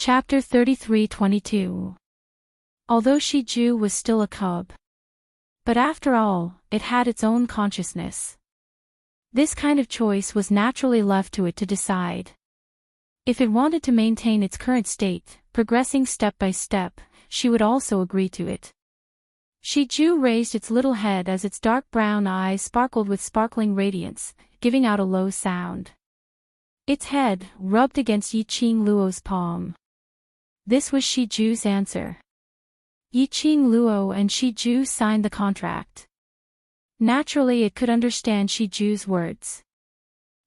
Chapter 33-22. Although Shiju was still a cub. But after all, it had its own consciousness. This kind of choice was naturally left to it to decide. If it wanted to maintain its current state, progressing step by step, she would also agree to it. Shiju raised its little head as its dark brown eyes sparkled with sparkling radiance, giving out a low sound. Its head rubbed against Yiqing Luo's palm. This was Shiju's answer. Yiqing Luo and Shiju signed the contract. Naturally it could understand Shiju's words.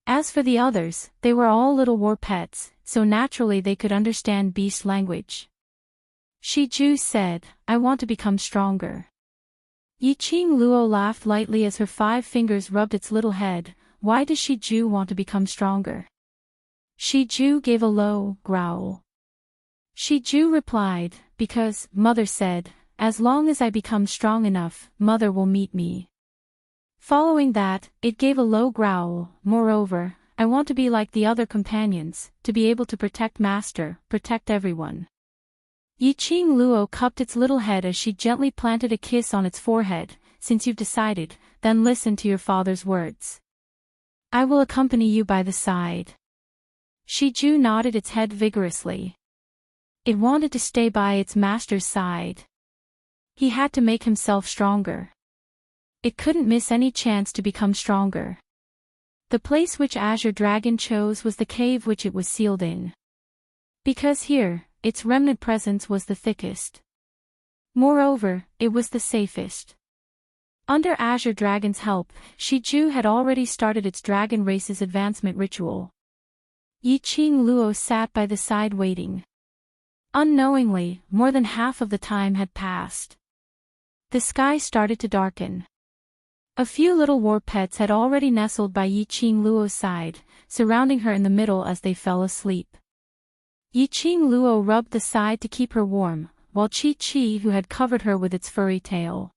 As for the others, they were all little war pets, so naturally they could understand beast language. Shiju said, "I want to become stronger." Yiqing Luo laughed lightly as her 5 fingers rubbed its little head. Why does Shiju want to become stronger? Shiju gave a low growl. Shiju replied, "Because, Mother said, as long as I become strong enough, Mother will meet me." Following that, it gave a low growl. "Moreover, I want to be like the other companions, to be able to protect Master, protect everyone." Yiqing Luo cupped its little head as she gently planted a kiss on its forehead. "Since you've decided, then listen to your father's words. I will accompany you by the side." Shiju nodded its head vigorously. It wanted to stay by its master's side. He had to make himself stronger. It couldn't miss any chance to become stronger. The place which Azure Dragon chose was the cave which it was sealed in. Because here, its remnant presence was the thickest. Moreover, it was the safest. Under Azure Dragon's help, Shiju had already started its dragon race's advancement ritual. Yiqing Luo sat by the side waiting. Unknowingly, more than half of the time had passed. The sky started to darken. A few little war pets had already nestled by Yiqing Luo's side, surrounding her in the middle as they fell asleep. Yiqing Luo rubbed the side to keep her warm, while Chi-Chi who had covered her with its furry tail.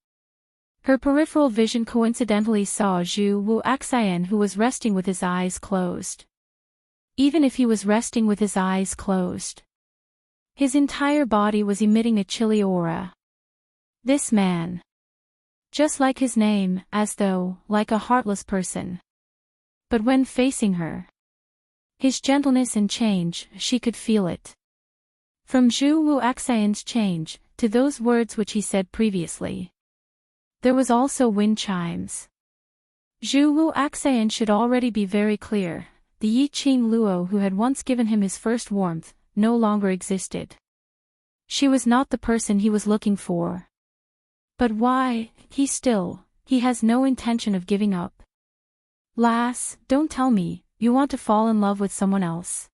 Her peripheral vision coincidentally saw Zhu Wu Axian who was resting with his eyes closed. Even if he was resting with his eyes closed, his entire body was emitting a chilly aura. This man, just like his name, as though, like a heartless person. But when facing her, his gentleness and change, she could feel it. From Zhu Wu Axian's change, to those words which he said previously. There was also wind chimes. Zhu Wu Axian should already be very clear. The Yiqing Luo who had once given him his first warmth, no longer existed. She was not the person he was looking for. But why, he has no intention of giving up. "Lass, don't tell me, you want to fall in love with someone else."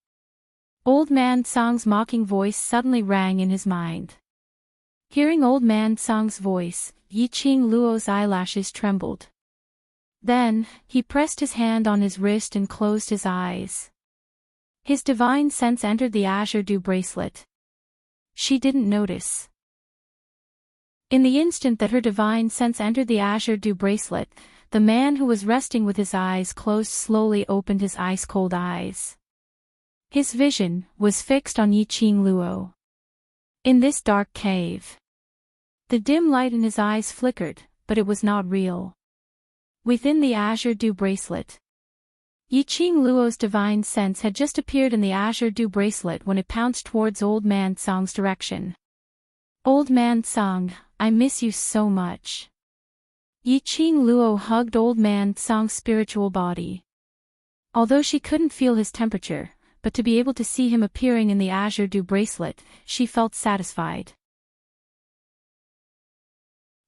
Old Man Tsang's mocking voice suddenly rang in his mind. Hearing Old Man Tsang's voice, Yiqing Luo's eyelashes trembled. Then, he pressed his hand on his wrist and closed his eyes. His divine sense entered the azure dew bracelet. She didn't notice. In the instant that her divine sense entered the azure dew bracelet, the man who was resting with his eyes closed slowly opened his ice-cold eyes. His vision was fixed on Yiqing Luo. In this dark cave, the dim light in his eyes flickered, but it was not real. Within the azure dew bracelet, Yiqing Luo's divine sense had just appeared in the azure dew bracelet when it pounced towards Old Man Tsang's direction. "Old Man Tsang, I miss you so much." Yiqing Luo hugged Old Man Tsang's spiritual body. Although she couldn't feel his temperature, but to be able to see him appearing in the azure dew bracelet, she felt satisfied.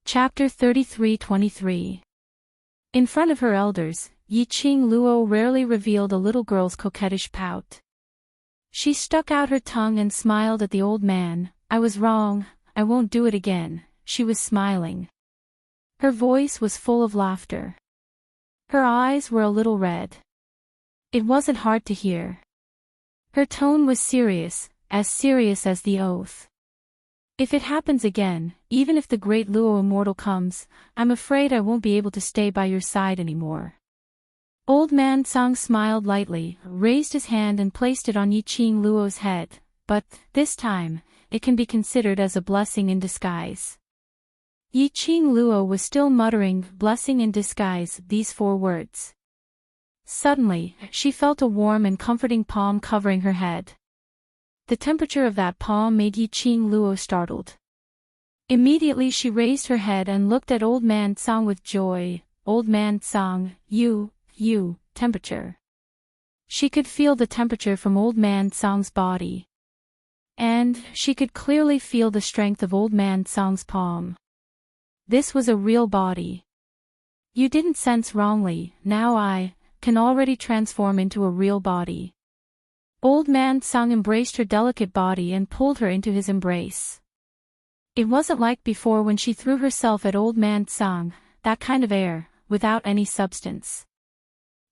Chapter 33-23. In front of her elders, Yiqing Luo rarely revealed a little girl's coquettish pout. She stuck out her tongue and smiled at the old man. "I was wrong, I won't do it again." She was smiling. Her voice was full of laughter. Her eyes were a little red. It wasn't hard to hear. Her tone was serious as the oath. "If it happens again, even if the great Luo immortal comes, I'm afraid I won't be able to stay by your side anymore." Old Man Tsang smiled lightly, raised his hand and placed it on Yiqing Luo's head. but, this time, it can be considered as a blessing in disguise. Yi Qing Luo was still muttering, blessing in disguise, these 4 words. Suddenly, she felt a warm and comforting palm covering her head. The temperature of that palm made Yi Qing Luo startled. Immediately she raised her head and looked at Old Man Tsang with joy. Old Man Tsang, you, temperature. She could feel the temperature from Old Man Tsang's body. And, she could clearly feel the strength of Old Man Tsang's palm. This was a real body. You didn't sense wrongly, now I can already transform into a real body. Old Man Tsang embraced her delicate body and pulled her into his embrace. It wasn't like before when she threw herself at Old Man Tsang, that kind of air, without any substance.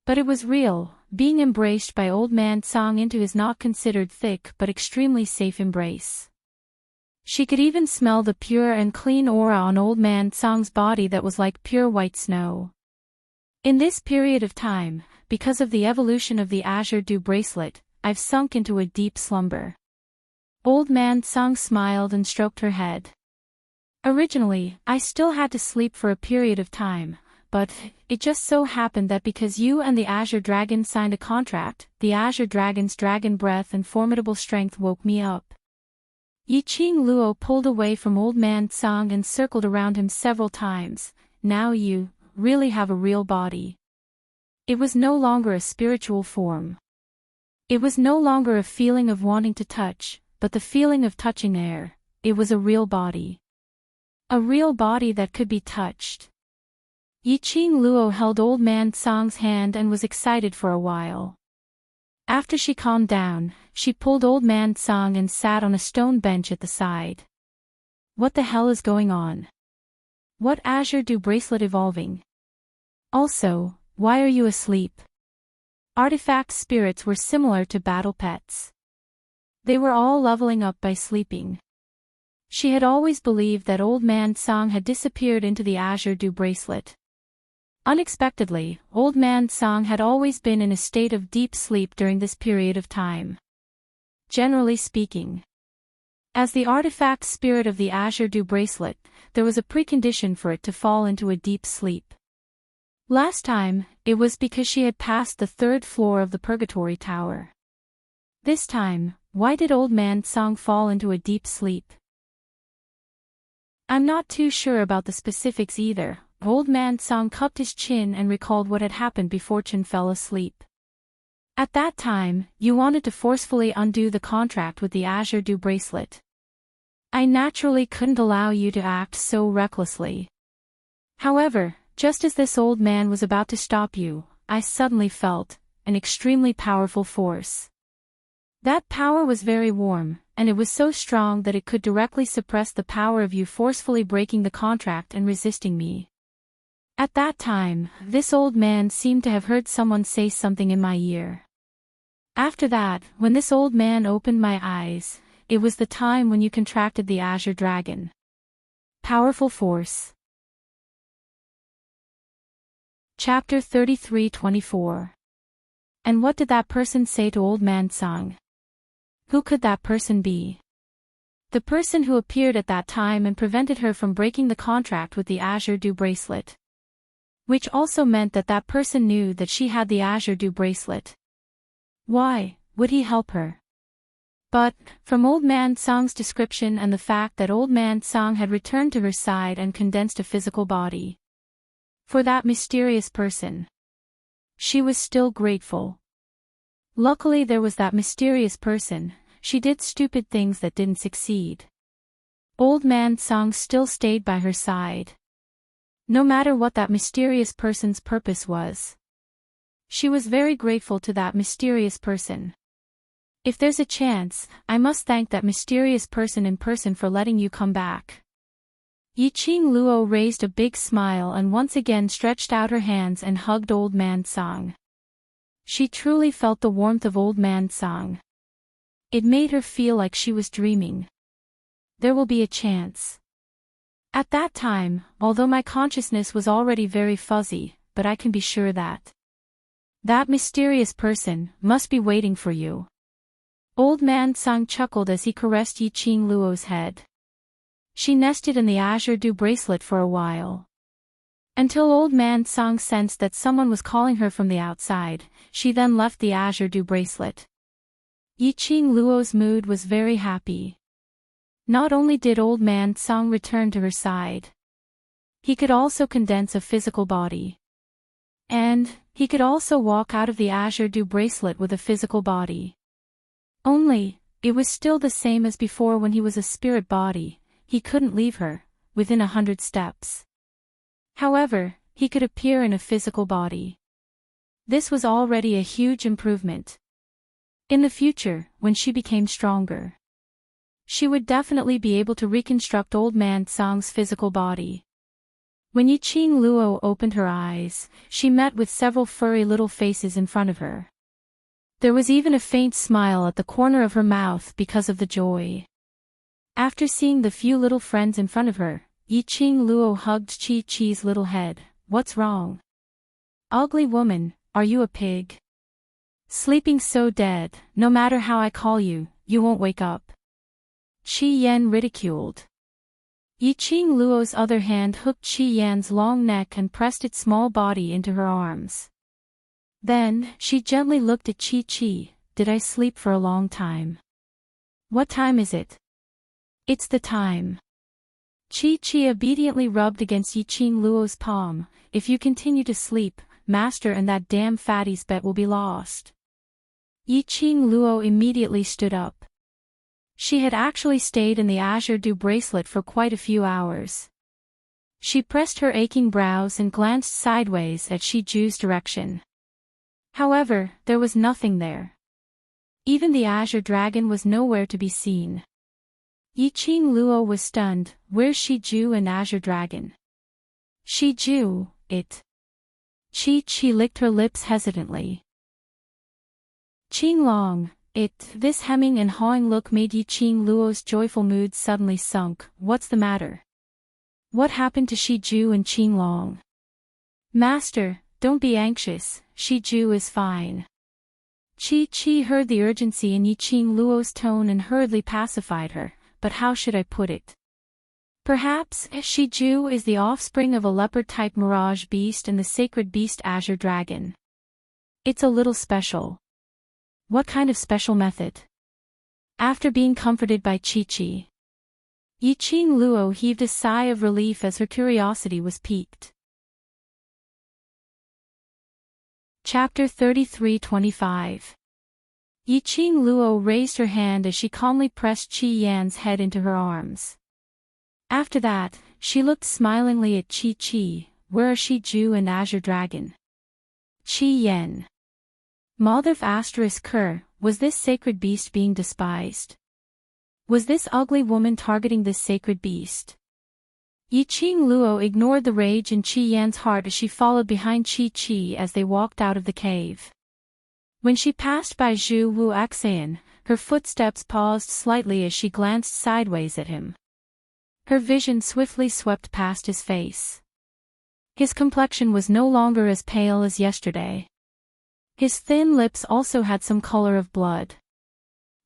But it was real, being embraced by Old Man Tsang into his not considered thick but extremely safe embrace. She could even smell the pure and clean aura on Old Man Tsang's body that was like pure white snow. In this period of time, because of the evolution of the Azure Dew Bracelet, I've sunk into a deep slumber. Old Man Tsang smiled and stroked her head. Originally, I still had to sleep for a period of time, but it just so happened that because you and the Azure Dragon signed a contract, the Azure Dragon's dragon breath and formidable strength woke me up. Yi Qing Luo pulled away from Old Man Tsang and circled around him several times. Now you really have a real body. It was no longer a spiritual form. It was no longer a feeling of wanting to touch, but the feeling of touching air. It was a real body. A real body that could be touched. Yi Qing Luo held Old Man Tsang's hand and was excited for a while. After she calmed down, she pulled Old Man Tsang and sat on a stone bench at the side. What the hell is going on? What Azure Dew Bracelet evolving? Also, why are you asleep? Artifact spirits were similar to battle pets. They were all leveling up by sleeping. She had always believed that Old Man Tsang had disappeared into the Azure Dew Bracelet. Unexpectedly, Old Man Tsang had always been in a state of deep sleep during this period of time. Generally speaking, as the artifact spirit of the Azure Dew Bracelet, there was a precondition for it to fall into a deep sleep. Last time, it was because she had passed the 3rd floor of the Purgatory Tower. This time, why did Old Man Tsang fall into a deep sleep? I'm not too sure about the specifics either. Old Man Tsang cupped his chin and recalled what had happened before Chen fell asleep. At that time, you wanted to forcefully undo the contract with the Azure Dew Bracelet. I naturally couldn't allow you to act so recklessly. However, just as this old man was about to stop you, I suddenly felt an extremely powerful force. That power was very warm, and it was so strong that it could directly suppress the power of you forcefully breaking the contract and resisting me. At that time, this old man seemed to have heard someone say something in my ear. After that, when this old man opened my eyes, it was the time when you contracted the Azure Dragon. Powerful force. Chapter 33-24. And what did that person say to Old Man Tsang? Who could that person be? The person who appeared at that time and prevented her from breaking the contract with the Azure Dew Bracelet. Which also meant that that person knew that she had the Azure Dew Bracelet. Why would he help her? But, from Old Man Tsang's description and the fact that Old Man Tsang had returned to her side and condensed a physical body. For that mysterious person. She was still grateful. Luckily there was that mysterious person. She did stupid things that didn't succeed. Old Man Tsang still stayed by her side. No matter what that mysterious person's purpose was. She was very grateful to that mysterious person. If there's a chance, I must thank that mysterious person in person for letting you come back. Yi Qing Luo raised a big smile and once again stretched out her hands and hugged Old Man Tsang. She truly felt the warmth of Old Man Tsang. It made her feel like she was dreaming. There will be a chance. At that time, although my consciousness was already very fuzzy, but I can be sure that mysterious person must be waiting for you. Old Man Sang chuckled as he caressed Yiqing Luo's head. She nested in the azure dew bracelet for a while. Until Old Man Sang sensed that someone was calling her from the outside, she then left the azure dew bracelet. Yiqing Luo's mood was very happy. Not only did Old Man Sang return to her side, he could also condense a physical body. And he could also walk out of the azure dew bracelet with a physical body. Only, it was still the same as before when he was a spirit body, he couldn't leave her, within 100 steps. However, he could appear in a physical body. This was already a huge improvement. In the future, when she became stronger, she would definitely be able to reconstruct Old Man Sang's physical body. When Yiqing Luo opened her eyes, she met with several furry little faces in front of her. There was even a faint smile at the corner of her mouth because of the joy. After seeing the few little friends in front of her, Yiqing Luo hugged Chi-Chi's little head. What's wrong? Ugly woman, are you a pig? Sleeping so dead, no matter how I call you, you won't wake up. Chi Yan ridiculed. Yiqing Luo's other hand hooked Chi Yan's long neck and pressed its small body into her arms. Then, she gently looked at Chi-Chi. Did I sleep for a long time? What time is it? It's the time. Chi-Chi obediently rubbed against Yiqing Luo's palm. If you continue to sleep, Master and that damn fatty's bet will be lost. Yiqing Luo immediately stood up. She had actually stayed in the azure dew bracelet for quite a few hours. She pressed her aching brows and glanced sideways at Shiju's direction. However, there was nothing there. Even the azure dragon was nowhere to be seen. Yiqing Luo was stunned. Where's Shiju and azure dragon? Shiju, it. Chi-Chi licked her lips hesitantly. Qinglong, it. This hemming and hawing look made Yiqing Luo's joyful mood suddenly sunk. What's the matter? What happened to Shiju and Qinglong? Master, don't be anxious, Shiju is fine. Chi-Chi heard the urgency in Yiqing Luo's tone and hurriedly pacified her. But how should I put it? Perhaps, Shiju is the offspring of a leopard-type mirage beast and the sacred beast azure dragon. It's a little special. What kind of special method? After being comforted by Chi-Chi, Yiqing Luo heaved a sigh of relief as her curiosity was piqued. Chapter 33-25. Yiqing Luo raised her hand as she calmly pressed Chi Yan's head into her arms. After that, she looked smilingly at Chi-Chi. Where are Shiju and azure dragon? Chi Yan. Mother **Ker, was this sacred beast being despised? Was this ugly woman targeting this sacred beast? Yiqing Luo ignored the rage in Chi Yan's heart as she followed behind Chi-Chi as they walked out of the cave. When she passed by Zhu Wu Axian, her footsteps paused slightly as she glanced sideways at him. Her vision swiftly swept past his face. His complexion was no longer as pale as yesterday. His thin lips also had some color of blood.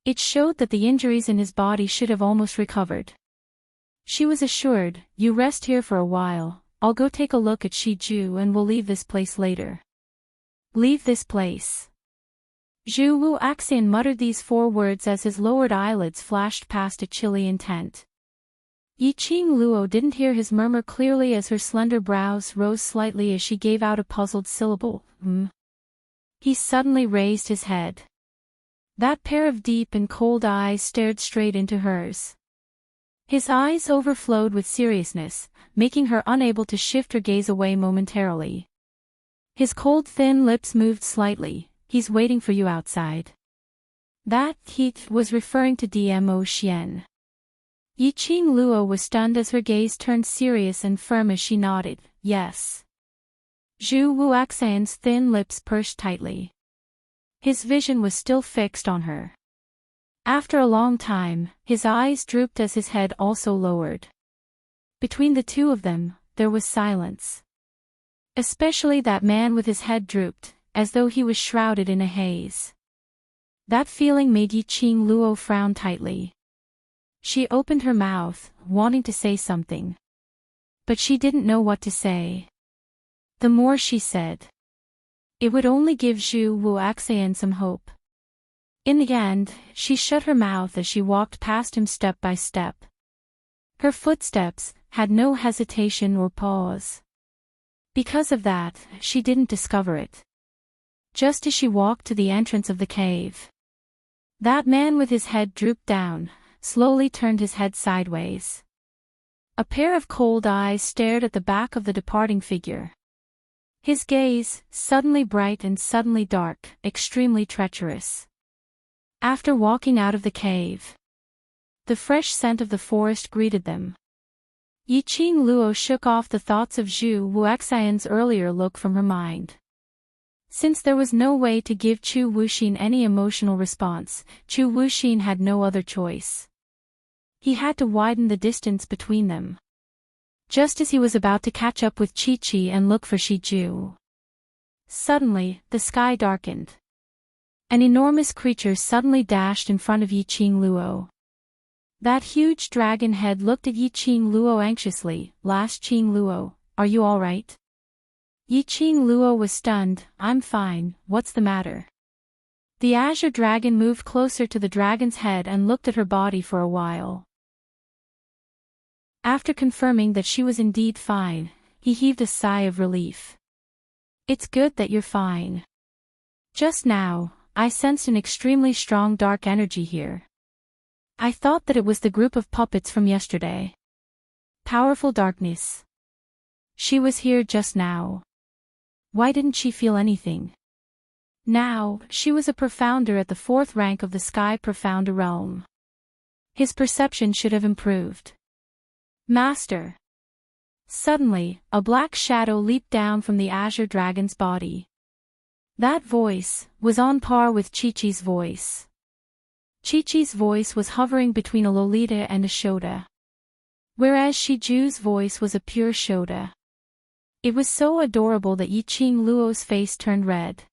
It showed that the injuries in his body should have almost recovered. She was assured, you rest here for a while, I'll go take a look at Shiju and we'll leave this place later. Leave this place. Zhu Wu Axian muttered these 4 words as his lowered eyelids flashed past a chilly intent. Yiqing Luo didn't hear his murmur clearly as her slender brows rose slightly as she gave out a puzzled syllable, He suddenly raised his head. That pair of deep and cold eyes stared straight into hers. His eyes overflowed with seriousness, making her unable to shift her gaze away momentarily. His cold thin lips moved slightly. He's waiting for you outside. That heat was referring to Dmo Xian. Yiqing Luo was stunned as her gaze turned serious and firm as she nodded, yes. Zhu Wuaxian's thin lips pursed tightly. His vision was still fixed on her. After a long time, his eyes drooped as his head also lowered. Between the two of them, there was silence. Especially that man with his head drooped, as though he was shrouded in a haze. That feeling made Yiqing Luo frown tightly. She opened her mouth, wanting to say something. But she didn't know what to say. The more she said, it would only give Zhu Wuaxian some hope. In the end, she shut her mouth as she walked past him step by step. Her footsteps had no hesitation or pause. Because of that, she didn't discover it. Just as she walked to the entrance of the cave, that man with his head drooped down, slowly turned his head sideways. A pair of cold eyes stared at the back of the departing figure. His gaze, suddenly bright and suddenly dark, extremely treacherous. After walking out of the cave, the fresh scent of the forest greeted them. Yiqing Luo shook off the thoughts of Zhu Wuaxian's earlier look from her mind. Since there was no way to give Chu Wuxin any emotional response, Chu Wuxin had no other choice. He had to widen the distance between them. Just as he was about to catch up with Chi-Chi and look for Shiju, suddenly, the sky darkened. An enormous creature suddenly dashed in front of Yiqing Luo. That huge dragon head looked at Yiqing Luo anxiously. "Last Qing Luo, are you all right?" Yiqing Luo was stunned. "I'm fine, what's the matter?" The azure dragon moved closer to the dragon's head and looked at her body for a while. After confirming that she was indeed fine, he heaved a sigh of relief. "It's good that you're fine. Just now, I sensed an extremely strong dark energy here. I thought that it was the group of puppets from yesterday. Powerful darkness. She was here just now. Why didn't she feel anything?" Now, she was a profounder at the 4th rank of the Sky Profounder realm. His perception should have improved. "Master." Suddenly, a black shadow leaped down from the azure dragon's body. That voice was on par with Chi-Chi's voice. Chi-Chi's voice was hovering between a Lolita and a Shota, whereas Shiju's voice was a pure Shota. It was so adorable that Yiqing Luo's face turned red.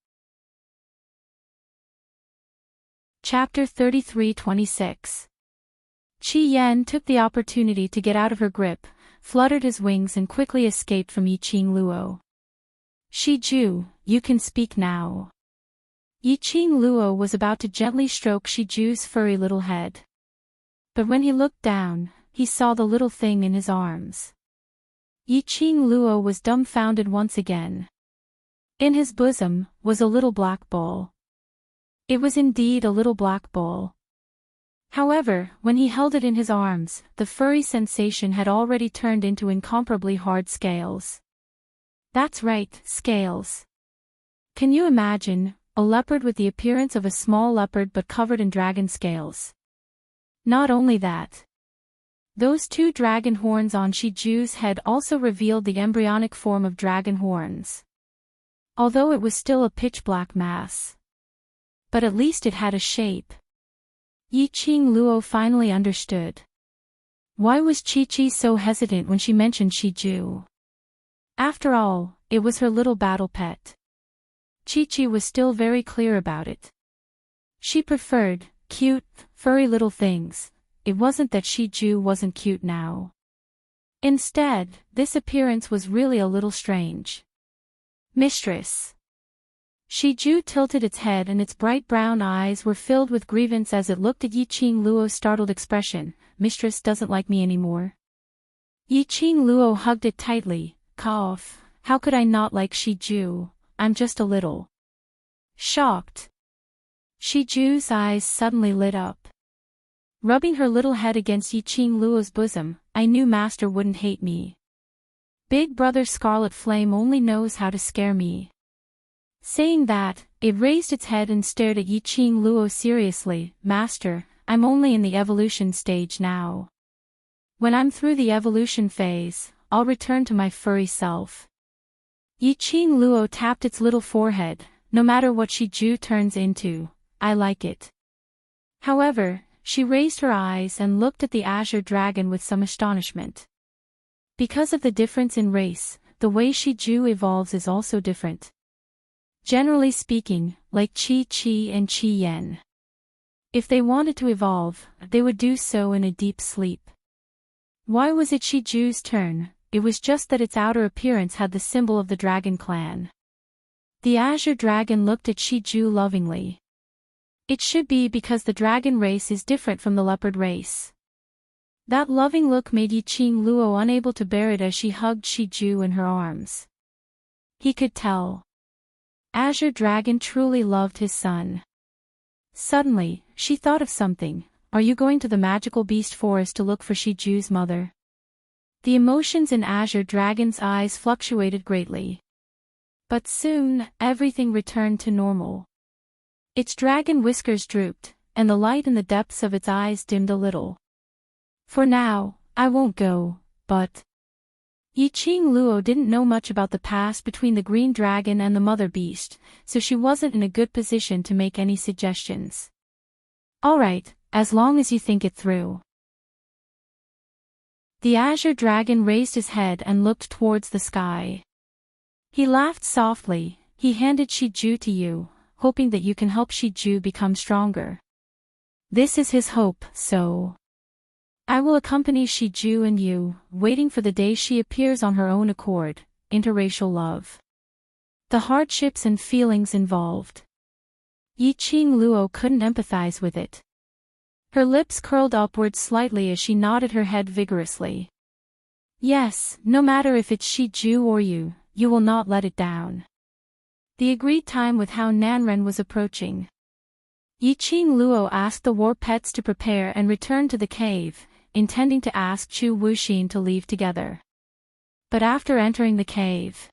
Chapter 33-26. Qi Yan took the opportunity to get out of her grip, fluttered his wings and quickly escaped from Yiqing Luo. "Shiju, you can speak now." Yiqing Luo was about to gently stroke Shiju's furry little head. But when he looked down, he saw the little thing in his arms. Yiqing Luo was dumbfounded once again. In his bosom was a little black ball. It was indeed a little black ball. However, when he held it in his arms, the furry sensation had already turned into incomparably hard scales. That's right, scales. Can you imagine, a leopard with the appearance of a small leopard but covered in dragon scales? Not only that. Those 2 dragon horns on Shiju's head also revealed the embryonic form of dragon horns. Although it was still a pitch-black mass. But at least it had a shape. Yiqing Luo finally understood. Why was Chi-Chi so hesitant when she mentioned Shiju? After all, it was her little battle pet. Chi-Chi was still very clear about it. She preferred cute, furry little things. It wasn't that Shiju wasn't cute now. Instead, this appearance was really a little strange. "Mistress." Shiju tilted its head and its bright brown eyes were filled with grievance as it looked at Yiqing Luo's startled expression. "Mistress doesn't like me anymore." Yiqing Luo hugged it tightly. "Cough, how could I not like Shiju? I'm just a little shocked." Shiju's eyes suddenly lit up. Rubbing her little head against Yiqing Luo's bosom, "I knew Master wouldn't hate me. Big Brother Scarlet Flame only knows how to scare me." Saying that, it raised its head and stared at Yiqing Luo seriously. "Master, I'm only in the evolution stage now. When I'm through the evolution phase, I'll return to my furry self." Yiqing Luo tapped its little forehead. "No matter what Shiju turns into, I like it." However, she raised her eyes and looked at the azure dragon with some astonishment. Because of the difference in race, the way Shiju evolves is also different. Generally speaking, like Chi-Chi and Chi-Yen, If they wanted to evolve, they would do so in a deep sleep. Why was it Shiju's turn? It was just that its outer appearance had the symbol of the dragon clan. The azure dragon looked at Shiju lovingly. It should be because the dragon race is different from the leopard race. That loving look made Yiqing Luo unable to bear it as she hugged Shiju in her arms. He could tell. Azure Dragon truly loved his son. Suddenly, she thought of something. Are you going to the magical beast forest to look for Shiju's mother? The emotions in Azure Dragon's eyes fluctuated greatly. But soon, everything returned to normal. Its dragon whiskers drooped, and the light in the depths of its eyes dimmed a little. For now, I won't go, but... Yiqing Luo didn't know much about the past between the green dragon and the mother beast, so she wasn't in a good position to make any suggestions. Alright, as long as you think it through. The azure dragon raised his head and looked towards the sky. He laughed softly. He handed Shiju to you, hoping that you can help Shiju become stronger. This is his hope, so... I will accompany Shiju and you, waiting for the day she appears on her own accord, interracial love. The hardships and feelings involved. Yiqing Luo couldn't empathize with it. Her lips curled upward slightly as she nodded her head vigorously. Yes, no matter if it's Shiju or you will not let it down. The agreed time with Hao Nanren was approaching. Yiqing Luo asked the war pets to prepare and return to the cave, intending to ask Chu Wuxin to leave together. But after entering the cave...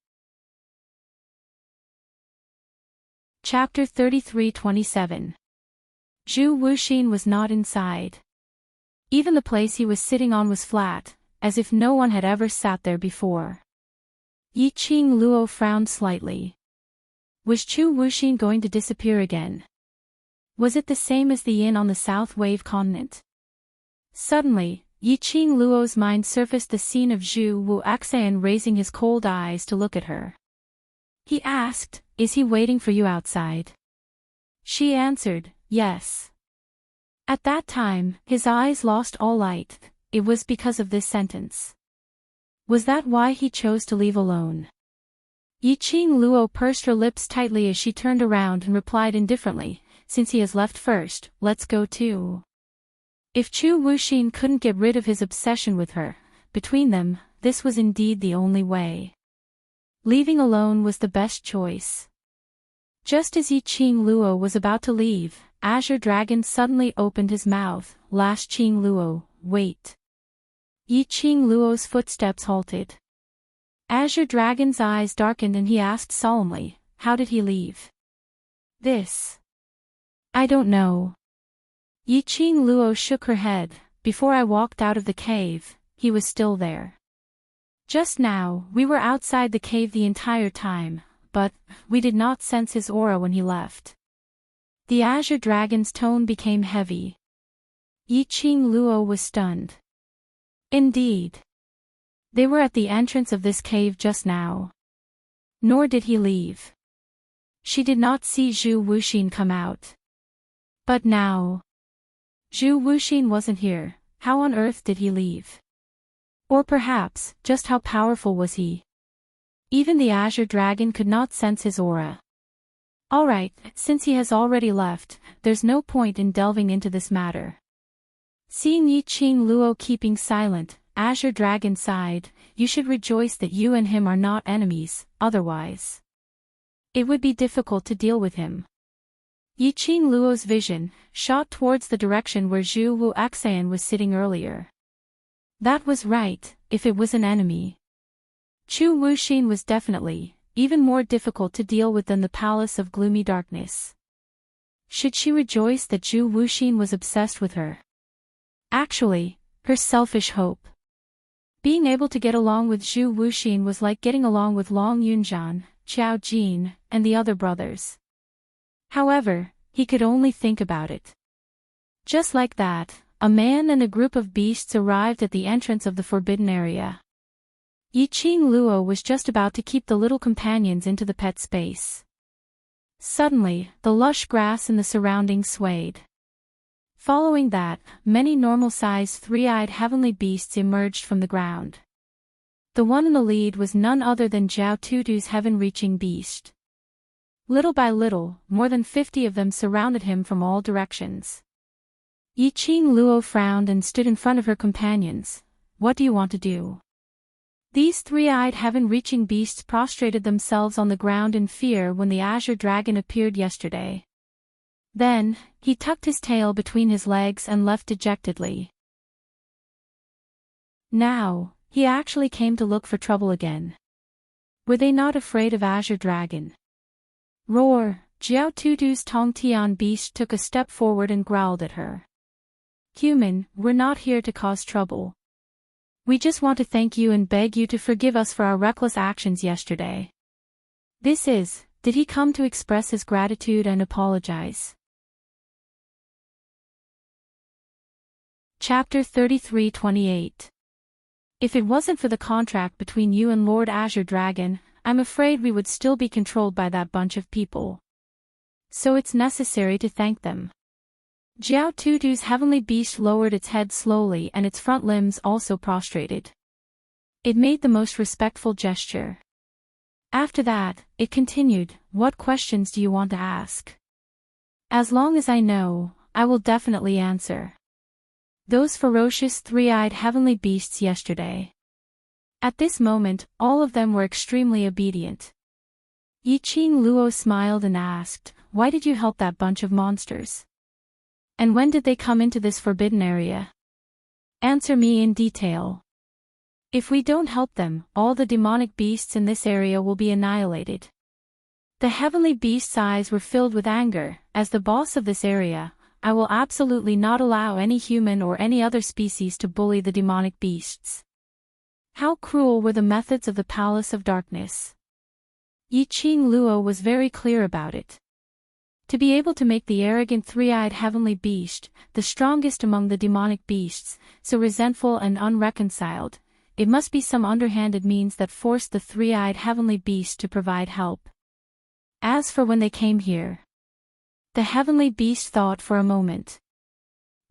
Chapter 33-27. Zhu Wuxin was not inside. Even the place he was sitting on was flat, as if no one had ever sat there before. Yiqing Luo frowned slightly. Was Chu Wuxin going to disappear again? Was it the same as the inn on the South Wave continent? Suddenly, Yiqing Luo's mind surfaced the scene of Zhu Wuxian raising his cold eyes to look at her. He asked, "Is he waiting for you outside?" She answered, "Yes." At that time, his eyes lost all light. It was because of this sentence. Was that why he chose to leave alone? Yiqing Luo pursed her lips tightly as she turned around and replied indifferently, "Since he has left first, let's go too." If Chu Wuxin couldn't get rid of his obsession with her, between them, this was indeed the only way. Leaving alone was the best choice. Just as Yiqing Luo was about to leave, Azure Dragon suddenly opened his mouth. "Last Qing Luo, wait." Yiqing Luo's footsteps halted. Azure Dragon's eyes darkened and he asked solemnly, "How did he leave?" "This. I don't know." Yiqing Luo shook her head. "Before I walked out of the cave, he was still there. Just now, we were outside the cave the entire time, but we did not sense his aura when he left." The Azure Dragon's tone became heavy. Yiqing Luo was stunned. Indeed. They were at the entrance of this cave just now. Nor did he leave. She did not see Zhu Wuxin come out. But now... Zhu Wuxin wasn't here. How on earth did he leave? Or perhaps, just how powerful was he? Even the Azure Dragon could not sense his aura. Alright, since he has already left, there's no point in delving into this matter. Seeing Yiqing Luo keeping silent, Azure Dragon sighed. "You should rejoice that you and him are not enemies, otherwise it would be difficult to deal with him." Yiqing Luo's vision shot towards the direction where Zhu Wuxian was sitting earlier. That was right, if it was an enemy. Chu Wuxin was definitely even more difficult to deal with than the Palace of Gloomy Darkness. Should she rejoice that Zhu Wuxin was obsessed with her? Actually, her selfish hope. Being able to get along with Zhu Wuxin was like getting along with Long Yunzhan, Qiao Jin, and the other brothers. However, he could only think about it. Just like that, a man and a group of beasts arrived at the entrance of the forbidden area. Yiqing Luo was just about to keep the little companions into the pet space. Suddenly, the lush grass in the surroundings swayed. Following that, many normal-sized three-eyed heavenly beasts emerged from the ground. The one in the lead was none other than Zhao Tutu's heaven-reaching beast. Little by little, more than 50 of them surrounded him from all directions. Yiqing Luo frowned and stood in front of her companions. What do you want to do? These three-eyed heaven-reaching beasts prostrated themselves on the ground in fear when the azure dragon appeared yesterday. Then, he tucked his tail between his legs and left dejectedly. Now, he actually came to look for trouble again. Were they not afraid of azure dragon? Roar! Zhao Tutu's Tongtian beast took a step forward and growled at her. Human, we're not here to cause trouble. We just want to thank you and beg you to forgive us for our reckless actions yesterday. Did he come to express his gratitude and apologize? Chapter 33:28. If it wasn't for the contract between you and Lord Azure Dragon, I'm afraid we would still be controlled by that bunch of people. So it's necessary to thank them. Zhao Tutu's heavenly beast lowered its head slowly and its front limbs also prostrated. It made the most respectful gesture. After that, it continued, what questions do you want to ask? As long as I know, I will definitely answer. Those ferocious three-eyed heavenly beasts yesterday. At this moment, all of them were extremely obedient. Yiqing Luo smiled and asked, why did you help that bunch of monsters? And when did they come into this forbidden area? Answer me in detail. If we don't help them, all the demonic beasts in this area will be annihilated. The heavenly beast's eyes were filled with anger. As the boss of this area, I will absolutely not allow any human or any other species to bully the demonic beasts. How cruel were the methods of the Palace of Darkness. Yiqing Luo was very clear about it. To be able to make the arrogant three-eyed heavenly beast, the strongest among the demonic beasts, so resentful and unreconciled, it must be some underhanded means that forced the three-eyed heavenly beast to provide help. As for when they came here, the heavenly beast thought for a moment.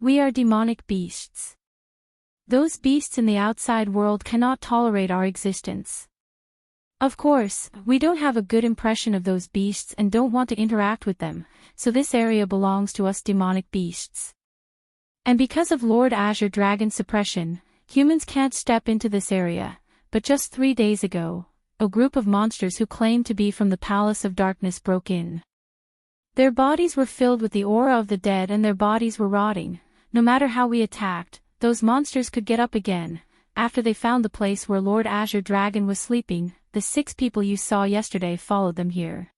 We are demonic beasts. Those beasts in the outside world cannot tolerate our existence. Of course, we don't have a good impression of those beasts and don't want to interact with them, so this area belongs to us demonic beasts. And because of Lord Azure Dragon's suppression, humans can't step into this area, but just 3 days ago, a group of monsters who claimed to be from the Palace of Darkness broke in. Their bodies were filled with the aura of the dead and their bodies were rotting. No matter how we attacked, those monsters could get up again. After they found the place where Lord Azure Dragon was sleeping, the 6 people you saw yesterday followed them here.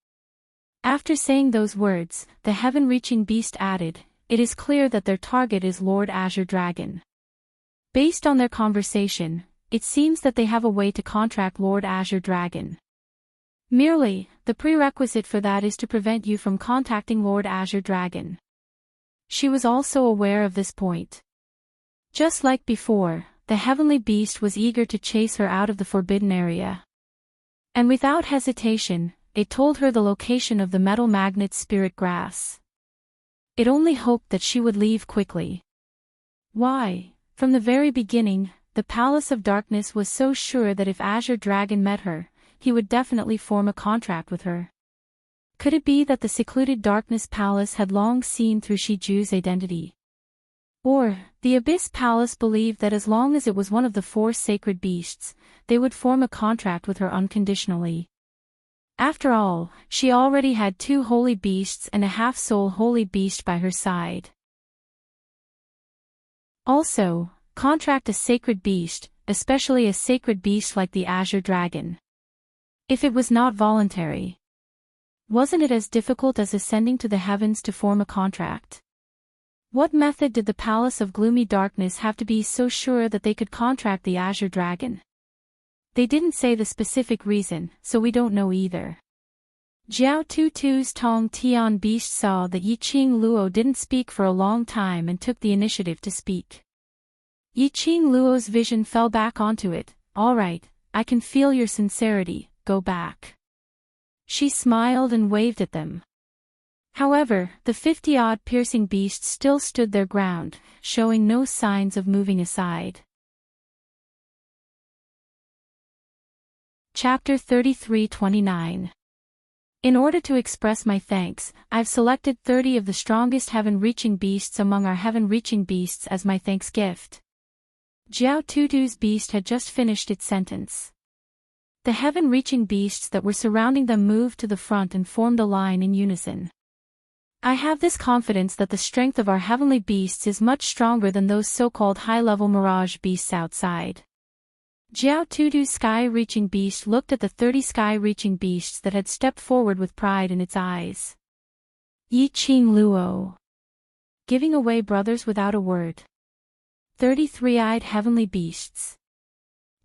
After saying those words, the heaven-reaching beast added, it is clear that their target is Lord Azure Dragon. Based on their conversation, it seems that they have a way to contract Lord Azure Dragon. Merely, the prerequisite for that is to prevent you from contacting Lord Azure Dragon. She was also aware of this point. Just like before, the heavenly beast was eager to chase her out of the forbidden area. And without hesitation, it told her the location of the metal magnet spirit grass. It only hoped that she would leave quickly. Why? From the very beginning, the Palace of Darkness was so sure that if Azure Dragon met her, he would definitely form a contract with her. Could it be that the secluded Darkness Palace had long seen through Shiju's identity? Or, the Abyss Palace believed that as long as it was one of the 4 sacred beasts, they would form a contract with her unconditionally. After all, she already had 2 holy beasts and a half-soul holy beast by her side. Also, contract a sacred beast, especially a sacred beast like the Azure Dragon. If it was not voluntary, wasn't it as difficult as ascending to the heavens to form a contract? What method did the Palace of Gloomy Darkness have to be so sure that they could contract the Azure Dragon? They didn't say the specific reason, so we don't know either. Zhao Tutu's Tong Tian beast saw that Yiqing Luo didn't speak for a long time and took the initiative to speak. Yiqing Luo's vision fell back onto it. All right, I can feel your sincerity, go back. She smiled and waved at them. However, the 50-odd piercing beasts still stood their ground, showing no signs of moving aside. Chapter 33:29. In order to express my thanks, I've selected 30 of the strongest heaven-reaching beasts among our heaven-reaching beasts as my thanks gift. Jiao Tutu's beast had just finished its sentence. The heaven-reaching beasts that were surrounding them moved to the front and formed a line in unison. I have this confidence that the strength of our heavenly beasts is much stronger than those so-called high-level mirage beasts outside. Jiao Tutu's sky-reaching beast looked at the 30 sky-reaching beasts that had stepped forward with pride in its eyes. Yi Qing Luo. Giving away brothers without a word. 33-eyed heavenly beasts.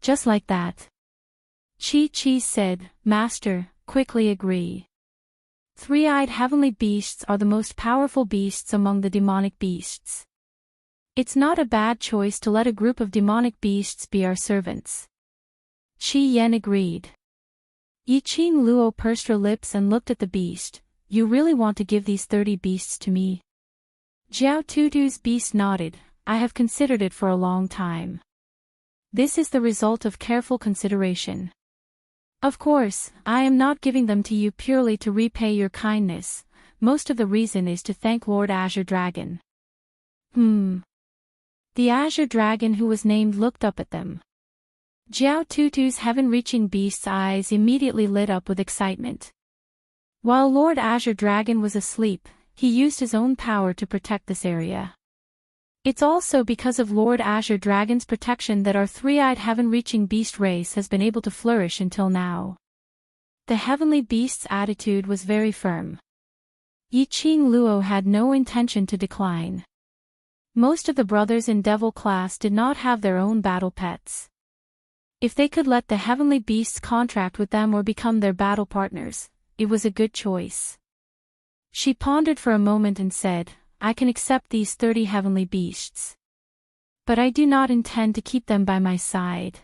Just like that. Chi said, Master, quickly agree. 3-eyed heavenly beasts are the most powerful beasts among the demonic beasts. It's not a bad choice to let a group of demonic beasts be our servants. Qi Yan agreed. Yi Qing Luo pursed her lips and looked at the beast. You really want to give these 30 beasts to me? Jiao Tutu's beast nodded. I have considered it for a long time. This is the result of careful consideration. Of course, I am not giving them to you purely to repay your kindness. Most of the reason is to thank Lord Azure Dragon. The Azure Dragon who was named looked up at them. Jiao Tutu's heaven-reaching beast's eyes immediately lit up with excitement. While Lord Azure Dragon was asleep, he used his own power to protect this area. It's also because of Lord Azure Dragon's protection that our 3-eyed heaven-reaching beast race has been able to flourish until now. The heavenly beast's attitude was very firm. Yi Qing Luo had no intention to decline. Most of the brothers in Devil class did not have their own battle pets. If they could let the heavenly beasts contract with them or become their battle partners, it was a good choice. She pondered for a moment and said, I can accept these 30 heavenly beasts. But I do not intend to keep them by my side.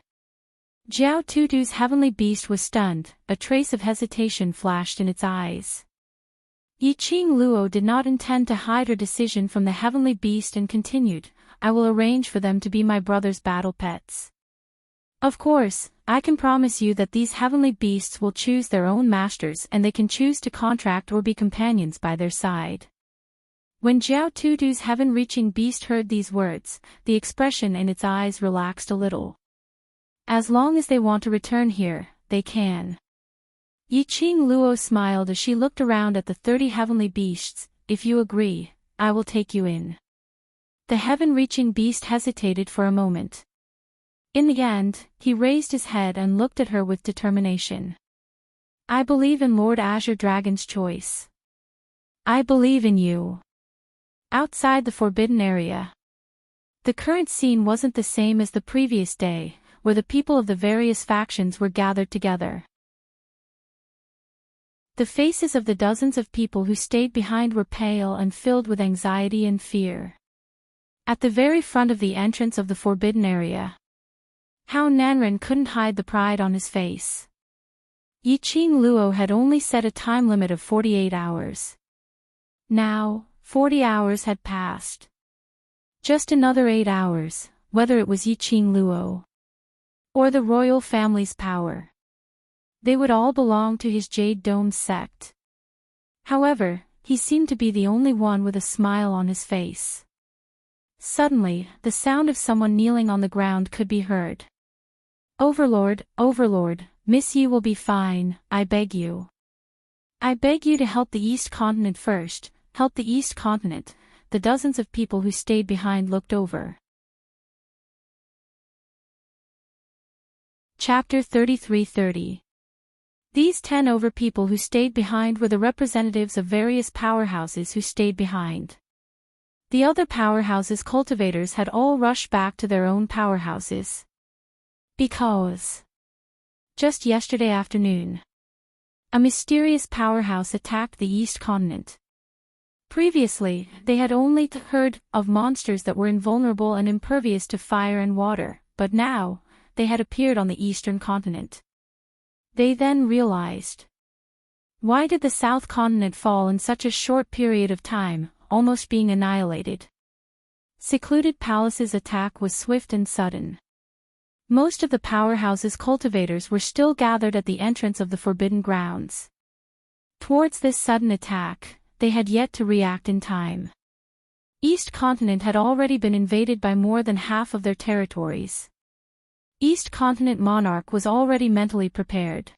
Jiao Tutu's heavenly beast was stunned, a trace of hesitation flashed in its eyes. Yi Qing Luo did not intend to hide her decision from the heavenly beast and continued, I will arrange for them to be my brother's battle pets. Of course, I can promise you that these heavenly beasts will choose their own masters and they can choose to contract or be companions by their side. When Jiao Tutu's heaven-reaching beast heard these words, the expression in its eyes relaxed a little. As long as they want to return here, they can. Yi Qing Luo smiled as she looked around at the 30 heavenly beasts. If you agree, I will take you in. The heaven-reaching beast hesitated for a moment. In the end, he raised his head and looked at her with determination. I believe in Lord Azure Dragon's choice. I believe in you. Outside the forbidden area. The current scene wasn't the same as the previous day, where the people of the various factions were gathered together. The faces of the dozens of people who stayed behind were pale and filled with anxiety and fear. At the very front of the entrance of the forbidden area, Hao Nanren couldn't hide the pride on his face. Yi Qing Luo had only set a time limit of 48 hours. Now, 40 hours had passed. Just another 8 hours, whether it was Yi Qing Luo or the royal family's power. They would all belong to his Jade Dome sect. However, he seemed to be the only one with a smile on his face. Suddenly, the sound of someone kneeling on the ground could be heard. Overlord, Overlord, Miss Yi will be fine, I beg you. I beg you to help the East Continent first, help the East Continent. The dozens of people who stayed behind looked over. Chapter 33:30. These 10 over people who stayed behind were the representatives of various powerhouses who stayed behind. The other powerhouses' cultivators had all rushed back to their own powerhouses. Because just yesterday afternoon, a mysterious powerhouse attacked the East Continent. Previously, they had only heard of monsters that were invulnerable and impervious to fire and water, but now, they had appeared on the Eastern Continent. They then realized Why did the South Continent fall in such a short period of time, almost being annihilated? Secluded Palace's attack was swift and sudden. Most of the powerhouse's cultivators were still gathered at the entrance of the Forbidden Grounds. Towards this sudden attack, they had yet to react in time. East Continent had already been invaded by more than half of their territories. East Continent Monarch was already mentally prepared.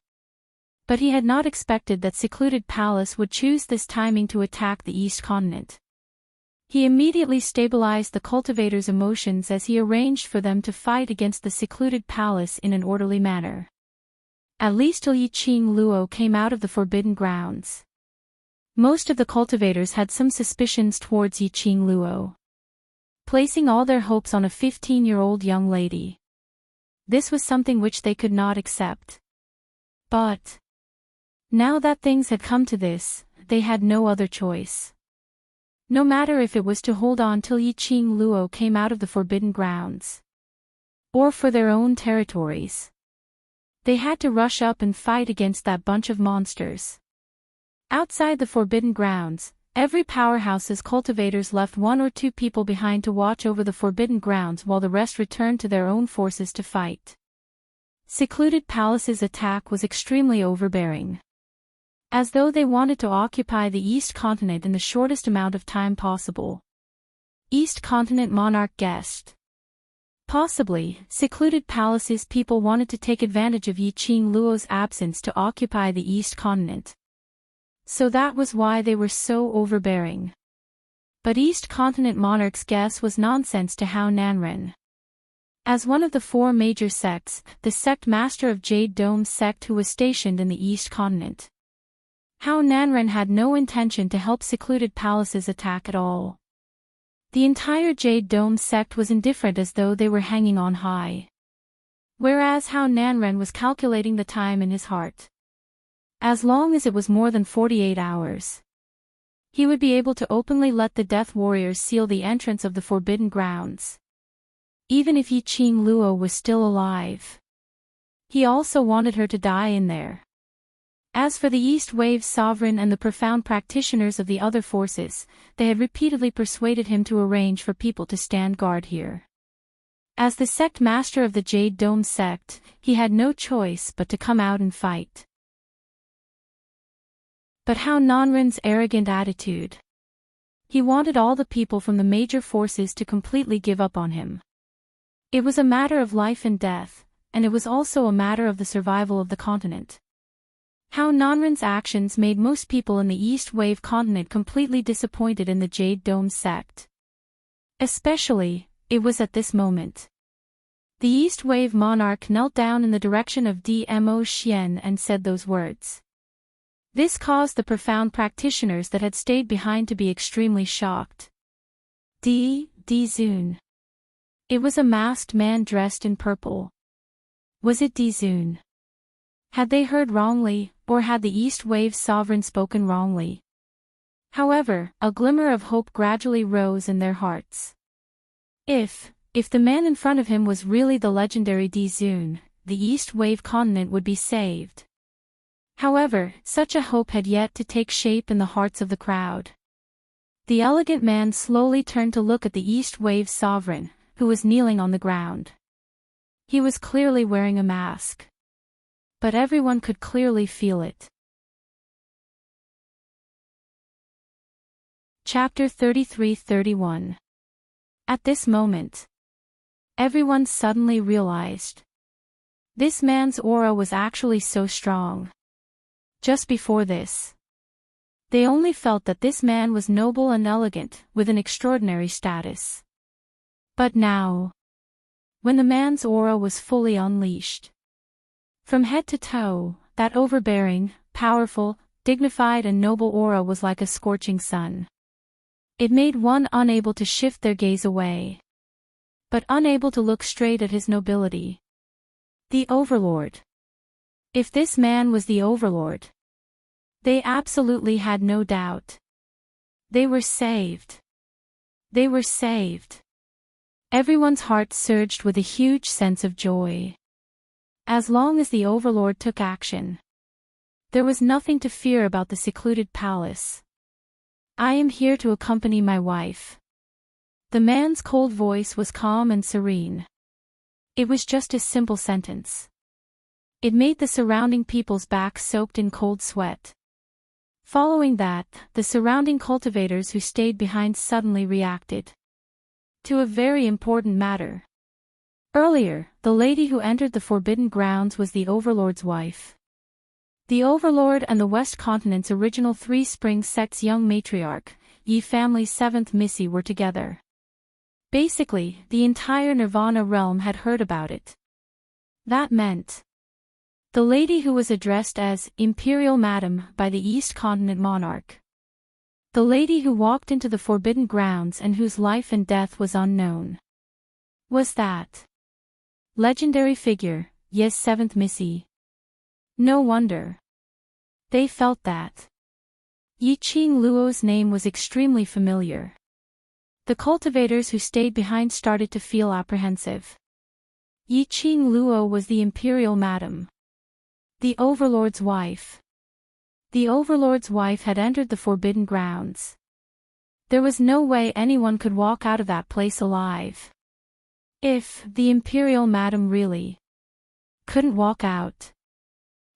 But he had not expected that Secluded Palace would choose this timing to attack the East Continent. He immediately stabilized the cultivators' emotions as he arranged for them to fight against the Secluded Palace in an orderly manner. At least till Yiqing Luo came out of the Forbidden Grounds. Most of the cultivators had some suspicions towards Yiqing Luo, placing all their hopes on a 15-year-old young lady. This was something which they could not accept. But now that things had come to this, they had no other choice. No matter if it was to hold on till Yiqing Luo came out of the Forbidden Grounds, or for their own territories. They had to rush up and fight against that bunch of monsters. Outside the Forbidden Grounds, every powerhouse's cultivators left 1 or 2 people behind to watch over the Forbidden Grounds while the rest returned to their own forces to fight. Secluded Palace's attack was extremely overbearing. As though they wanted to occupy the East Continent in the shortest amount of time possible. East Continent Monarch guessed. Possibly, Secluded Palace's people wanted to take advantage of Yiqing Luo's absence to occupy the East Continent. So that was why they were so overbearing. But East Continent Monarch's guess was nonsense to Hao Nanren. As one of the 4 major sects, the sect master of Jade Dome's sect who was stationed in the East Continent, Hao Nanren had no intention to help Secluded Palace's attack at all. The entire Jade Dome sect was indifferent as though they were hanging on high. Whereas Hao Nanren was calculating the time in his heart. As long as it was more than 48 hours, he would be able to openly let the Death Warriors seal the entrance of the Forbidden Grounds. Even if Yiqing Luo was still alive. He also wanted her to die in there. As for the East Wave's sovereign and the profound practitioners of the other forces, they had repeatedly persuaded him to arrange for people to stand guard here. As the sect master of the Jade Dome sect, he had no choice but to come out and fight. But Hao Nanren's arrogant attitude. He wanted all the people from the major forces to completely give up on him. It was a matter of life and death, and it was also a matter of the survival of the continent. Hao Nanren's actions made most people in the East Wave continent completely disappointed in the Jade Dome sect. Especially, it was at this moment. The East Wave monarch knelt down in the direction of Dmo Xian and said those words. This caused the profound practitioners that had stayed behind to be extremely shocked. Di Zun. It was a masked man dressed in purple. Was it Di Zun? Had they heard wrongly, or had the East Wave sovereign spoken wrongly? However, a glimmer of hope gradually rose in their hearts. If the man in front of him was really the legendary Di Zun, the East Wave continent would be saved. However, such a hope had yet to take shape in the hearts of the crowd. The elegant man slowly turned to look at the East Wave sovereign, who was kneeling on the ground. He was clearly wearing a mask. But everyone could clearly feel it. Chapter 33-31. At this moment, everyone suddenly realized. This man's aura was actually so strong. Just before this, they only felt that this man was noble and elegant, with an extraordinary status. But now, when the man's aura was fully unleashed, from head to toe, that overbearing, powerful, dignified and noble aura was like a scorching sun. It made one unable to shift their gaze away, but unable to look straight at his nobility. The Overlord. If this man was the Overlord, they absolutely had no doubt. They were saved. They were saved. Everyone's heart surged with a huge sense of joy. As long as the Overlord took action, There was nothing to fear about the secluded palace. I am here to accompany my wife. The man's cold voice was calm and serene. It was just a simple sentence. It made the surrounding people's backs soaked in cold sweat. Following that, the surrounding cultivators who stayed behind suddenly reacted to a very important matter. Earlier, the lady who entered the forbidden grounds was the Overlord's wife. The Overlord and the West Continent's original Three Springs sect's young matriarch, Yi family's seventh Missy, were together. Basically, the entire Nirvana realm had heard about it. That meant the lady who was addressed as Imperial Madam by the East Continent monarch. The lady who walked into the forbidden grounds and whose life and death was unknown. Was that legendary figure, Yi's seventh Missy? No wonder. They felt that Yi Qing Luo's name was extremely familiar. The cultivators who stayed behind started to feel apprehensive. Yi Qing Luo was the Imperial Madam, the Overlord's wife. The Overlord's wife had entered the forbidden grounds. There was no way anyone could walk out of that place alive. If the Imperial Madam really couldn't walk out.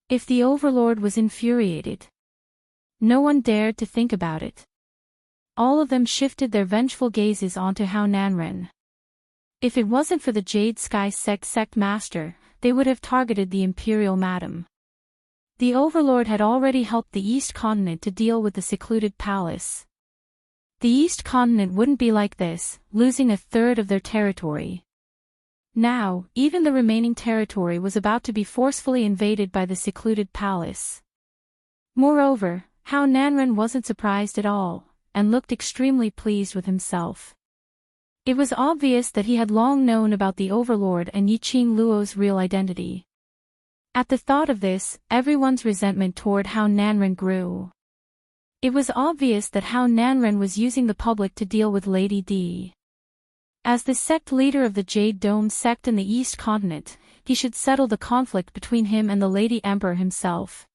If the Overlord was infuriated. No one dared to think about it. All of them shifted their vengeful gazes onto Hao Nanren. If it wasn't for the Jade Sky sect master, they would have targeted the Imperial Madam. The Overlord had already helped the East Continent to deal with the secluded palace. The East Continent wouldn't be like this, losing a third of their territory. Now, even the remaining territory was about to be forcefully invaded by the secluded palace. Moreover, Hao Nanren wasn't surprised at all, and looked extremely pleased with himself. It was obvious that he had long known about the Overlord and Yi Qing Luo's real identity. At the thought of this, everyone's resentment toward Hao Nanren grew. It was obvious that Hao Nanren was using the public to deal with Lady D. As the sect leader of the Jade Dome sect in the East Continent, he should settle the conflict between him and the Lady Emperor himself.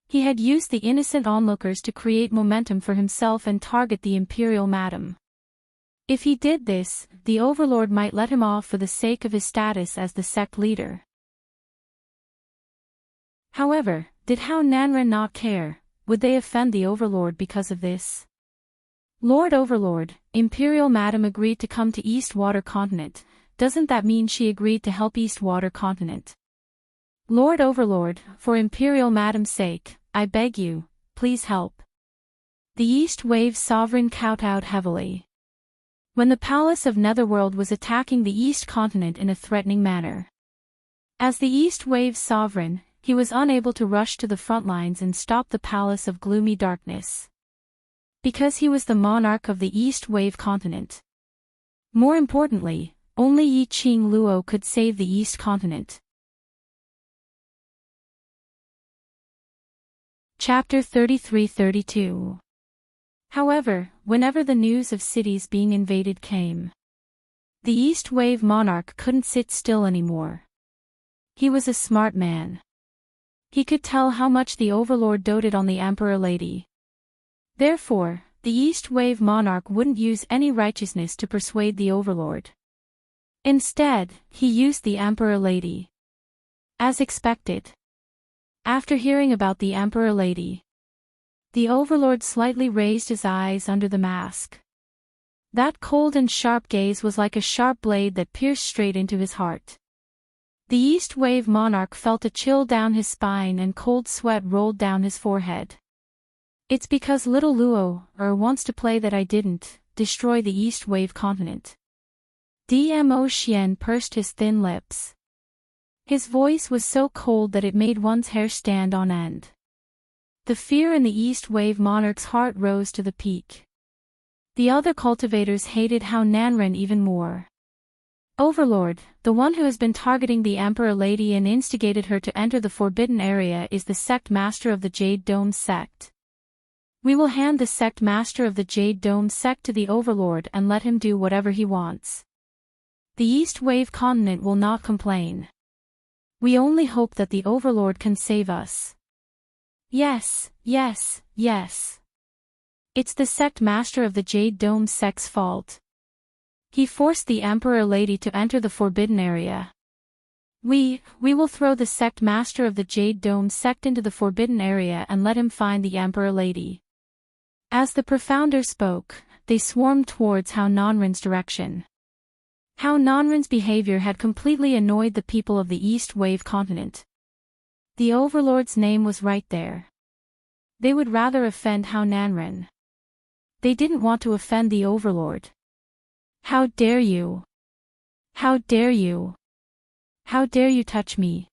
He had used the innocent onlookers to create momentum for himself and target the Imperial Madam. If he did this, the Overlord might let him off for the sake of his status as the sect leader. However, did Hao Nanren not care? Would they offend the Overlord because of this? Lord Overlord, Imperial Madam agreed to come to Eastwater Continent. Doesn't that mean she agreed to help Eastwater Continent? Lord Overlord, for Imperial Madam's sake, I beg you, please help. The East Wave Sovereign kowtowed heavily. When the Palace of Netherworld was attacking the East Continent in a threatening manner. As the East Wave Sovereign, he was unable to rush to the front lines and stop the Palace of Gloomy Darkness. Because he was the monarch of the East Wave Continent. More importantly, only Yi Qing Luo could save the East Continent. Chapter 33-32. However, whenever the news of cities being invaded came, the East Wave monarch couldn't sit still anymore. He was a smart man. He could tell how much the Overlord doted on the Emperor Lady. Therefore, the East Wave monarch wouldn't use any righteousness to persuade the Overlord. Instead, he used the Emperor Lady. As expected. After hearing about the Emperor Lady, the Overlord slightly raised his eyes under the mask. That cold and sharp gaze was like a sharp blade that pierced straight into his heart. The East Wave monarch felt a chill down his spine and cold sweat rolled down his forehead. It's because little Luo wants to play that I didn't destroy the East Wave continent. Dmo Xian pursed his thin lips. His voice was so cold that it made one's hair stand on end. The fear in the East Wave monarch's heart rose to the peak. The other cultivators hated Hao Nanren even more. Overlord, the one who has been targeting the Emperor Lady and instigated her to enter the forbidden area, is the sect master of the Jade Dome sect. We will hand the sect master of the Jade Dome sect to the Overlord and let him do whatever he wants. The East Wave continent will not complain. We only hope that the Overlord can save us. Yes, yes, yes. It's the sect master of the Jade Dome sect's fault. He forced the Emperor Lady to enter the forbidden area. We will throw the sect master of the Jade Dome sect into the forbidden area and let him find the Emperor Lady. As the Profounder spoke, they swarmed towards Hao Nanren's direction. Hao Nanren's behavior had completely annoyed the people of the East Wave continent. The Overlord's name was right there. They would rather offend Hao Nanren. They didn't want to offend the Overlord. How dare you? How dare you? How dare you touch me?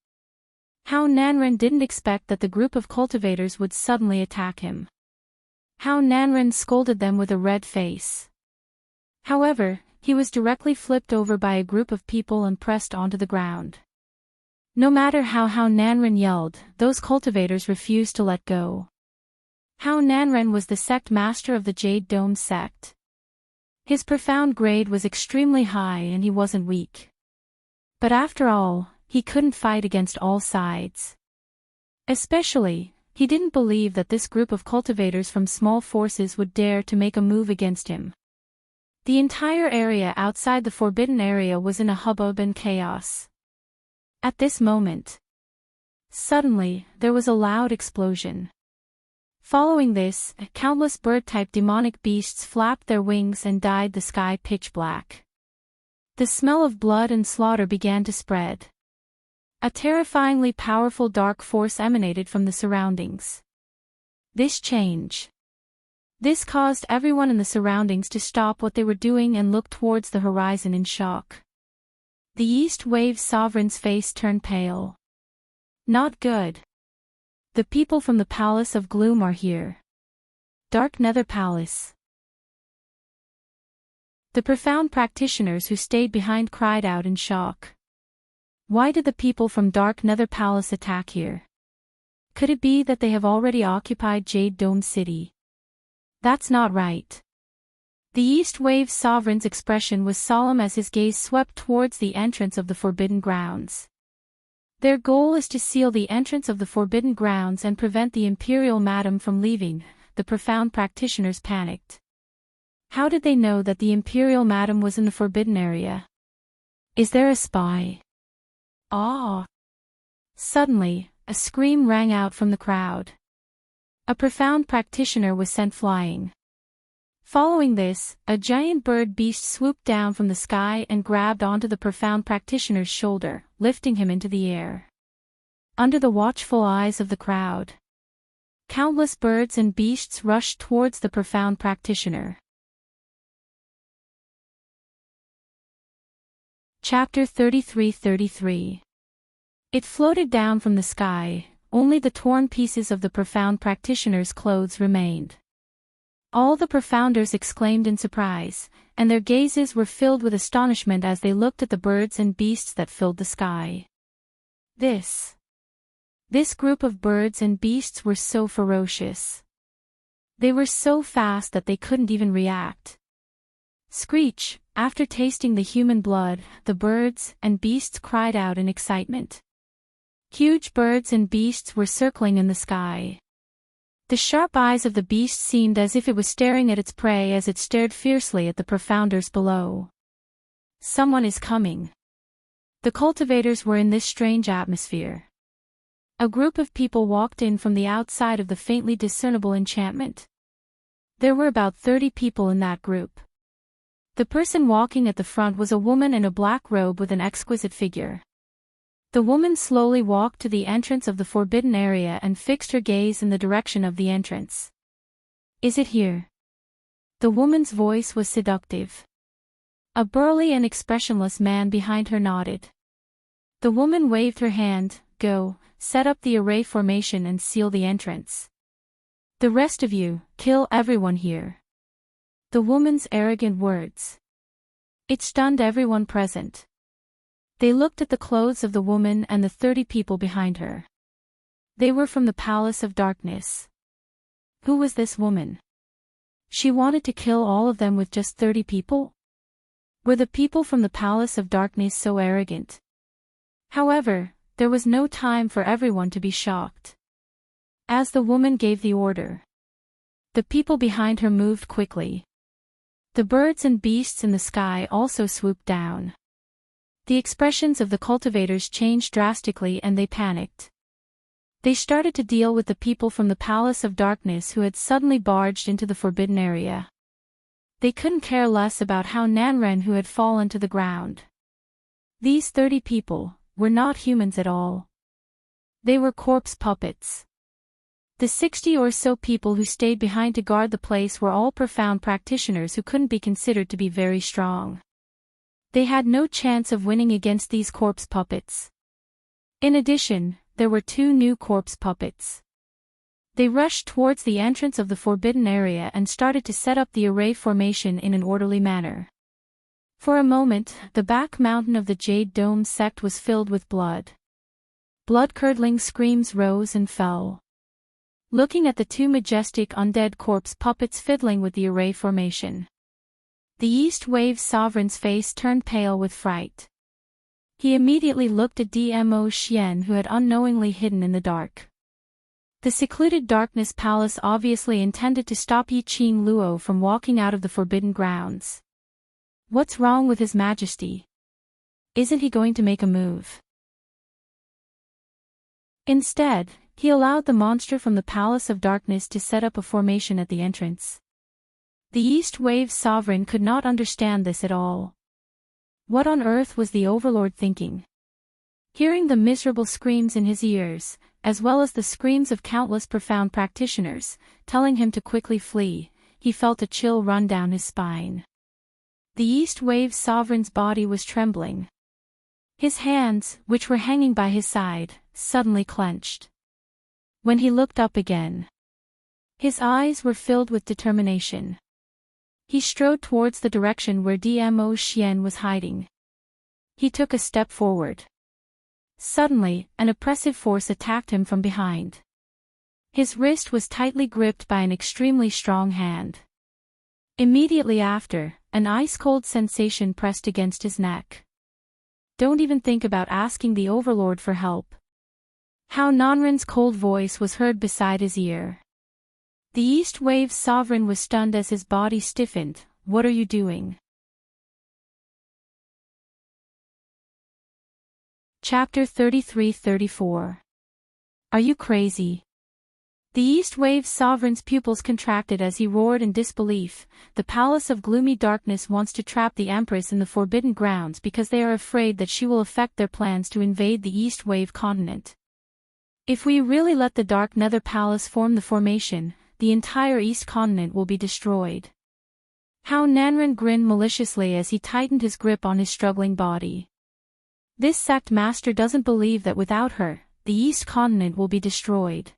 Hao Nanren didn't expect that the group of cultivators would suddenly attack him. Hao Nanren scolded them with a red face. However, he was directly flipped over by a group of people and pressed onto the ground. No matter how Hao Nanren yelled, those cultivators refused to let go. Hao Nanren was the sect master of the Jade Dome sect. His profound grade was extremely high and he wasn't weak. But after all, he couldn't fight against all sides. Especially, he didn't believe that this group of cultivators from small forces would dare to make a move against him. The entire area outside the forbidden area was in a hubbub and chaos. At this moment, suddenly, there was a loud explosion. Following this, countless bird-type demonic beasts flapped their wings and dyed the sky pitch black. The smell of blood and slaughter began to spread. A terrifyingly powerful dark force emanated from the surroundings. This caused everyone in the surroundings to stop what they were doing and look towards the horizon in shock. The East Wave Sovereign's face turned pale. Not good. The people from the Palace of Gloom are here. Dark Nether Palace. The profound practitioners who stayed behind cried out in shock. Why did the people from Dark Nether Palace attack here? Could it be that they have already occupied Jade Dome City? That's not right. The East Wave Sovereign's expression was solemn as his gaze swept towards the entrance of the Forbidden Grounds. Their goal is to seal the entrance of the Forbidden Grounds and prevent the Imperial Madam from leaving. The profound practitioners panicked. How did they know that the Imperial Madam was in the Forbidden Area? Is there a spy? Ah! Suddenly, a scream rang out from the crowd. A profound practitioner was sent flying. Following this, a giant bird beast swooped down from the sky and grabbed onto the profound practitioner's shoulder, lifting him into the air. Under the watchful eyes of the crowd, countless birds and beasts rushed towards the profound practitioner. Chapter 33-33. It floated down from the sky, only the torn pieces of the profound practitioner's clothes remained. All the profounders exclaimed in surprise, and their gazes were filled with astonishment as they looked at the birds and beasts that filled the sky. This group of birds and beasts were so ferocious. They were so fast that they couldn't even react. Screech! After tasting the human blood, the birds and beasts cried out in excitement. Huge birds and beasts were circling in the sky. The sharp eyes of the beast seemed as if it was staring at its prey as it stared fiercely at the profounders below. Someone is coming. The cultivators were in this strange atmosphere. A group of people walked in from the outside of the faintly discernible enchantment. There were about 30 people in that group. The person walking at the front was a woman in a black robe with an exquisite figure. The woman slowly walked to the entrance of the forbidden area and fixed her gaze in the direction of the entrance. Is it here? The woman's voice was seductive. A burly and expressionless man behind her nodded. The woman waved her hand. Go, set up the array formation and seal the entrance. The rest of you, kill everyone here. The woman's arrogant words. It stunned everyone present. They looked at the clothes of the woman and the 30 people behind her. They were from the Palace of Darkness. Who was this woman? She wanted to kill all of them with just 30 people? Were the people from the Palace of Darkness so arrogant? However, there was no time for everyone to be shocked. As the woman gave the order, the people behind her moved quickly. The birds and beasts in the sky also swooped down. The expressions of the cultivators changed drastically and they panicked. They started to deal with the people from the Palace of Darkness who had suddenly barged into the forbidden area. They couldn't care less about how Nanren who had fallen to the ground. These 30 people were not humans at all. They were corpse puppets. The 60 or so people who stayed behind to guard the place were all profound practitioners who couldn't be considered to be very strong. They had no chance of winning against these corpse puppets. In addition, there were 2 new corpse puppets. They rushed towards the entrance of the forbidden area and started to set up the array formation in an orderly manner. For a moment, the back mountain of the Jade Dome sect was filled with blood. Blood-curdling screams rose and fell. Looking at the 2 majestic undead corpse puppets fiddling with the array formation, the East Wave Sovereign's face turned pale with fright. He immediately looked at Dmo Xian who had unknowingly hidden in the dark. The secluded Darkness Palace obviously intended to stop Yiqing Luo from walking out of the forbidden grounds. What's wrong with His Majesty? Isn't he going to make a move? Instead, he allowed the monster from the Palace of Darkness to set up a formation at the entrance. The East Wave Sovereign could not understand this at all. What on earth was the Overlord thinking? Hearing the miserable screams in his ears, as well as the screams of countless profound practitioners, telling him to quickly flee, he felt a chill run down his spine. The East Wave Sovereign's body was trembling. His hands, which were hanging by his side, suddenly clenched. When he looked up again, his eyes were filled with determination. He strode towards the direction where Dmo Xian was hiding. He took a step forward. Suddenly, an oppressive force attacked him from behind. His wrist was tightly gripped by an extremely strong hand. Immediately after, an ice-cold sensation pressed against his neck. Don't even think about asking the Overlord for help. How Nanren's cold voice was heard beside his ear. The East Wave Sovereign was stunned as his body stiffened. What are you doing? Chapter 33-34. Are you crazy? The East Wave Sovereign's pupils contracted as he roared in disbelief. The Palace of Gloomy Darkness wants to trap the Empress in the Forbidden Grounds because they are afraid that she will affect their plans to invade the East Wave continent. If we really let the Dark Nether Palace form the formation, the entire East continent will be destroyed. How Nanren grinned maliciously as he tightened his grip on his struggling body. This sect master doesn't believe that without her, the East continent will be destroyed.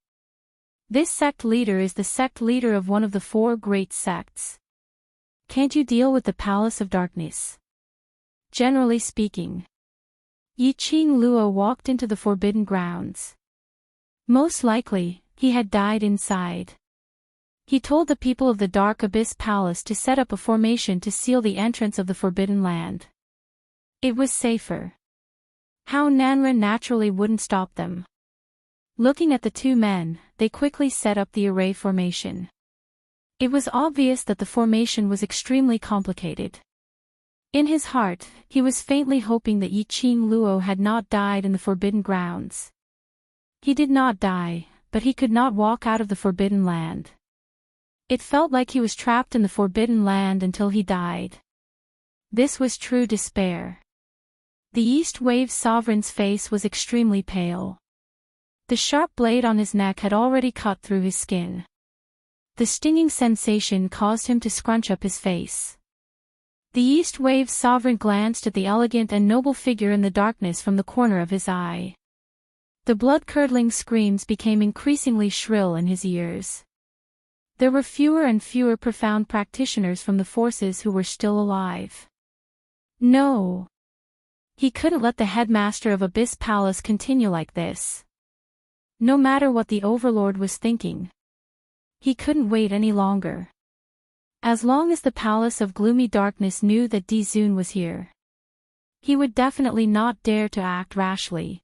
This sect leader is the sect leader of one of the 4 great sects. Can't you deal with the Palace of Darkness? Generally speaking. Yiqing Luo walked into the Forbidden Grounds. Most likely, he had died inside. He told the people of the Dark Abyss Palace to set up a formation to seal the entrance of the Forbidden Land. It was safer. How Nanren naturally wouldn't stop them. Looking at the 2 men, they quickly set up the array formation. It was obvious that the formation was extremely complicated. In his heart, he was faintly hoping that Yiqing Luo had not died in the Forbidden Grounds. He did not die, but he could not walk out of the Forbidden Land. It felt like he was trapped in the Forbidden Land until he died. This was true despair. The East Wave Sovereign's face was extremely pale. The sharp blade on his neck had already cut through his skin. The stinging sensation caused him to scrunch up his face. The East Wave Sovereign glanced at the elegant and noble figure in the darkness from the corner of his eye. The blood-curdling screams became increasingly shrill in his ears. There were fewer and fewer profound practitioners from the forces who were still alive. No. He couldn't let the headmaster of Abyss Palace continue like this. No matter what the Overlord was thinking. He couldn't wait any longer. As long as the Palace of Gloomy Darkness knew that Dizun was here, he would definitely not dare to act rashly.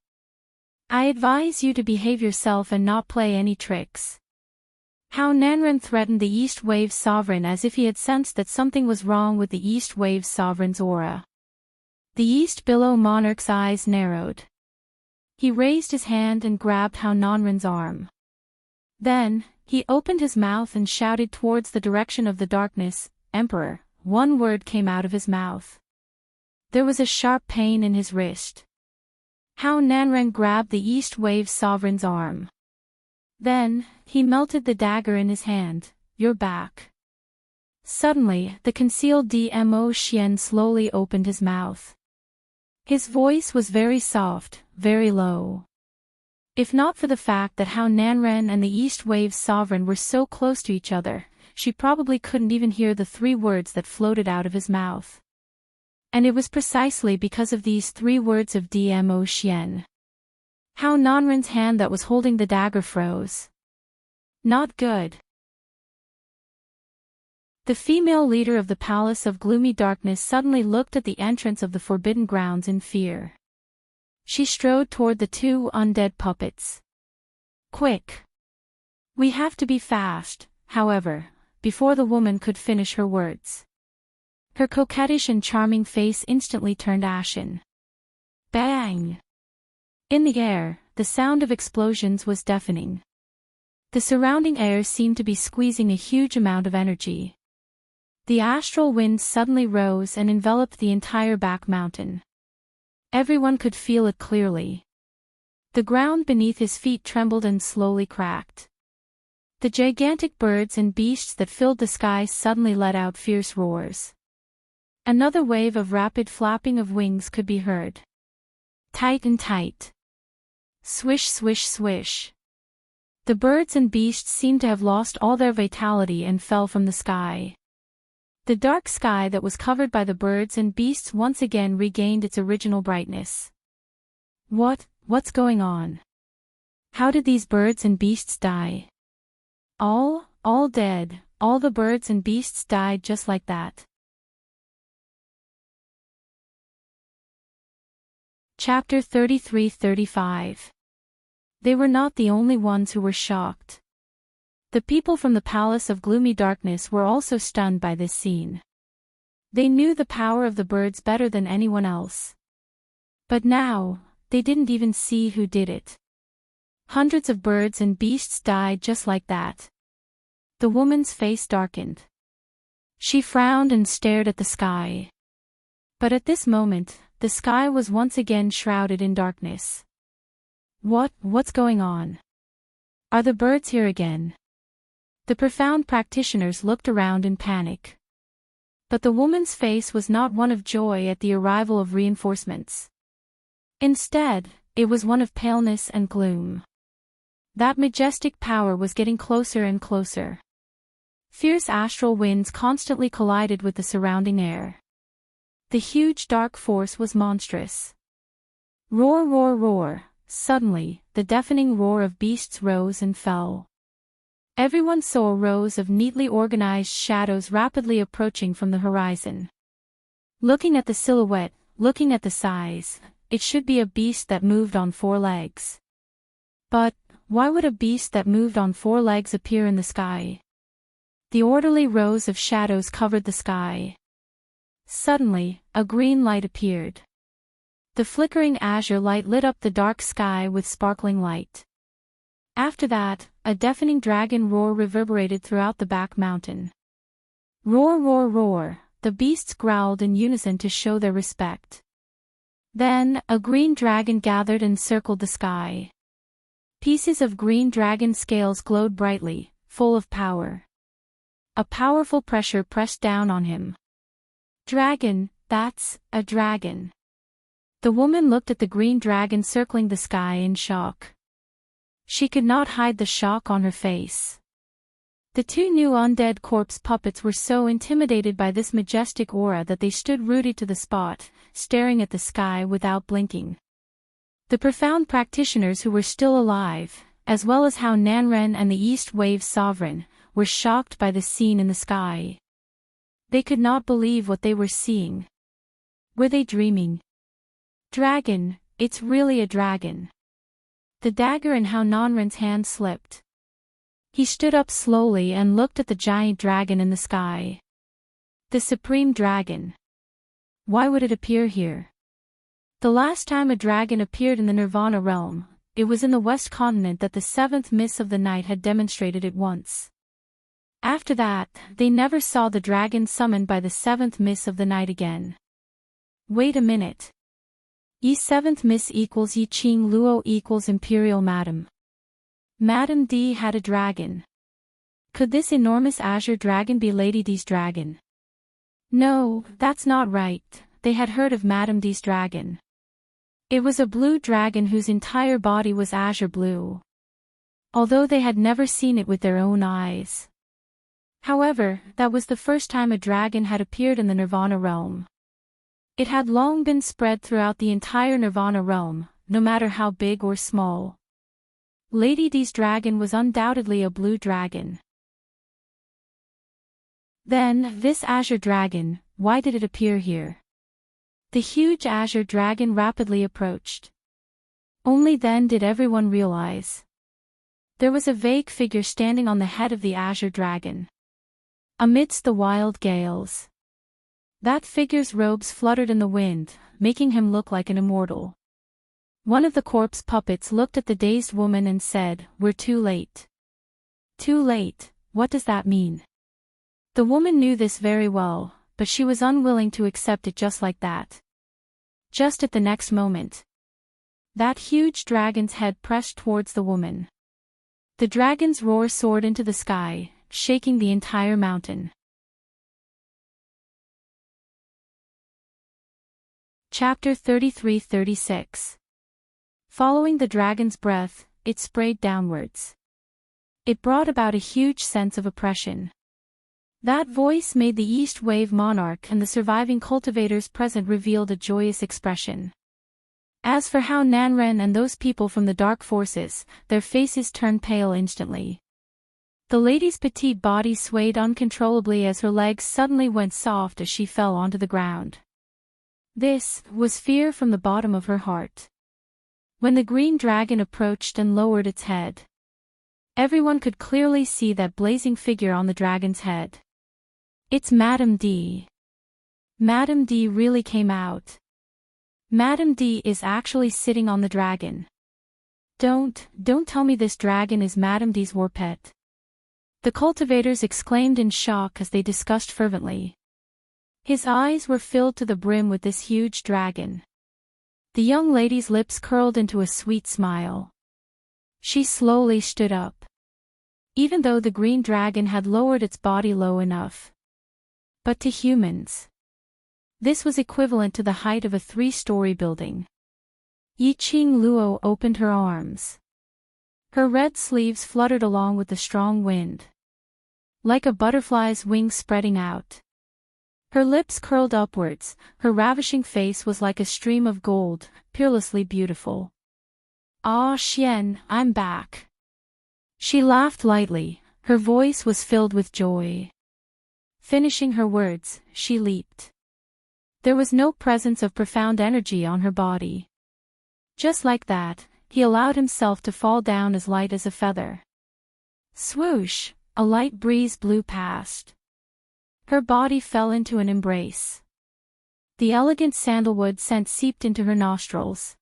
I advise you to behave yourself and not play any tricks. How Nanren threatened the East Wave's sovereign as if he had sensed that something was wrong with the East Wave's sovereign's aura. The East Billow Monarch's eyes narrowed. He raised his hand and grabbed How Nanren's arm. Then, he opened his mouth and shouted towards the direction of the darkness, "Emperor." One word came out of his mouth. There was a sharp pain in his wrist. How Nanren grabbed the East Wave's sovereign's arm. Then, he melted the dagger in his hand. "You're back." Suddenly, the concealed Dmo Xian slowly opened his mouth. His voice was very soft, very low. If not for the fact that How Nanren and the East Wave's sovereign were so close to each other, she probably couldn't even hear the 3 words that floated out of his mouth. And it was precisely because of these 3 words of Dmo Xian. How Nanren's hand that was holding the dagger froze. Not good. The female leader of the Palace of Gloomy Darkness suddenly looked at the entrance of the Forbidden Grounds in fear. She strode toward the 2 undead puppets. "Quick! We have to be fast," however, before the woman could finish her words. Her coquettish and charming face instantly turned ashen. Bang! In the air, the sound of explosions was deafening. The surrounding air seemed to be squeezing a huge amount of energy. The astral wind suddenly rose and enveloped the entire back mountain. Everyone could feel it clearly. The ground beneath his feet trembled and slowly cracked. The gigantic birds and beasts that filled the sky suddenly let out fierce roars. Another wave of rapid flapping of wings could be heard. Tight and tight. Swish, swish, swish. The birds and beasts seemed to have lost all their vitality and fell from the sky. The dark sky that was covered by the birds and beasts once again regained its original brightness. What's going on? How did these birds and beasts die? All dead, all the birds and beasts died just like that. Chapter 33-35. They were not the only ones who were shocked. The people from the Palace of Gloomy Darkness were also stunned by this scene. They knew the power of the birds better than anyone else. But now, they didn't even see who did it. Hundreds of birds and beasts died just like that. The woman's face darkened. She frowned and stared at the sky. But at this moment, the sky was once again shrouded in darkness. What's going on? Are the birds here again? The profound practitioners looked around in panic. But the woman's face was not one of joy at the arrival of reinforcements. Instead, it was one of paleness and gloom. That majestic power was getting closer and closer. Fierce astral winds constantly collided with the surrounding air. The huge dark force was monstrous. Roar, roar, roar. Suddenly, the deafening roar of beasts rose and fell. Everyone saw rows of neatly organized shadows rapidly approaching from the horizon. Looking at the silhouette, looking at the size, it should be a beast that moved on 4 legs. But, why would a beast that moved on 4 legs appear in the sky? The orderly rows of shadows covered the sky. Suddenly, a green light appeared. The flickering azure light lit up the dark sky with sparkling light. After that, a deafening dragon roar reverberated throughout the back mountain. Roar, roar, roar, the beasts growled in unison to show their respect. Then, a green dragon gathered and circled the sky. Pieces of green dragon scales glowed brightly, full of power. A powerful pressure pressed down on him. Dragon, that's a dragon. The woman looked at the green dragon circling the sky in shock. She could not hide the shock on her face. The 2 new undead corpse puppets were so intimidated by this majestic aura that they stood rooted to the spot, staring at the sky without blinking. The profound practitioners who were still alive, as well as How Nanren and the East Wave's sovereign, were shocked by the scene in the sky. They could not believe what they were seeing. Were they dreaming? Dragon, it's really a dragon. the dagger in how Nanren's hand slipped. He stood up slowly and looked at the giant dragon in the sky. The supreme dragon. Why would it appear here? The last time a dragon appeared in the Nirvana realm, it was in the West Continent that the seventh miss of the night had demonstrated it once. After that, they never saw the dragon summoned by the seventh miss of the night again. Wait a minute. Yi seventh miss equals Yi Qing Luo equals Imperial Madam. Madam D had a dragon. Could this enormous azure dragon be Lady D's dragon? No, that's not right, they had heard of Madam D's dragon. It was a blue dragon whose entire body was azure blue. Although they had never seen it with their own eyes. However, that was the first time a dragon had appeared in the Nirvana realm. It had long been spread throughout the entire Nirvana realm, no matter how big or small. Lady D's dragon was undoubtedly a blue dragon. Then, this azure dragon, why did it appear here? The huge azure dragon rapidly approached. Only then did everyone realize. There was a vague figure standing on the head of the azure dragon. Amidst the wild gales. That figure's robes fluttered in the wind, making him look like an immortal. One of the corpse puppets looked at the dazed woman and said, "We're too late." Too late, what does that mean? The woman knew this very well, but she was unwilling to accept it just like that. Just at the next moment. That huge dragon's head pressed towards the woman. The dragon's roar soared into the sky, shaking the entire mountain. Chapter 33-36. Following the dragon's breath, it sprayed downwards. It brought about a huge sense of oppression. That voice made the East Wave monarch and the surviving cultivators present revealed a joyous expression. As for how Nanren and those people from the dark forces, their faces turned pale instantly. The lady's petite body swayed uncontrollably as her legs suddenly went soft as she fell onto the ground. This was fear from the bottom of her heart. When the green dragon approached and lowered its head, everyone could clearly see that blazing figure on the dragon's head. It's Madam D. Madam D really came out. Madam D is actually sitting on the dragon. Don't tell me this dragon is Madam D's war pet. The cultivators exclaimed in shock as they discussed fervently. His eyes were filled to the brim with this huge dragon. The young lady's lips curled into a sweet smile. She slowly stood up. Even though the green dragon had lowered its body low enough. But to humans, this was equivalent to the height of a 3-story building. Yi Qing Luo opened her arms. Her red sleeves fluttered along with the strong wind. Like a butterfly's wings spreading out. Her lips curled upwards, her ravishing face was like a stream of gold, peerlessly beautiful. "Ah, Xian, I'm back." She laughed lightly, her voice was filled with joy. Finishing her words, she leaped. There was no presence of profound energy on her body. Just like that, he allowed himself to fall down as light as a feather. Swoosh, a light breeze blew past. Her body fell into an embrace. The elegant sandalwood scent seeped into her nostrils.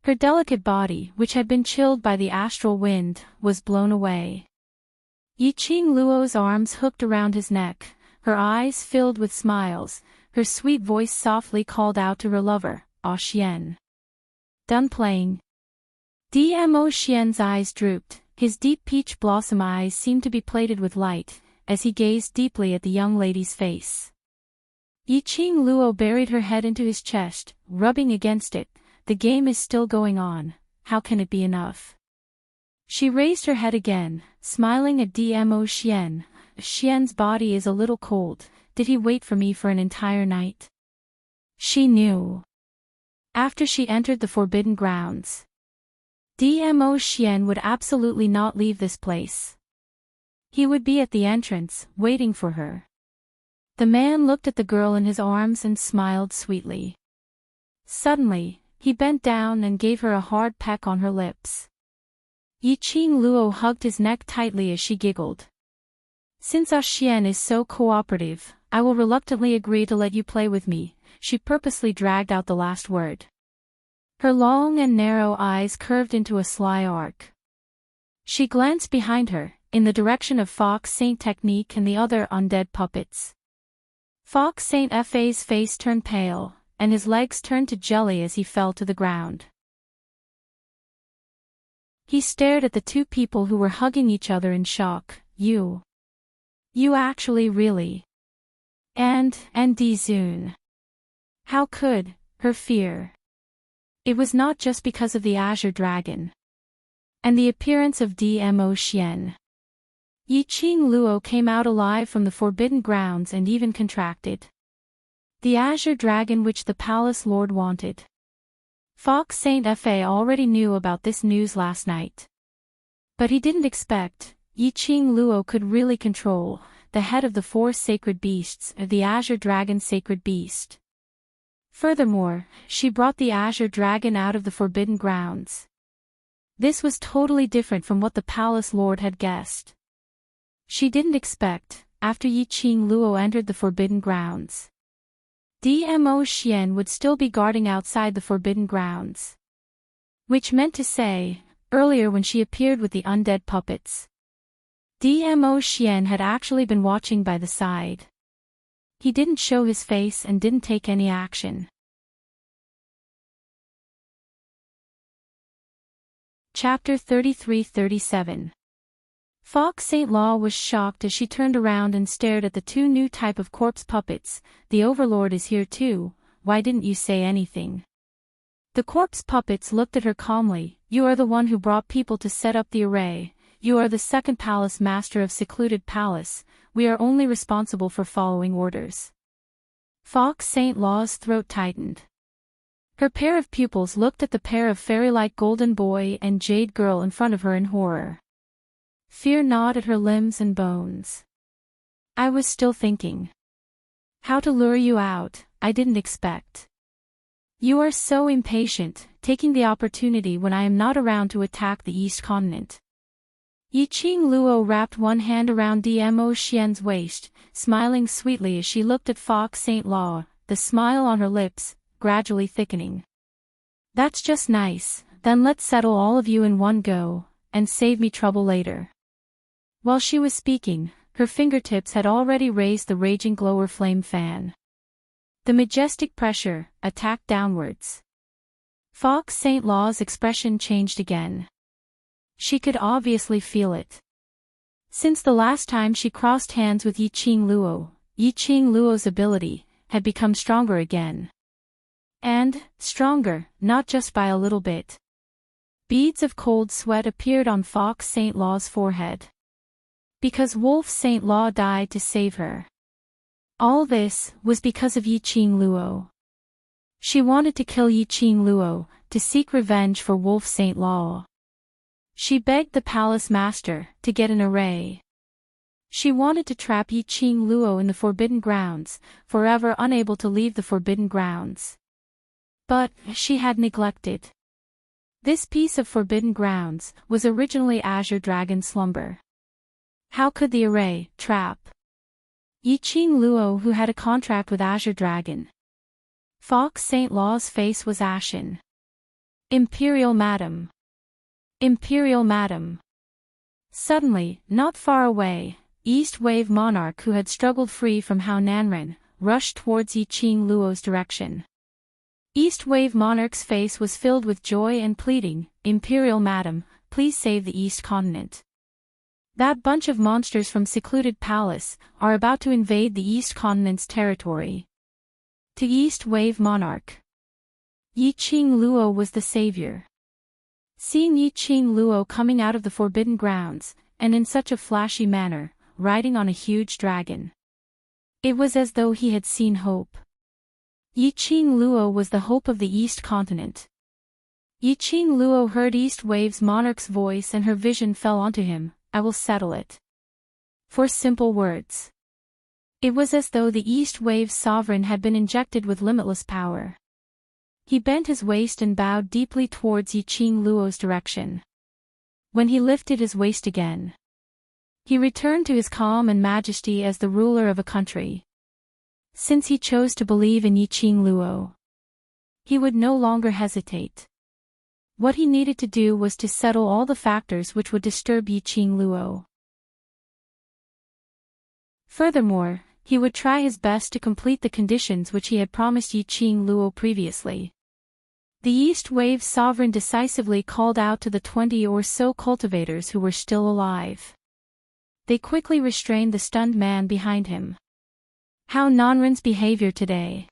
Her delicate body, which had been chilled by the astral wind, was blown away. Yi Qing Luo's arms hooked around his neck, her eyes filled with smiles, her sweet voice softly called out to her lover, "Ah Xian." Done playing. Dmo Xian's eyes drooped, his deep peach blossom eyes seemed to be plated with light, as he gazed deeply at the young lady's face. Yi Qing Luo buried her head into his chest, rubbing against it. The game is still going on, how can it be enough? She raised her head again, smiling at Dmo Xian. Xian's body is a little cold, did he wait for me for an entire night? She knew. After she entered the forbidden grounds, Dmo Xian would absolutely not leave this place. He would be at the entrance, waiting for her. The man looked at the girl in his arms and smiled sweetly. Suddenly, he bent down and gave her a hard peck on her lips. Yi Qing Luo hugged his neck tightly as she giggled. Since Ah Xian is so cooperative, I will reluctantly agree to let you play with me, she purposely dragged out the last word. Her long and narrow eyes curved into a sly arc. She glanced behind her, in the direction of Fox Saint Technique and the other undead puppets. Fox Saint Fa's face turned pale, and his legs turned to jelly as he fell to the ground. He stared at the two people who were hugging each other in shock. You actually really. And Di Zun. How could her fear? It was not just because of the Azure Dragon. And the appearance of Dmo Xian. Yi Qing Luo came out alive from the Forbidden Grounds and even contracted. The Azure Dragon which the Palace Lord wanted. Fox Saint Fa already knew about this news last night. But he didn't expect Yi Qing Luo could really control the head of the four sacred beasts, the Azure Dragon sacred beast. Furthermore, she brought the Azure Dragon out of the Forbidden Grounds. This was totally different from what the Palace Lord had guessed. She didn't expect, after Yi Qing Luo entered the Forbidden Grounds, Dmo Xian would still be guarding outside the Forbidden Grounds. Which meant to say, earlier when she appeared with the undead puppets, Dmo Xian had actually been watching by the side. He didn't show his face and didn't take any action. Chapter 33-37. Fox Saint Law was shocked as she turned around and stared at the two new type of corpse puppets. The Overlord is here too, why didn't you say anything? The corpse puppets looked at her calmly. You are the one who brought people to set up the array. You are the second palace master of Secluded Palace, we are only responsible for following orders. Fox Saint Law's throat tightened. Her pair of pupils looked at the pair of fairy-like golden boy and jade girl in front of her in horror. Fear gnawed at her limbs and bones. I was still thinking. How to lure you out, I didn't expect. You are so impatient, taking the opportunity when I am not around to attack the East Continent. Yi Qing Luo wrapped one hand around Dmo Xian's waist, smiling sweetly as she looked at Fox Saint Law, the smile on her lips, gradually thickening. That's just nice, then let's settle all of you in one go, and save me trouble later. While she was speaking, her fingertips had already raised the raging glower flame fan. The majestic pressure attacked downwards. Fox Saint Law's expression changed again. She could obviously feel it. Since the last time she crossed hands with Yi Qing Luo's ability had become stronger again. And, stronger, not just by a little bit. Beads of cold sweat appeared on Fox Saint Law's forehead. Because Wolf Saint Law died to save her. All this was because of Yi Qing Luo. She wanted to kill Yi Qing Luo, to seek revenge for Wolf Saint Law. She begged the palace master to get an array. She wanted to trap Yi Qing Luo in the Forbidden Grounds, forever unable to leave the Forbidden Grounds. But she had neglected. This piece of Forbidden Grounds was originally Azure Dragon Slumber. How could the array trap Yi Qing Luo, who had a contract with Azure Dragon? Fox Saint Law's face was ashen. Imperial Madam. Imperial Madam. Suddenly, not far away, East Wave Monarch, who had struggled free from Hao Nanren, rushed towards Yi Qing Luo's direction. East Wave Monarch's face was filled with joy and pleading, Imperial Madam, please save the East Continent. That bunch of monsters from Secluded Palace are about to invade the East Continent's territory. To East Wave Monarch. Yi Qing Luo was the savior. Seeing Yi Qing Luo coming out of the Forbidden Grounds, and in such a flashy manner, riding on a huge dragon. It was as though he had seen hope. Yi Qing Luo was the hope of the East Continent. Yi Qing Luo heard East Wave's monarch's voice and her vision fell onto him, I will settle it. 4 simple words. It was as though the East Wave's sovereign had been injected with limitless power. He bent his waist and bowed deeply towards Yi Qing Luo's direction. When he lifted his waist again, he returned to his calm and majesty as the ruler of a country. Since he chose to believe in Yiqing Luo, he would no longer hesitate. What he needed to do was to settle all the factors which would disturb Yiqing Luo. Furthermore, he would try his best to complete the conditions which he had promised Yiqing Luo previously. The East Wave's sovereign decisively called out to the 20 or so cultivators who were still alive. They quickly restrained the stunned man behind him. How Nanren's behavior today.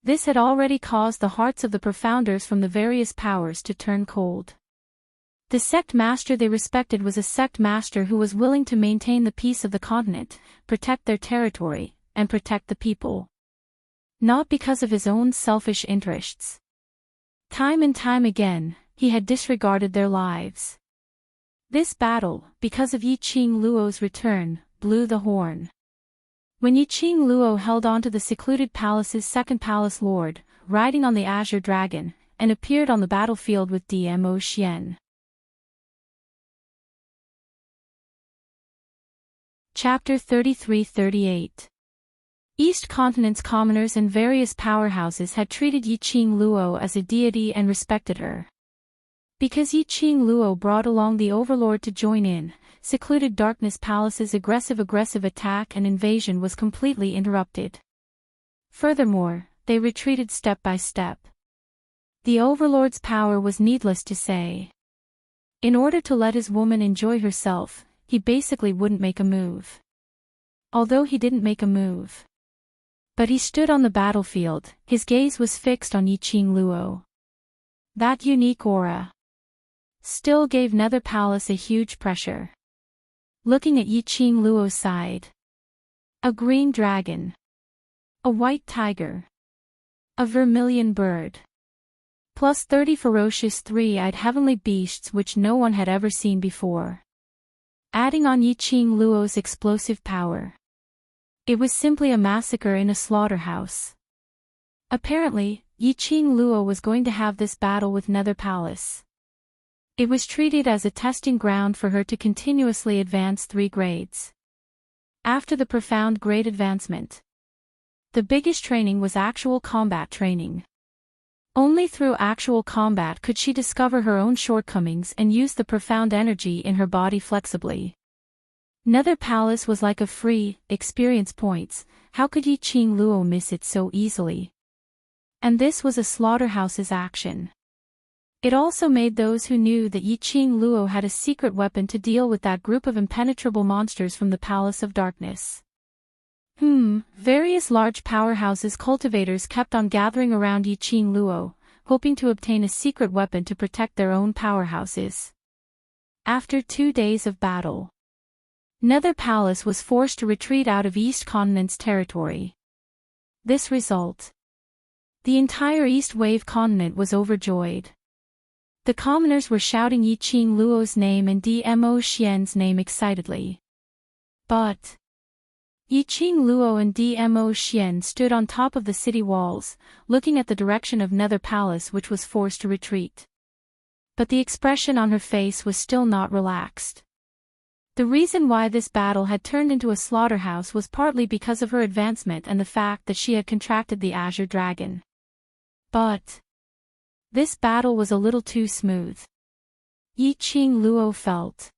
This had already caused the hearts of the profounders from the various powers to turn cold. The sect master they respected was a sect master who was willing to maintain the peace of the continent, protect their territory, and protect the people. Not because of his own selfish interests. Time and time again, he had disregarded their lives. This battle, because of Yiqing Luo's return, blew the horn. When Yiqing Luo held on to the secluded palace's second palace lord, riding on the azure dragon, and appeared on the battlefield with Dmo Xian. Chapter 33-38. East Continent's commoners and various powerhouses had treated Yiqing Luo as a deity and respected her. Because Yiqing Luo brought along the Overlord to join in, secluded Darkness Palace's aggressive attack and invasion was completely interrupted. Furthermore, they retreated step by step. The Overlord's power was needless to say. In order to let his woman enjoy herself, he basically wouldn't make a move. Although he didn't make a move. But he stood on the battlefield, his gaze was fixed on Yiqing Luo. That unique aura still gave Nether Palace a huge pressure. Looking at Yiqing Luo's side. A green dragon. A white tiger. A vermilion bird. Plus 30 ferocious three-eyed heavenly beasts which no one had ever seen before. Adding on Yiqing Luo's explosive power. It was simply a massacre in a slaughterhouse. Apparently, Yiqing Luo was going to have this battle with Nether Palace. It was treated as a testing ground for her to continuously advance 3 grades. After the profound grade advancement, the biggest training was actual combat training. Only through actual combat could she discover her own shortcomings and use the profound energy in her body flexibly. Nether Palace was like a free experience points, how could Yiqing Luo miss it so easily? And this was a slaughterhouse's action. It also made those who knew that Yiqing Luo had a secret weapon to deal with that group of impenetrable monsters from the Palace of Darkness. Various large powerhouses cultivators kept on gathering around Yiqing Luo, hoping to obtain a secret weapon to protect their own powerhouses. After 2 days of battle, Nether Palace was forced to retreat out of East Continent's territory. This result. The entire East Wave continent was overjoyed. The commoners were shouting Yiqing Luo's name and Dmo Xian's name excitedly. But Yiqing Luo and Dmo Xian stood on top of the city walls, looking at the direction of Nether Palace which was forced to retreat. But the expression on her face was still not relaxed. The reason why this battle had turned into a slaughterhouse was partly because of her advancement and the fact that she had contracted the Azure Dragon. But this battle was a little too smooth. Yiqing Luo felt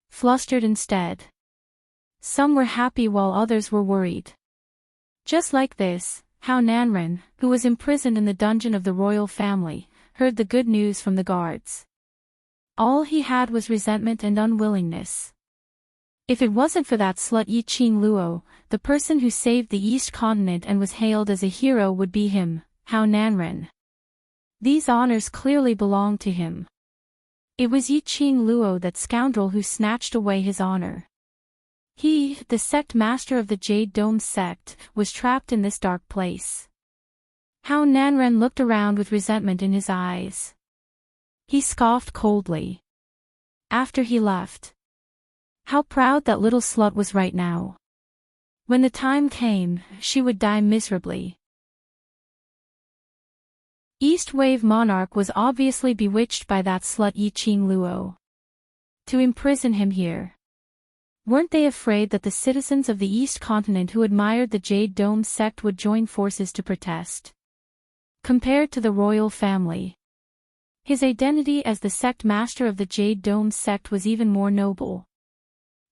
flustered instead. Some were happy while others were worried. Just like this, how Nanren, who was imprisoned in the dungeon of the royal family, heard the good news from the guards. All he had was resentment and unwillingness. If it wasn't for that slut Yiqing Luo, the person who saved the East Continent and was hailed as a hero would be him, How Nanren. These honors clearly belonged to him. It was Yiqing Luo, that scoundrel, who snatched away his honor. He, the sect master of the Jade Dome sect, was trapped in this dark place. How Nanren looked around with resentment in his eyes. He scoffed coldly. After he left. How proud that little slut was right now. When the time came, she would die miserably. East Wave Monarch was obviously bewitched by that slut Yiqing Luo. To imprison him here. Weren't they afraid that the citizens of the East Continent who admired the Jade Dome sect would join forces to protest? Compared to the royal family, his identity as the sect master of the Jade Dome sect was even more noble.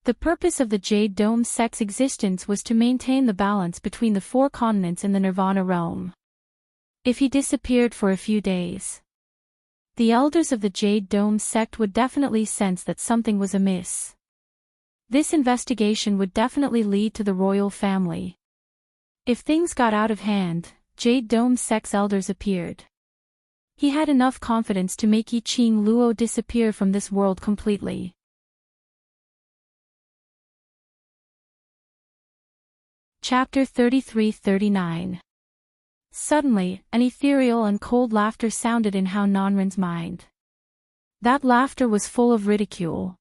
The purpose of the Jade Dome sect's existence was to maintain the balance between the four continents in the Nirvana realm. If he disappeared for a few days, the elders of the Jade Dome sect would definitely sense that something was amiss. This investigation would definitely lead to the royal family. If things got out of hand, Jade Dome sect's elders appeared. He had enough confidence to make Yi Qing Luo disappear from this world completely. Chapter 33-39. Suddenly, an ethereal and cold laughter sounded in Hao Nanren's mind. That laughter was full of ridicule.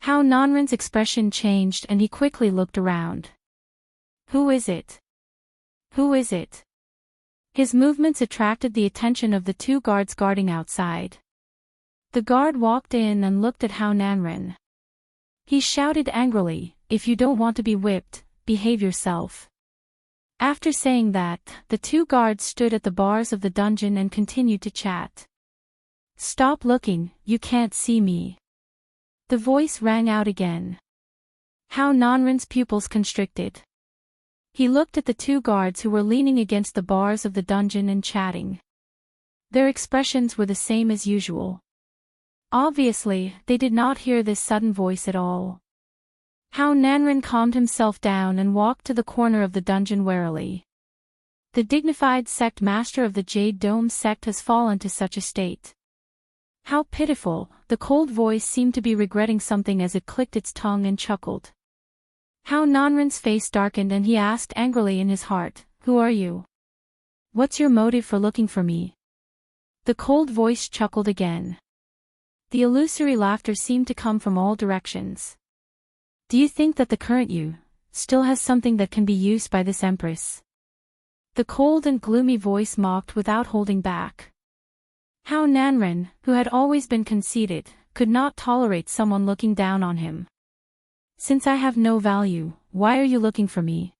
Hao Nanren's expression changed and he quickly looked around. Who is it? Who is it? His movements attracted the attention of the two guards guarding outside. The guard walked in and looked at Hao Nanren. He shouted angrily, "If you don't want to be whipped, behave yourself." After saying that, the two guards stood at the bars of the dungeon and continued to chat. "Stop looking, you can't see me." The voice rang out again. Hao Nanren's pupils constricted. He looked at the two guards who were leaning against the bars of the dungeon and chatting. Their expressions were the same as usual. Obviously, they did not hear this sudden voice at all. Hao Nanren calmed himself down and walked to the corner of the dungeon warily. The dignified sect master of the Jade Dome sect has fallen to such a state. How pitiful, the cold voice seemed to be regretting something as it clicked its tongue and chuckled. Hao Nanren's face darkened and he asked angrily in his heart, "Who are you? What's your motive for looking for me?" The cold voice chuckled again. The illusory laughter seemed to come from all directions. "Do you think that the current you still has something that can be used by this empress?" The cold and gloomy voice mocked without holding back. Hao Nanren, who had always been conceited, could not tolerate someone looking down on him. "Since I have no value, why are you looking for me?"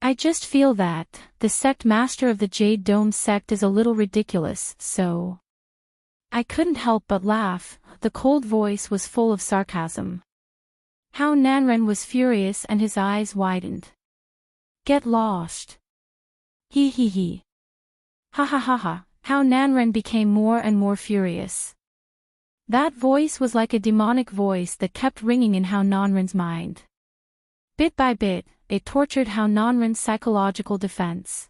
"I just feel that the sect master of the Jade Dome sect is a little ridiculous, so..." I couldn't help but laugh. The cold voice was full of sarcasm. Hao Nanren was furious and his eyes widened. "Get lost." He. Ha ha ha ha. Hao Nanren became more and more furious. That voice was like a demonic voice that kept ringing in Hao Nanren's mind. Bit by bit, it tortured Hao Nanren's psychological defense.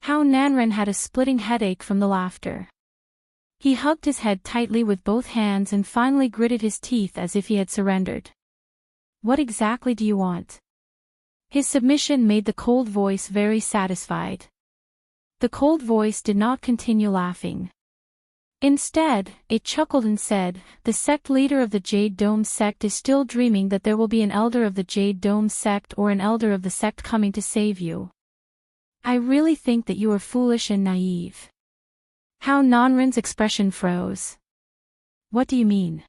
Hao Nanren had a splitting headache from the laughter. He hugged his head tightly with both hands and finally gritted his teeth as if he had surrendered. "What exactly do you want?" His submission made the cold voice very satisfied. The cold voice did not continue laughing. Instead, it chuckled and said, "The sect leader of the Jade Dome sect is still dreaming that there will be an elder of the Jade Dome sect or an elder of the sect coming to save you. I really think that you are foolish and naive." Hao Nanren's expression froze. "What do you mean?"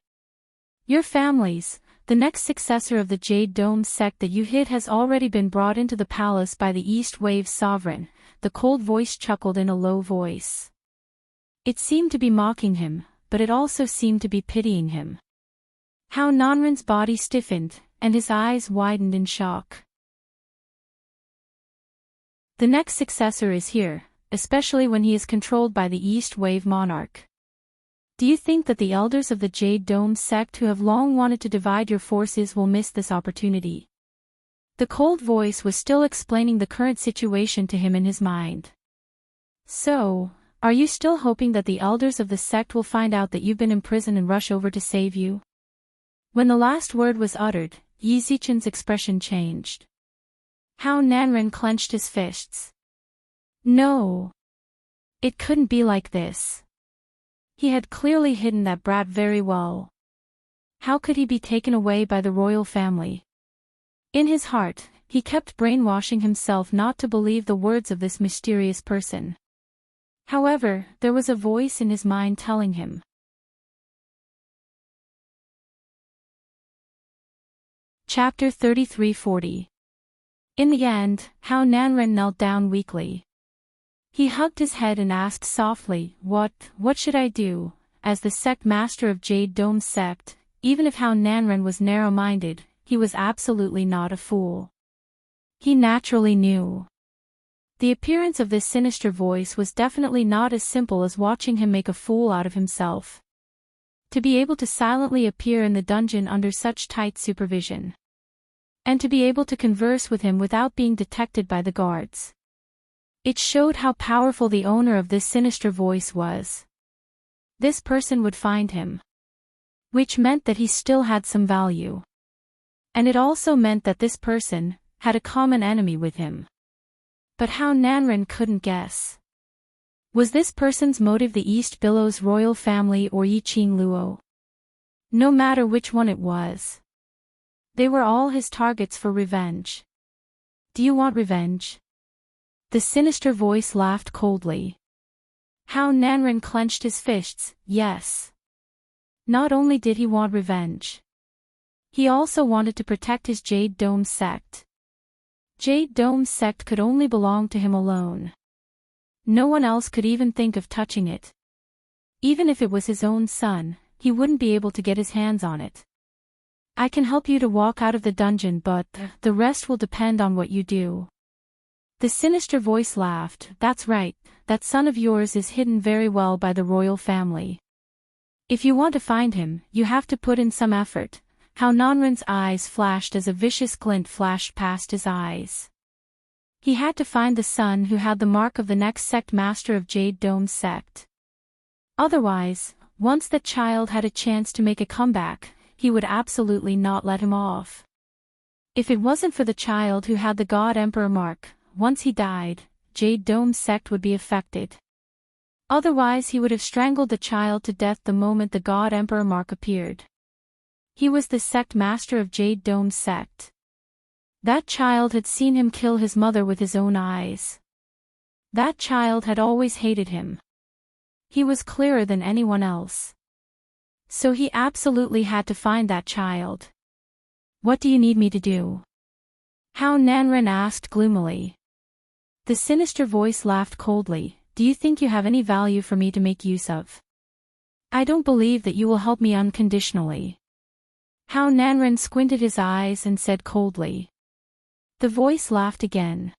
"Your families, the next successor of the Jade Dome sect that you hid has already been brought into the palace by the East Wave's sovereign," the cold voice chuckled in a low voice. It seemed to be mocking him, but it also seemed to be pitying him. Hao Nanren's body stiffened, and his eyes widened in shock. "The next successor is here, especially when he is controlled by the East Wave monarch. Do you think that the elders of the Jade Dome sect who have long wanted to divide your forces will miss this opportunity?" The cold voice was still explaining the current situation to him in his mind. "So, are you still hoping that the elders of the sect will find out that you've been imprisoned and rush over to save you?" When the last word was uttered, Yi Zichen's expression changed. Hao Nanren clenched his fists. No. It couldn't be like this. He had clearly hidden that brat very well. How could he be taken away by the royal family? In his heart, he kept brainwashing himself not to believe the words of this mysterious person. However, there was a voice in his mind telling him, Chapter 3340. In the end, Hao Nanren knelt down weakly. He hugged his head and asked softly, What should I do? As the sect master of Jade Dome's sect, even if Hao Nanren was narrow-minded, he was absolutely not a fool. He naturally knew. The appearance of this sinister voice was definitely not as simple as watching him make a fool out of himself. To be able to silently appear in the dungeon under such tight supervision. And to be able to converse with him without being detected by the guards. It showed how powerful the owner of this sinister voice was. This person would find him. Which meant that he still had some value. And it also meant that this person had a common enemy with him. But Hao Nanren couldn't guess. Was this person's motive the East Billows royal family or Yiqing Luo? No matter which one it was. They were all his targets for revenge. Do you want revenge? The sinister voice laughed coldly. Hao Nanren clenched his fists, yes. Not only did he want revenge. He also wanted to protect his Jade Dome sect. Jade Dome's sect could only belong to him alone. No one else could even think of touching it. Even if it was his own son, he wouldn't be able to get his hands on it. I can help you to walk out of the dungeon, but the rest will depend on what you do. The sinister voice laughed. That's right, that son of yours is hidden very well by the royal family. If you want to find him, you have to put in some effort. Hao Nanren's eyes flashed as a vicious glint flashed past his eyes. He had to find the son who had the mark of the next sect master of Jade Dome's sect. Otherwise, once that child had a chance to make a comeback, he would absolutely not let him off. If it wasn't for the child who had the God Emperor mark, once he died, Jade Dome's sect would be affected. Otherwise he would have strangled the child to death the moment the God Emperor mark appeared. He was the sect master of Jade Dome's sect. That child had seen him kill his mother with his own eyes. That child had always hated him. He was clearer than anyone else. So he absolutely had to find that child. What do you need me to do? Hao Nanren asked gloomily. The sinister voice laughed coldly. Do you think you have any value for me to make use of? I don't believe that you will help me unconditionally. Hao Nanren squinted his eyes and said coldly. The voice laughed again.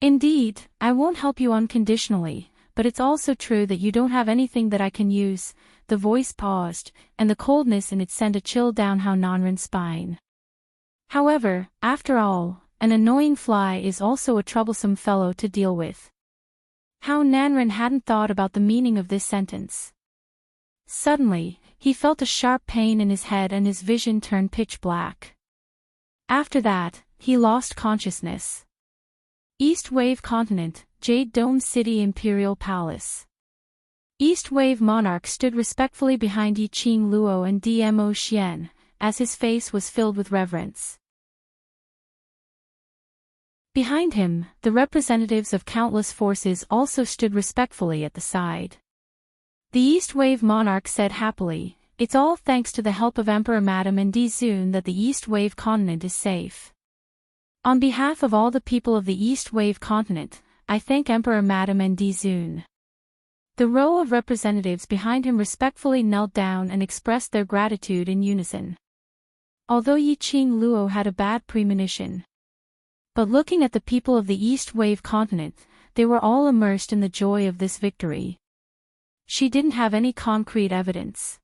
Indeed, I won't help you unconditionally, but it's also true that you don't have anything that I can use. The voice paused, and the coldness in it sent a chill down Hao Nanren's spine. However, after all, an annoying fly is also a troublesome fellow to deal with. Hao Nanren hadn't thought about the meaning of this sentence. Suddenly, he felt a sharp pain in his head and his vision turned pitch black. After that, he lost consciousness. East Wave Continent, Jade Dome City Imperial Palace. East Wave Monarch stood respectfully behind Yiqing Luo and Dmo Xian, as his face was filled with reverence. Behind him, the representatives of countless forces also stood respectfully at the side. The East Wave Monarch said happily, It's all thanks to the help of Emperor Madame and Dizun that the East Wave Continent is safe. On behalf of all the people of the East Wave Continent, I thank Emperor Madame and Dizun. The row of representatives behind him respectfully knelt down and expressed their gratitude in unison. Although Yiqing Luo had a bad premonition. But looking at the people of the East Wave Continent, they were all immersed in the joy of this victory. She didn't have any concrete evidence.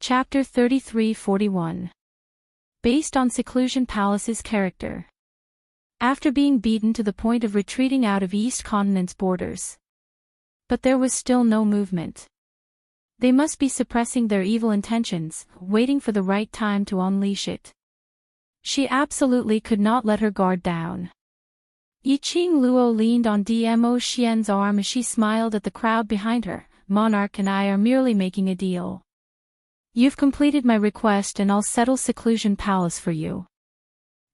Chapter 3341. Based on Seclusion Palace's character. After being beaten to the point of retreating out of East Continent's borders. But there was still no movement. They must be suppressing their evil intentions, waiting for the right time to unleash it. She absolutely could not let her guard down. Yiqing Luo leaned on Dmo Xian's arm as she smiled at the crowd behind her. Monarch and I are merely making a deal. You've completed my request and I'll settle Seclusion Palace for you.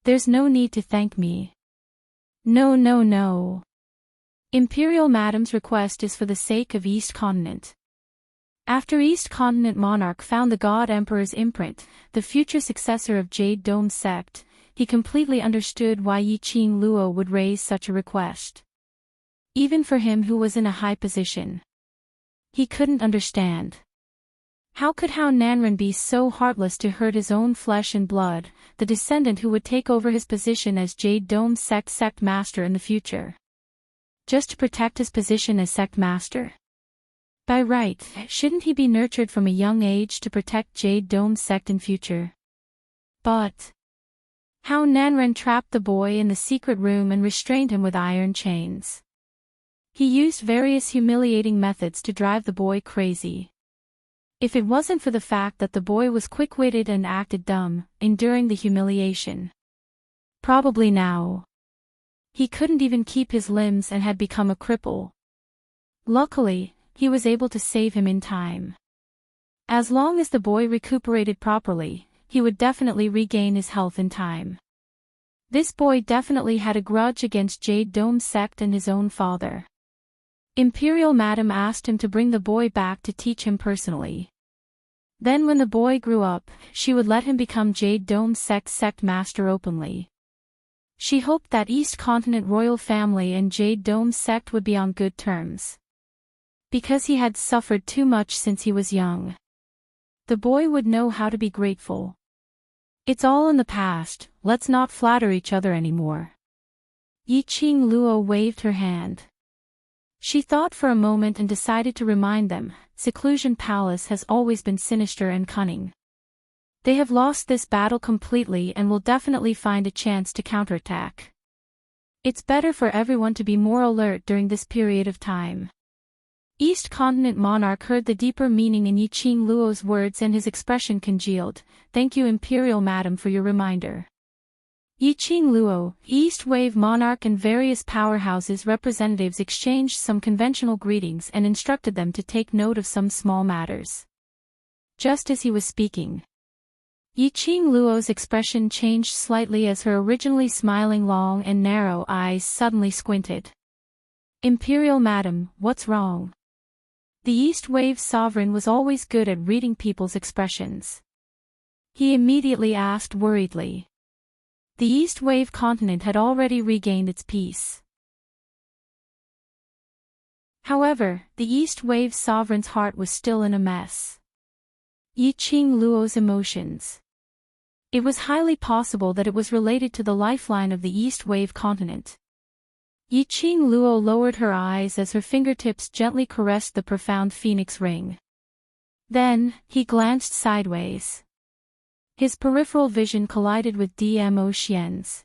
There's no need to thank me. No. Imperial Madame's request is for the sake of East Continent. After East Continent Monarch found the God Emperor's imprint, the future successor of Jade Dome sect, he completely understood why Yi Qing Luo would raise such a request. Even for him who was in a high position. He couldn't understand. How could Hao Nanren be so heartless to hurt his own flesh and blood, the descendant who would take over his position as Jade Dome sect master in the future? Just to protect his position as sect master? By right, shouldn't he be nurtured from a young age to protect Jade Dome sect in future? But Hao Nanren trapped the boy in the secret room and restrained him with iron chains. He used various humiliating methods to drive the boy crazy. If it wasn't for the fact that the boy was quick-witted and acted dumb, enduring the humiliation. Probably now. He couldn't even keep his limbs and had become a cripple. Luckily, he was able to save him in time. As long as the boy recuperated properly, he would definitely regain his health in time. This boy definitely had a grudge against Jade Dome sect and his own father. Imperial Madam asked him to bring the boy back to teach him personally. Then when the boy grew up, she would let him become Jade Dome sect master openly. She hoped that East Continent royal family and Jade Dome sect would be on good terms. Because he had suffered too much since he was young. The boy would know how to be grateful. It's all in the past, let's not flatter each other anymore. Yi Qing Luo waved her hand. She thought for a moment and decided to remind them, Seclusion Palace has always been sinister and cunning. They have lost this battle completely and will definitely find a chance to counterattack. It's better for everyone to be more alert during this period of time. East Continent Monarch heard the deeper meaning in Yi Qing Luo's words and his expression congealed. Thank you Imperial Madam for your reminder. Yi Qing Luo, East Wave Monarch and various powerhouses representatives exchanged some conventional greetings and instructed them to take note of some small matters. Just as he was speaking, Yi Qing Luo's expression changed slightly as her originally smiling long and narrow eyes suddenly squinted. Imperial Madam, what's wrong? The East Wave Sovereign was always good at reading people's expressions. He immediately asked worriedly. The East Wave continent had already regained its peace. However, the East Wave Sovereign's heart was still in a mess. Yi Qing Luo's emotions. It was highly possible that it was related to the lifeline of the East Wave continent. Yi Qing Luo lowered her eyes as her fingertips gently caressed the profound phoenix ring. Then, he glanced sideways. His peripheral vision collided with Dmo Xian's.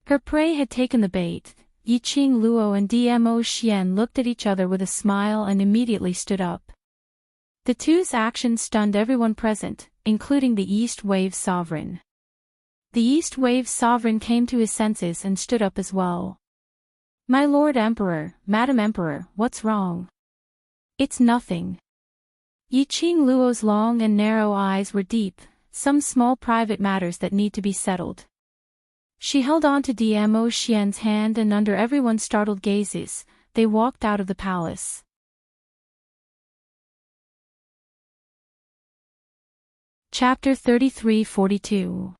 Her prey had taken the bait. Yi Qing Luo and Dmo Xian looked at each other with a smile and immediately stood up. The two's actions stunned everyone present, including the East Wave Sovereign. The East Wave Sovereign came to his senses and stood up as well. My Lord Emperor, Madam Emperor, what's wrong? It's nothing. Yi Qing Luo's long and narrow eyes were deep. Some small private matters that need to be settled. She held on to Dmo Xian's hand and under everyone's startled gazes, they walked out of the palace. Chapter 33-42.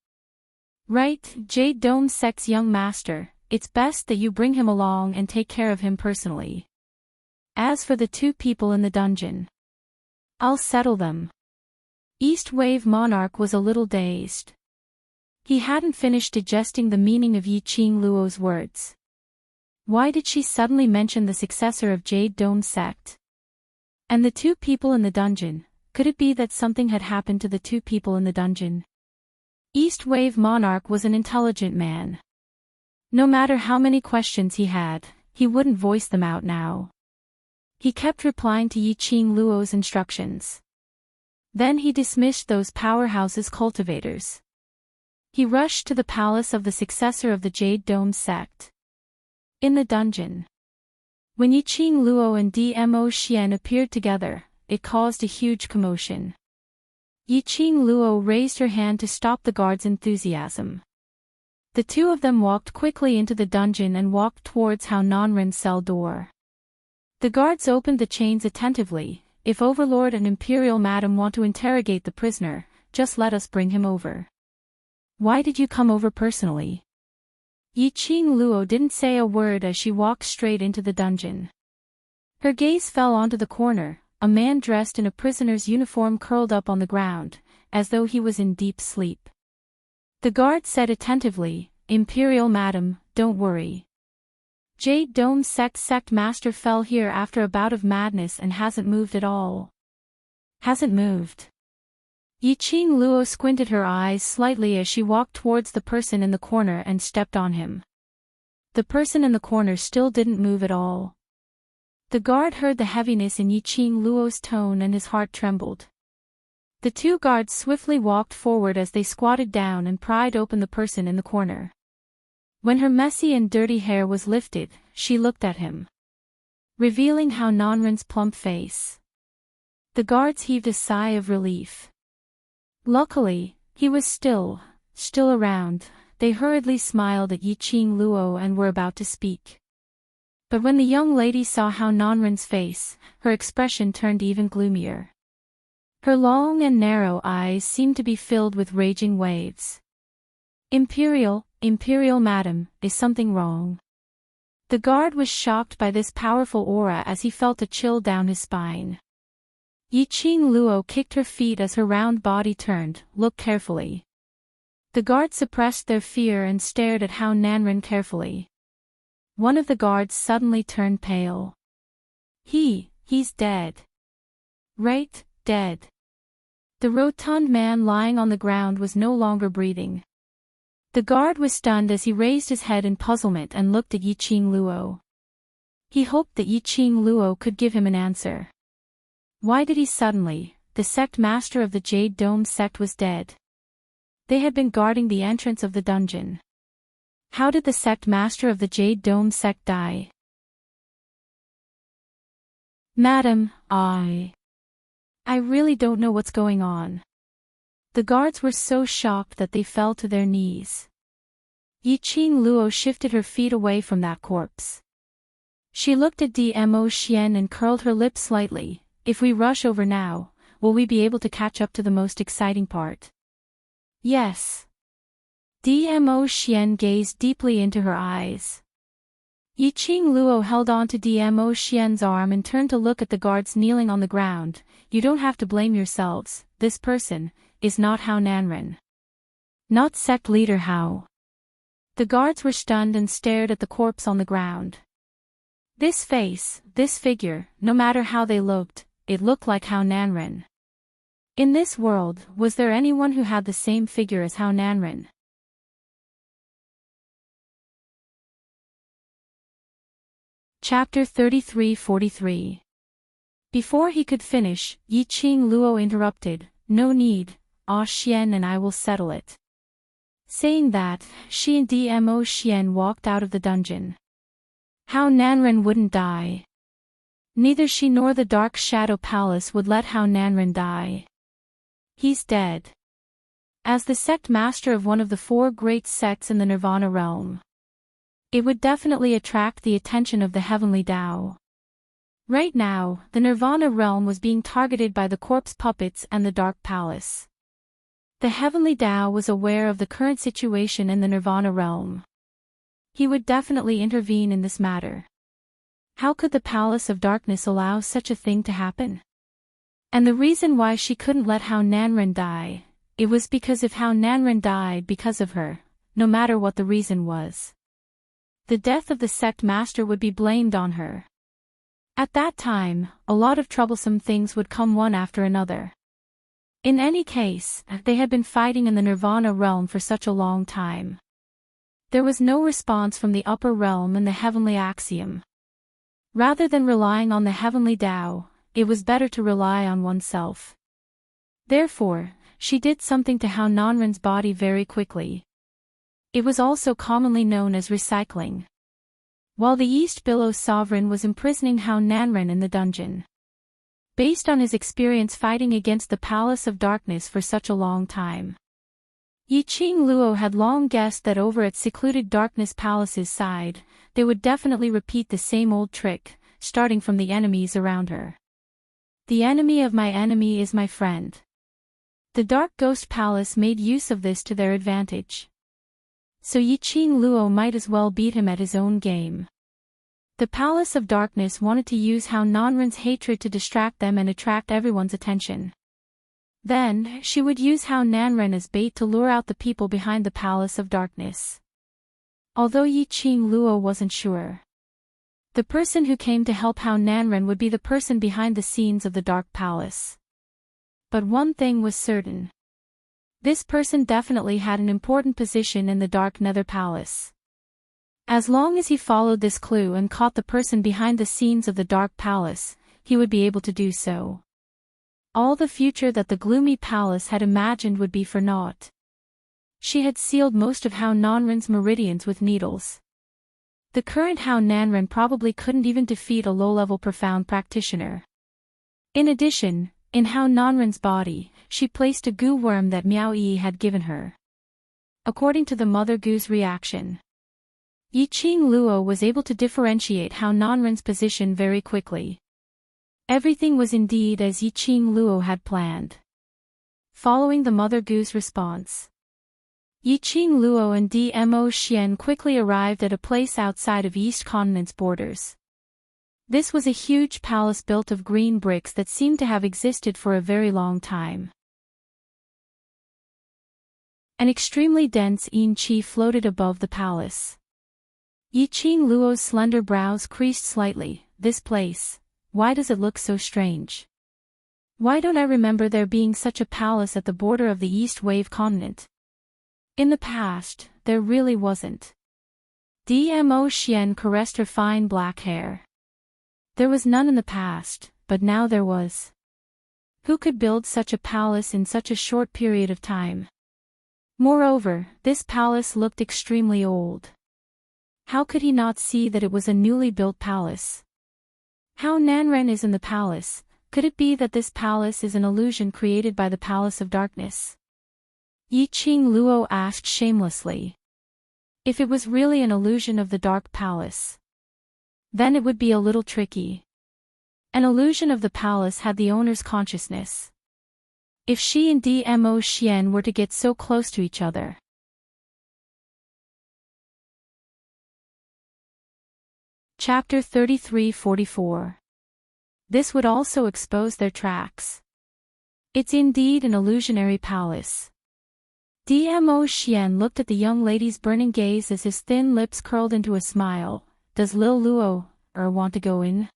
Right, Jade Dome sect's young master, it's best that you bring him along and take care of him personally. As for the two people in the dungeon, I'll settle them. East Wave Monarch was a little dazed. He hadn't finished digesting the meaning of Yi Qing Luo's words. Why did she suddenly mention the successor of Jade Dome sect? And the two people in the dungeon, could it be that something had happened to the two people in the dungeon? East Wave Monarch was an intelligent man. No matter how many questions he had, he wouldn't voice them out now. He kept replying to Yi Qing Luo's instructions. Then he dismissed those powerhouses cultivators. He rushed to the palace of the successor of the Jade Dome sect. In the dungeon. When Yi Qing Luo and Dmo Xian appeared together, it caused a huge commotion. Yi Qing Luo raised her hand to stop the guards' enthusiasm. The two of them walked quickly into the dungeon and walked towards Hao Nanren's cell door. The guards opened the chains attentively. if Overlord and Imperial Madam want to interrogate the prisoner, just let us bring him over. Why did you come over personally? Yiqing Luo didn't say a word as she walked straight into the dungeon. Her gaze fell onto the corner. A man dressed in a prisoner's uniform curled up on the ground, as though he was in deep sleep. The guard said attentively, Imperial Madam, don't worry. Jade Dome sect master fell here after a bout of madness and hasn't moved at all. Hasn't moved. Yiqing Luo squinted her eyes slightly as she walked towards the person in the corner and stepped on him. The person in the corner still didn't move at all. The guard heard the heaviness in Yiqing Luo's tone and his heart trembled. The two guards swiftly walked forward as they squatted down and pried open the person in the corner. When her messy and dirty hair was lifted, she looked at him, revealing Hao Nanren's plump face. The guards heaved a sigh of relief. Luckily, he was still around. They hurriedly smiled at Yiqing Luo and were about to speak. But when the young lady saw Hao Nanren's face, her expression turned even gloomier. Her long and narrow eyes seemed to be filled with raging waves. Imperial Madam, is something wrong? The guard was shocked by this powerful aura as he felt a chill down his spine. Yiqing Luo kicked her feet as her round body turned. Look carefully. The guards suppressed their fear and stared at Hao Nanren carefully. One of the guards suddenly turned pale. He's dead. Right, dead. The rotund man lying on the ground was no longer breathing. The guard was stunned as he raised his head in puzzlement and looked at Yiqing Luo. He hoped that Yiqing Luo could give him an answer. Why did he suddenly? The sect master of the Jade Dome sect was dead. They had been guarding the entrance of the dungeon. How did the sect master of the Jade Dome sect die? Madam, I really don't know what's going on. The guards were so shocked that they fell to their knees. Yiqing Luo shifted her feet away from that corpse. She looked at Dmo Xian and curled her lips slightly. If we rush over now, will we be able to catch up to the most exciting part? Yes. Dmo Xian gazed deeply into her eyes. Yiqing Luo held on to Dmo Xian's arm and turned to look at the guards kneeling on the ground. You don't have to blame yourselves. This person is not Hao Nanren. Not sect leader Hao. The guards were stunned and stared at the corpse on the ground. This face, this figure, no matter how they looked, it looked like Hao Nanren. In this world, was there anyone who had the same figure as Hao Nanren? Chapter 33-43. Before he could finish, Yiqing Luo interrupted. No need, Xian and I will settle it. Saying that, she and Dmo Xian walked out of the dungeon. Hao Nanren wouldn't die. Neither she nor the Dark Shadow Palace would let Hao Nanren die. He's dead. As the sect master of one of the four great sects in the Nirvana realm, it would definitely attract the attention of the Heavenly Tao. Right now, the Nirvana realm was being targeted by the corpse puppets and the Dark Palace. The Heavenly Tao was aware of the current situation in the Nirvana realm. He would definitely intervene in this matter. How could the Palace of Darkness allow such a thing to happen? And the reason why she couldn't let Hao Nanren die, it was because if Hao Nanren died because of her, no matter what the reason was, the death of the sect master would be blamed on her. At that time, a lot of troublesome things would come one after another. In any case, they had been fighting in the Nirvana realm for such a long time. There was no response from the upper realm and the heavenly axiom. Rather than relying on the heavenly Tao, it was better to rely on oneself. Therefore, she did something to Hao Nanren's body very quickly. It was also commonly known as recycling. While the East Billow Sovereign was imprisoning Hao Nanren in the dungeon, based on his experience fighting against the Palace of Darkness for such a long time, Yiqing Luo had long guessed that over at secluded Darkness Palace's side, they would definitely repeat the same old trick, starting from the enemies around her. The enemy of my enemy is my friend. The Dark Ghost Palace made use of this to their advantage. So Yiqing Luo might as well beat him at his own game. The Palace of Darkness wanted to use Hao Nanren's hatred to distract them and attract everyone's attention. Then, she would use Hao Nanren as bait to lure out the people behind the Palace of Darkness. Although Yiqing Luo wasn't sure. The person who came to help Hao Nanren would be the person behind the scenes of the Dark Palace. But one thing was certain. This person definitely had an important position in the Dark Nether Palace. As long as he followed this clue and caught the person behind the scenes of the Dark Palace, he would be able to do so. All the future that the gloomy palace had imagined would be for naught. She had sealed most of Hao Nanren's meridians with needles. The current Hao Nanren probably couldn't even defeat a low-level profound practitioner. In addition, in Hao Nanren's body, she placed a goo worm that Miao Yi had given her. According to the Mother Goo's reaction, Yiqing Luo was able to differentiate Hao Nanren's position very quickly. Everything was indeed as Yiqing Luo had planned. Following the Mother Goo's response, Yiqing Luo and Dmo Xian quickly arrived at a place outside of East Continent's borders. This was a huge palace built of green bricks that seemed to have existed for a very long time. An extremely dense yin qi floated above the palace. Yiqing Luo's slender brows creased slightly. This place, why does it look so strange? Why don't I remember there being such a palace at the border of the East Wave continent? In the past, there really wasn't. Dmo Xian caressed her fine black hair. There was none in the past, but now there was. Who could build such a palace in such a short period of time? Moreover, this palace looked extremely old. How could he not see that it was a newly built palace? Hao Nanren is in the palace. Could it be that this palace is an illusion created by the Palace of Darkness? Yiqing Luo asked shamelessly. If it was really an illusion of the Dark Palace, then it would be a little tricky. An illusion of the palace had the owner's consciousness. If she and Dmo Xian were to get so close to each other. Chapter 33-44. This would also expose their tracks. It's indeed an illusionary palace. Dmo Xian looked at the young lady's burning gaze as his thin lips curled into a smile. Does Lil Luo, want to go in?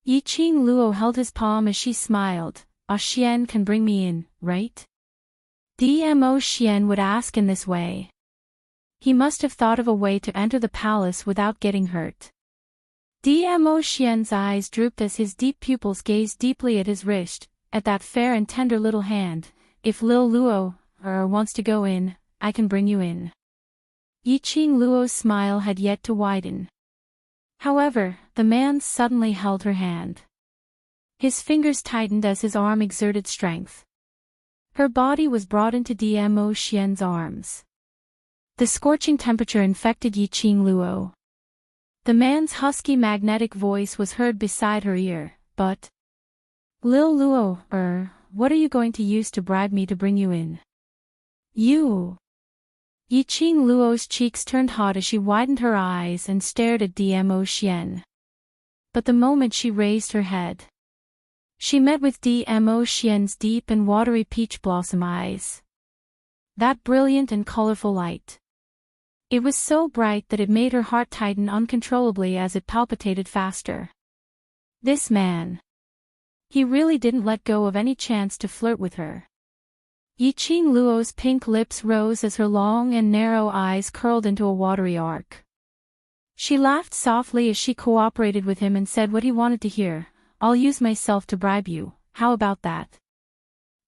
Yiqing Luo held his palm as she smiled. Xian can bring me in, right? Dmo Xian would ask in this way. He must have thought of a way to enter the palace without getting hurt. Dmo Xian's eyes drooped as his deep pupils gazed deeply at his wrist, at that fair and tender little hand. If Lil Luo, wants to go in, I can bring you in. Yiqing Luo's smile had yet to widen. However, the man suddenly held her hand. His fingers tightened as his arm exerted strength. Her body was brought into Dmo Xian's arms. The scorching temperature infected Yiqing Luo. The man's husky magnetic voice was heard beside her ear, but... Lil Luo, what are you going to use to bribe me to bring you in? You... Yiqing Luo's cheeks turned hot as she widened her eyes and stared at Dmo Xian. But the moment she raised her head, she met with Dmo Xian's deep and watery peach blossom eyes. That brilliant and colorful light. It was so bright that it made her heart tighten uncontrollably as it palpitated faster. This man. He really didn't let go of any chance to flirt with her. Yiqing Luo's pink lips rose as her long and narrow eyes curled into a watery arc. She laughed softly as she cooperated with him and said what he wanted to hear. I'll use myself to bribe you, how about that?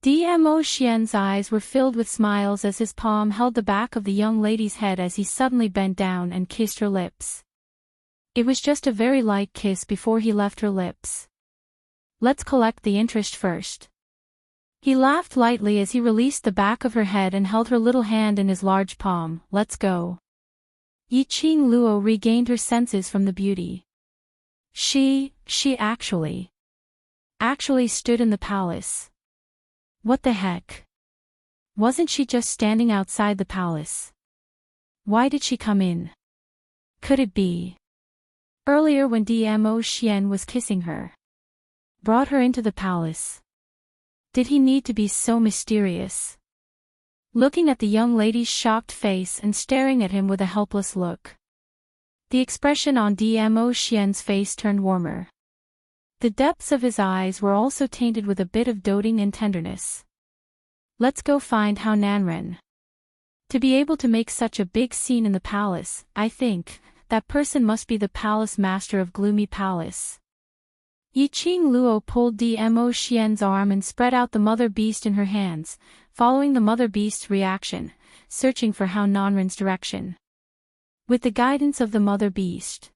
Dmo Xian's eyes were filled with smiles as his palm held the back of the young lady's head as he suddenly bent down and kissed her lips. It was just a very light kiss before he left her lips. Let's collect the interest first. He laughed lightly as he released the back of her head and held her little hand in his large palm. Let's go. Yiqing Luo regained her senses from the beauty. She actually. actually stood in the palace. What the heck? Wasn't she just standing outside the palace? Why did she come in? Could it be earlier when Dmo Xian was kissing her, brought her into the palace? Did he need to be so mysterious? Looking at the young lady's shocked face and staring at him with a helpless look, the expression on Dmo Xian's face turned warmer. The depths of his eyes were also tainted with a bit of doting and tenderness. Let's go find Hao Nanren. To be able to make such a big scene in the palace, I think, that person must be the palace master of Gloomy Palace. Yiqing Luo pulled Dmo Xian's arm and spread out the mother beast in her hands, following the mother beast's reaction, searching for Hao Nanren's direction. With the guidance of the mother beast,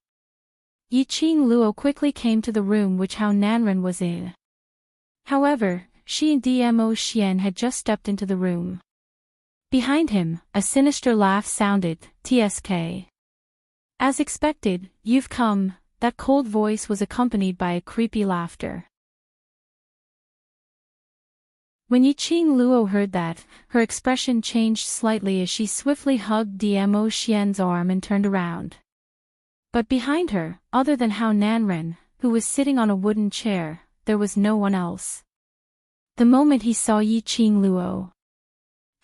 Yiqing Luo quickly came to the room which Hao Nanren was in. However, she and Dmo Xian had just stepped into the room. Behind him, a sinister laugh sounded, "TSK. As expected, you've come." That cold voice was accompanied by a creepy laughter. When Yiqing Luo heard that, her expression changed slightly as she swiftly hugged Dmo Xian's arm and turned around. But behind her, other than Hao Nanren, who was sitting on a wooden chair, there was no one else. The moment he saw Yiqing Luo,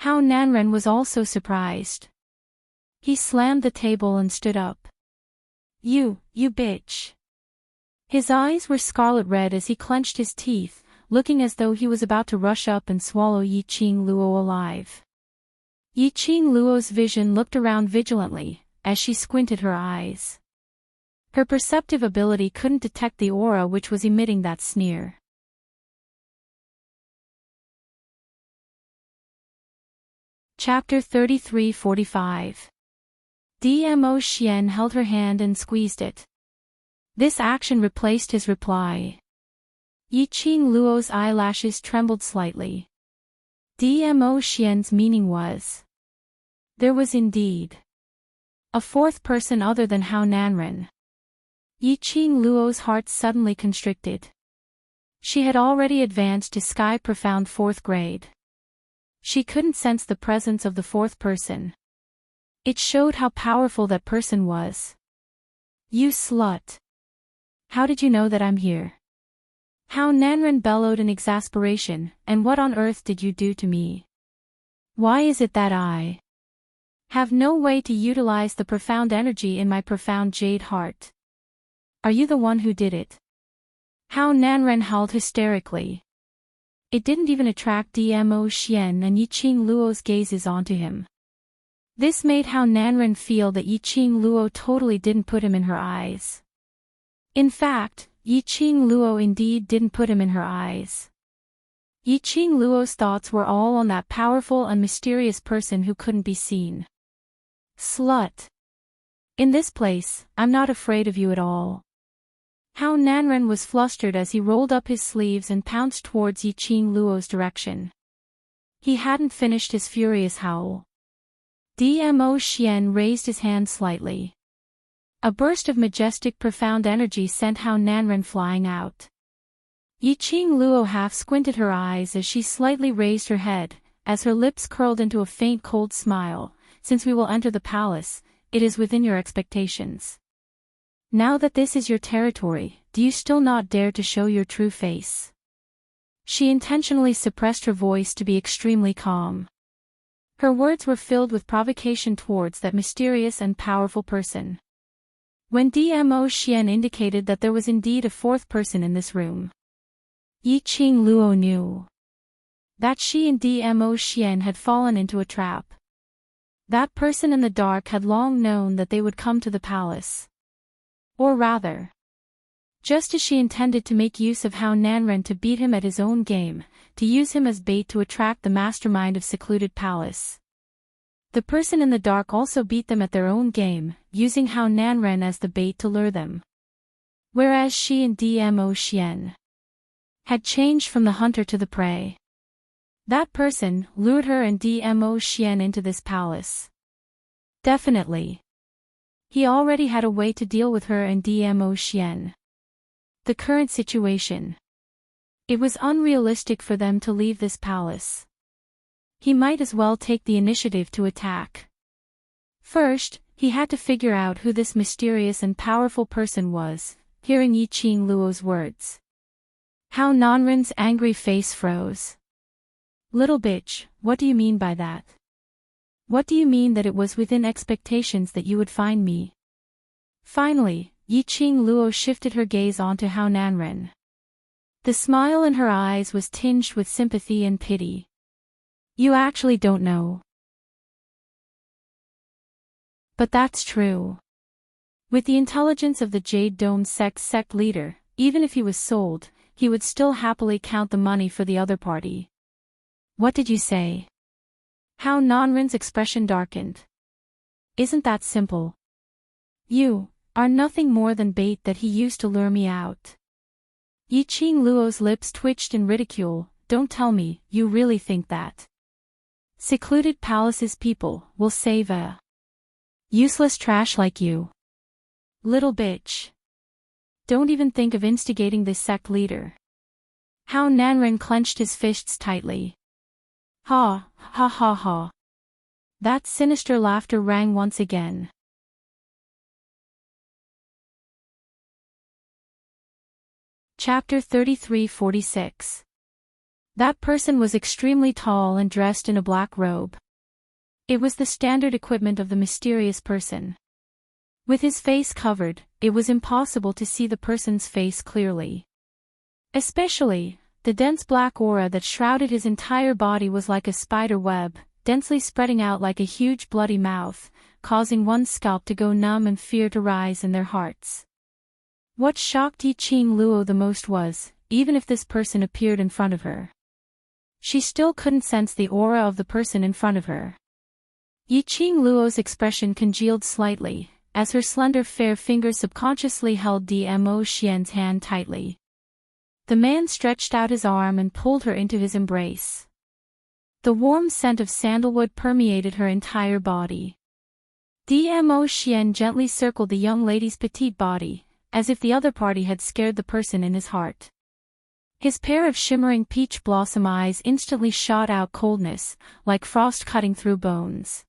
Hao Nanren was also surprised. He slammed the table and stood up. You bitch." His eyes were scarlet red as he clenched his teeth, looking as though he was about to rush up and swallow Yiqing Luo alive. Yiqing Luo's vision looked around vigilantly, as she squinted her eyes. Her perceptive ability couldn't detect the aura which was emitting that sneer. Chapter 33-45. Dmo Xian held her hand and squeezed it. This action replaced his reply. Yiqing Luo's eyelashes trembled slightly. Dmo Xian's meaning was, there was indeed a fourth person other than Hao Nanren. Yiqing Luo's heart suddenly constricted. She had already advanced to Sky Profound 4th grade. She couldn't sense the presence of the fourth person. It showed how powerful that person was. "You slut. How did you know that I'm here?" Hao Nanren bellowed in exasperation, "And what on earth did you do to me? Why is it that I have no way to utilize the profound energy in my profound jade heart? Are you the one who did it?" Hao Nanren howled hysterically. It didn't even attract Dmo Xian and Yiqing Luo's gazes onto him. This made Hao Nanren feel that Yiqing Luo totally didn't put him in her eyes. In fact, Yiqing Luo indeed didn't put him in her eyes. Yiqing Luo's thoughts were all on that powerful and mysterious person who couldn't be seen. "Slut. In this place, I'm not afraid of you at all." Hao Nanren was flustered as he rolled up his sleeves and pounced towards Yiqing Luo's direction. He hadn't finished his furious howl. Dmo Xian raised his hand slightly. A burst of majestic profound energy sent Hao Nanren flying out. Yiqing Luo half squinted her eyes as she slightly raised her head, as her lips curled into a faint cold smile. "Since we will enter the palace, it is within your expectations. Now that this is your territory, do you still not dare to show your true face?" She intentionally suppressed her voice to be extremely calm. Her words were filled with provocation towards that mysterious and powerful person. When Dmo Xian indicated that there was indeed a fourth person in this room, Yiqing Luo knew that she and Dmo Xian had fallen into a trap. That person in the dark had long known that they would come to the palace. Or rather, just as she intended to make use of Hao Nanren to beat him at his own game, to use him as bait to attract the mastermind of Secluded Palace. The person in the dark also beat them at their own game, using Hao Nanren as the bait to lure them. Whereas she and Dmo Xian had changed from the hunter to the prey. That person lured her and Dmo Xian into this palace. Definitely. He already had a way to deal with her and Dmo Xian. The current situation It was unrealistic for them to leave this palace. He might as well take the initiative to attack. First, he had to figure out who this mysterious and powerful person was, hearing Yi Qing Luo's words. How Nanren's angry face froze. Little bitch, what do you mean by that? What do you mean that it was within expectations that you would find me? Finally, Yi Qing Luo shifted her gaze onto Hao Nanren. The smile in her eyes was tinged with sympathy and pity. You actually don't know. But that's true. With the intelligence of the Jade Dome sect leader, even if he was sold, he would still happily count the money for the other party. What did you say? Hao Nanren's expression darkened. Isn't that simple? You are nothing more than bait that he used to lure me out. Yi Qing Luo's lips twitched in ridicule. Don't tell me, you really think that secluded palace's people will save a useless trash like you? Little bitch. Don't even think of instigating this sect leader. Hao Nanren clenched his fists tightly. Ha, ha ha ha. That sinister laughter rang once again. Chapter 33-46. That person was extremely tall and dressed in a black robe. It was the standard equipment of the mysterious person. With his face covered, it was impossible to see the person's face clearly. Especially, the dense black aura that shrouded his entire body was like a spider web, densely spreading out like a huge bloody mouth, causing one's scalp to go numb and fear to rise in their hearts. What shocked Yi Qing Luo the most was, even if this person appeared in front of her, she still couldn't sense the aura of the person in front of her. Yi Qing Luo's expression congealed slightly, as her slender fair fingers subconsciously held Dmo Xian's hand tightly. The man stretched out his arm and pulled her into his embrace. The warm scent of sandalwood permeated her entire body. Dmo Xian gently circled the young lady's petite body, as if the other party had scared the person in his heart. His pair of shimmering peach blossom eyes instantly shot out coldness, like frost cutting through bones.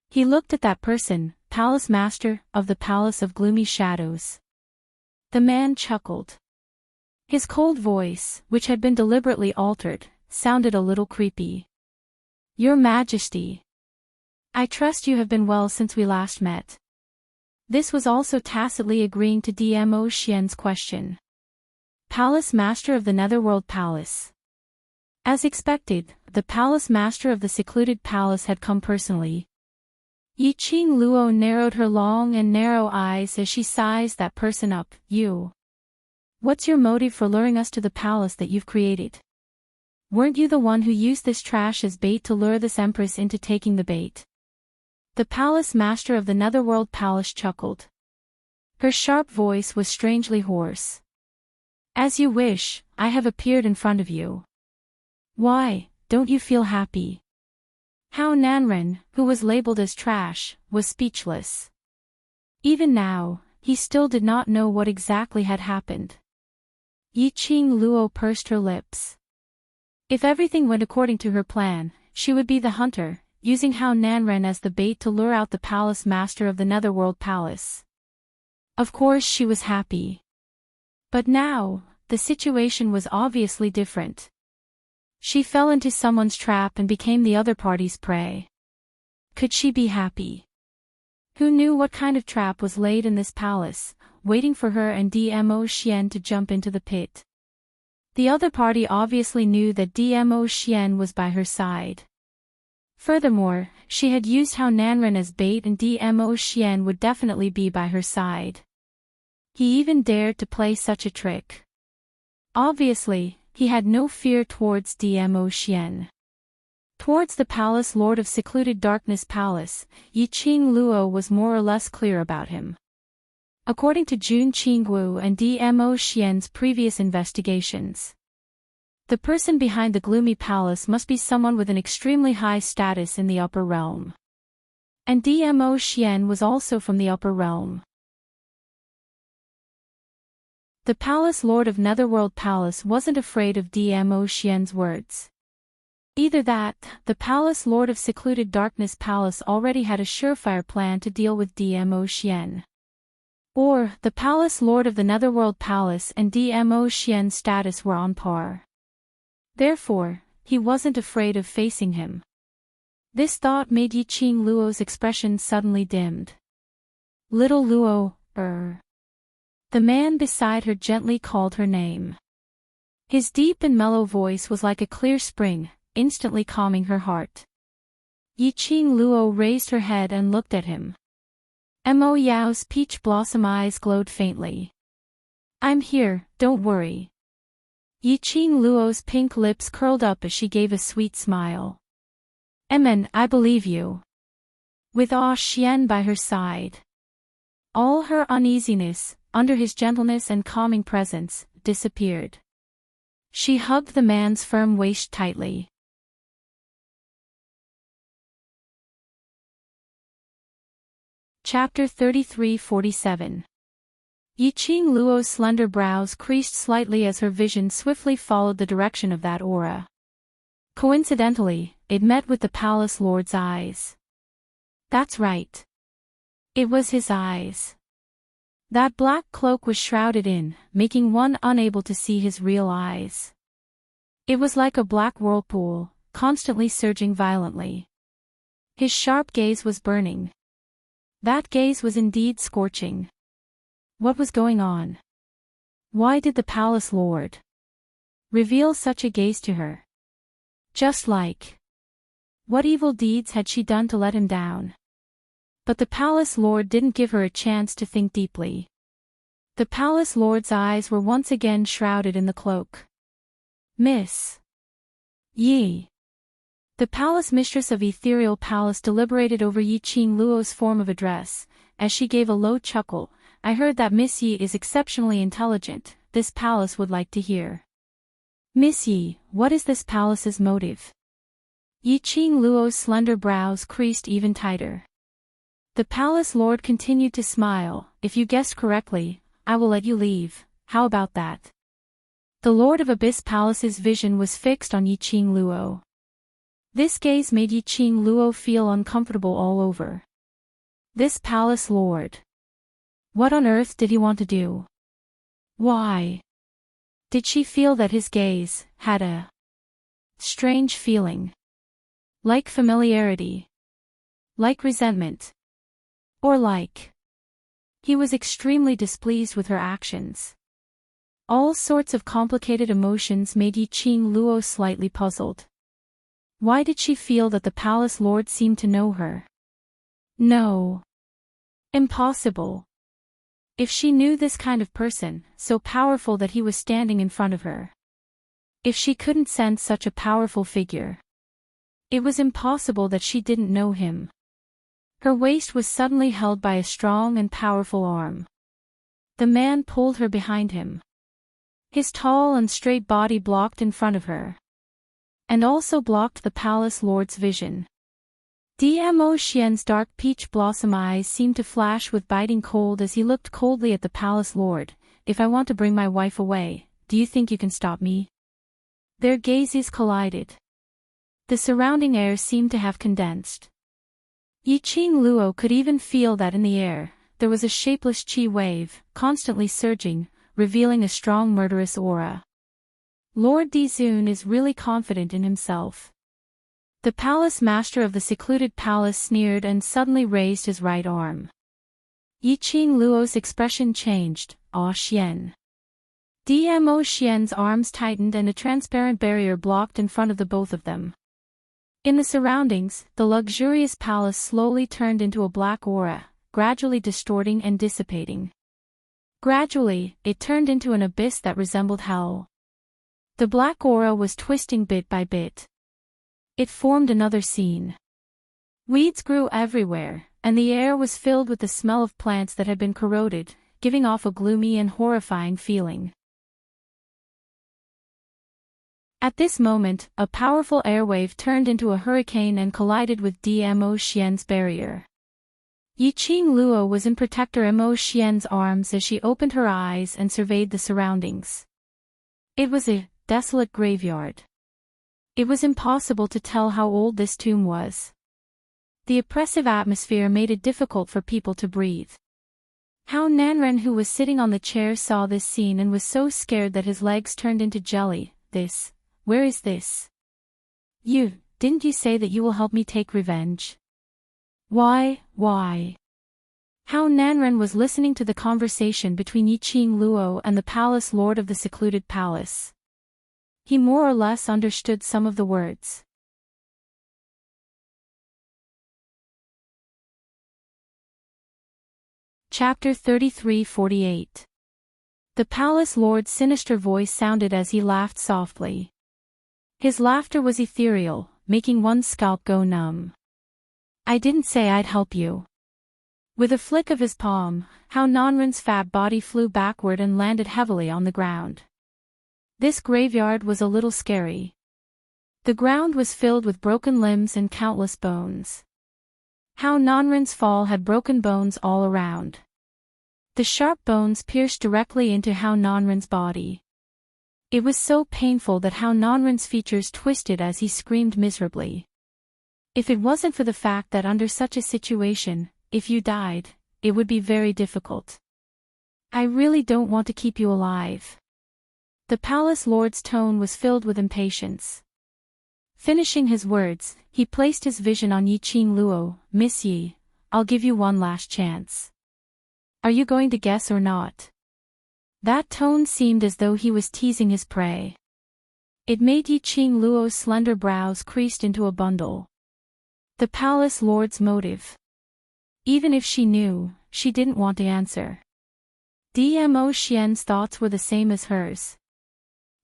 He looked at that person, Palace Master of the Palace of Gloomy Shadows. The man chuckled. His cold voice, which had been deliberately altered, sounded a little creepy. Your Majesty. I trust you have been well since we last met. This was also tacitly agreeing to Dmo Xian's question. Palace Master of the Netherworld Palace. As expected, the Palace Master of the secluded palace had come personally. Yi Qing Luo narrowed her long and narrow eyes as she sized that person up. You. What's your motive for luring us to the palace that you've created? Weren't you the one who used this trash as bait to lure this empress into taking the bait? The Palace Master of the Netherworld Palace chuckled. Her sharp voice was strangely hoarse. As you wish, I have appeared in front of you. Why, don't you feel happy? Hao Nanren, who was labeled as trash, was speechless. Even now, he still did not know what exactly had happened. Yi Qing Luo pursed her lips. If everything went according to her plan, she would be the hunter, using Hao Nanren as the bait to lure out the Palace Master of the Netherworld Palace. Of course she was happy. But now, the situation was obviously different. She fell into someone's trap and became the other party's prey. Could she be happy? Who knew what kind of trap was laid in this palace, waiting for her and Dmo Xian to jump into the pit? The other party obviously knew that Dmo Xian was by her side. Furthermore, she had used Hao Nanren as bait and Dmo Xian would definitely be by her side. He even dared to play such a trick. Obviously, he had no fear towards Dmo Xian. Towards the Palace Lord of Secluded Darkness Palace, Yi Qing Luo was more or less clear about him. According to Jun Qingwu and Dmo Xian's previous investigations, the person behind the gloomy palace must be someone with an extremely high status in the upper realm. And Dmo Xian was also from the upper realm. The Palace Lord of Netherworld Palace wasn't afraid of Dmo Xian's words. Either that, the Palace Lord of Secluded Darkness Palace already had a surefire plan to deal with Dmo Xian. Or, the Palace Lord of the Netherworld Palace and Dmo Xian's status were on par. Therefore, he wasn't afraid of facing him. This thought made Yiqing Luo's expression suddenly dimmed. Little Luo, The man beside her gently called her name. His deep and mellow voice was like a clear spring, instantly calming her heart. Yiqing Luo raised her head and looked at him. Mo Yao's peach blossom eyes glowed faintly. I'm here, don't worry. Yiqing Luo's pink lips curled up as she gave a sweet smile. Emin, I believe you. With Ah Xian by her side. All her uneasiness, under his gentleness and calming presence, disappeared. She hugged the man's firm waist tightly. Chapter 33-47. Yiqing Luo's slender brows creased slightly as her vision swiftly followed the direction of that aura. Coincidentally, it met with the Palace Lord's eyes. That's right. It was his eyes. That black cloak was shrouded in, making one unable to see his real eyes. It was like a black whirlpool, constantly surging violently. His sharp gaze was burning. That gaze was indeed scorching. What was going on? Why did the Palace Lord reveal such a gaze to her? Just like, what evil deeds had she done to let him down? But the Palace Lord didn't give her a chance to think deeply. The Palace Lord's eyes were once again shrouded in the cloak. Miss Yi. The Palace Mistress of Ethereal Palace deliberated over Yiqing Luo's form of address, as she gave a low chuckle. I heard that Miss Yi is exceptionally intelligent. This palace would like to hear. Miss Yi, what is this palace's motive? Yiqing Luo's slender brows creased even tighter. The Palace Lord continued to smile. If you guessed correctly, I will let you leave. How about that? The Lord of Abyss Palace's vision was fixed on Yiqing Luo. This gaze made Yiqing Luo feel uncomfortable all over. This Palace Lord. What on earth did he want to do? Why? Did she feel that his gaze had a strange feeling? Like familiarity? Like resentment? Or like he was extremely displeased with her actions? All sorts of complicated emotions made Yiqing Luo slightly puzzled. Why did she feel that the Palace Lord seemed to know her? No. Impossible. If she knew this kind of person, so powerful that he was standing in front of her. If she couldn't sense such a powerful figure. It was impossible that she didn't know him. Her waist was suddenly held by a strong and powerful arm. The man pulled her behind him. His tall and straight body blocked in front of her. And also blocked the Palace Lord's vision. Dmo Xian's dark peach blossom eyes seemed to flash with biting cold as he looked coldly at the Palace Lord. If I want to bring my wife away, do you think you can stop me? Their gazes collided. The surrounding air seemed to have condensed. Yiqing Luo could even feel that in the air, there was a shapeless qi wave, constantly surging, revealing a strong murderous aura. Lord Dizun is really confident in himself. The palace master of the secluded palace sneered and suddenly raised his right arm. Yiqing Luo's expression changed. Ah Xian. Dmo Xian's arms tightened and a transparent barrier blocked in front of the both of them. In the surroundings, the luxurious palace slowly turned into a black aura, gradually distorting and dissipating. Gradually, it turned into an abyss that resembled hell. The black aura was twisting bit by bit. It formed another scene. Weeds grew everywhere, and the air was filled with the smell of plants that had been corroded, giving off a gloomy and horrifying feeling. At this moment, a powerful airwave turned into a hurricane and collided with Dmo Xian's barrier. Yiqing Luo was in Protector Mo Xian's arms as she opened her eyes and surveyed the surroundings. It was a desolate graveyard. It was impossible to tell how old this tomb was. The oppressive atmosphere made it difficult for people to breathe. Hao Nanren, who was sitting on the chair, saw this scene and was so scared that his legs turned into jelly. Where is this? Didn't you say that you will help me take revenge? Why? Hao Nanren was listening to the conversation between Yiqing Luo and the palace lord of the secluded palace. He more or less understood some of the words. Chapter 33-48. The palace lord's sinister voice sounded as he laughed softly. His laughter was ethereal, making one's scalp go numb. I didn't say I'd help you. With a flick of his palm, Hao Nanren's fat body flew backward and landed heavily on the ground. This graveyard was a little scary. The ground was filled with broken limbs and countless bones. Hao Nanren's fall had broken bones all around. The sharp bones pierced directly into Hao Nanren's body. It was so painful that Hao Nanren's features twisted as he screamed miserably. If it wasn't for the fact that under such a situation, if you died, it would be very difficult. I really don't want to keep you alive. The palace lord's tone was filled with impatience. Finishing his words, he placed his vision on Yiqing Luo. Miss Yi, I'll give you one last chance. Are you going to guess or not? That tone seemed as though he was teasing his prey. It made Yiqing Luo's slender brows creased into a bundle. The palace lord's motive. Even if she knew, she didn't want to answer. Dmo Xian's thoughts were the same as hers.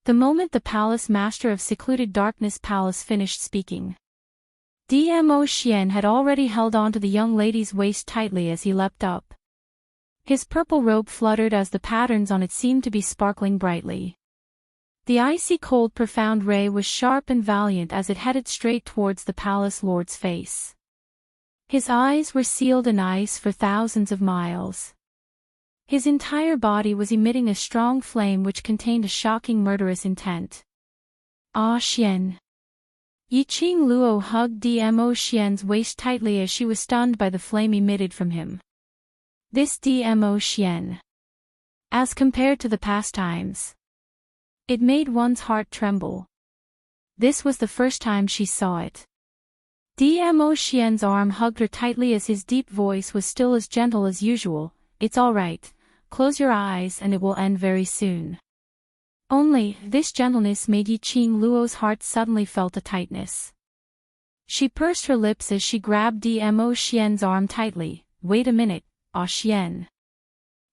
The moment the palace master of secluded darkness palace finished speaking, Dmo Xian had already held on to the young lady's waist tightly as he leapt up. His purple robe fluttered as the patterns on it seemed to be sparkling brightly. The icy cold profound ray was sharp and valiant as it headed straight towards the palace lord's face. His eyes were sealed in ice for thousands of miles. His entire body was emitting a strong flame which contained a shocking murderous intent. Ah Xian. Yiqing Luo hugged Dmo Xian's waist tightly as she was stunned by the flame emitted from him. This Dmo Xian. As compared to the past times, it made one's heart tremble. This was the first time she saw it. Dmo Xian's arm hugged her tightly as his deep voice was still as gentle as usual. It's all right. Close your eyes and it will end very soon. Only, this gentleness made Yiqing Luo's heart suddenly felt a tightness. She pursed her lips as she grabbed Dmo Xian's arm tightly. Wait a minute, Ah Xian.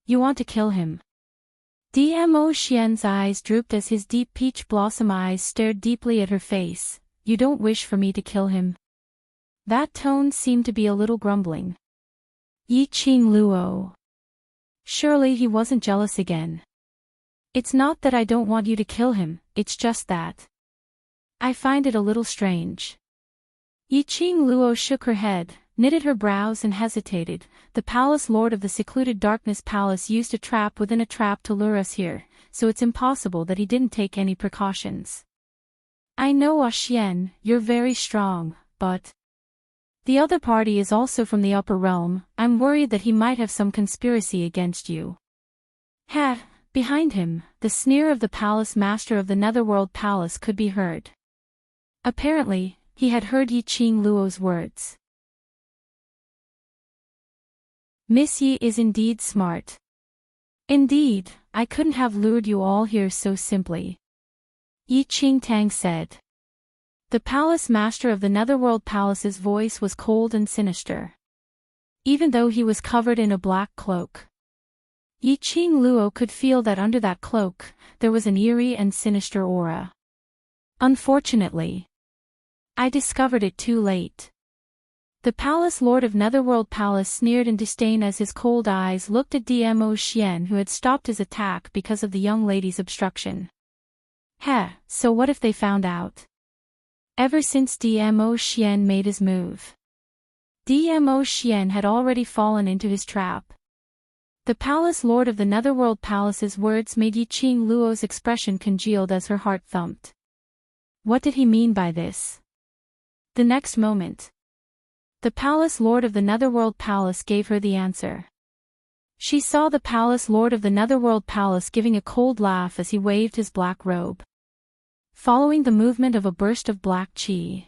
You want to kill him? Dmo Xian's eyes drooped as his deep peach blossom eyes stared deeply at her face. You don't wish for me to kill him? That tone seemed to be a little grumbling. Yiqing Luo. Surely he wasn't jealous again. It's not that I don't want you to kill him, it's just that I find it a little strange. Yiqing Luo shook her head, knitted her brows and hesitated. The palace lord of the secluded darkness palace used a trap within a trap to lure us here, so it's impossible that he didn't take any precautions. I know Ah Xian, you're very strong, but the other party is also from the upper realm. I'm worried that he might have some conspiracy against you. Behind him, the sneer of the palace master of the Netherworld Palace could be heard. Apparently, he had heard Yiqing Luo's words. Miss Yi is indeed smart. Indeed, I couldn't have lured you all here so simply. Yiqing Tang said. The palace master of the Netherworld Palace's voice was cold and sinister. Even though he was covered in a black cloak, Yiqing Luo could feel that under that cloak, there was an eerie and sinister aura. Unfortunately, I discovered it too late. The palace lord of Netherworld Palace sneered in disdain as his cold eyes looked at Dmo Xian, who had stopped his attack because of the young lady's obstruction. So what if they found out? Ever since Dmo Xian made his move, Dmo Xian had already fallen into his trap. The palace lord of the Netherworld Palace's words made Yiqing Luo's expression congealed as her heart thumped. What did he mean by this? The next moment, the palace lord of the Netherworld Palace gave her the answer. She saw the palace lord of the Netherworld Palace giving a cold laugh as he waved his black robe, following the movement of a burst of black qi.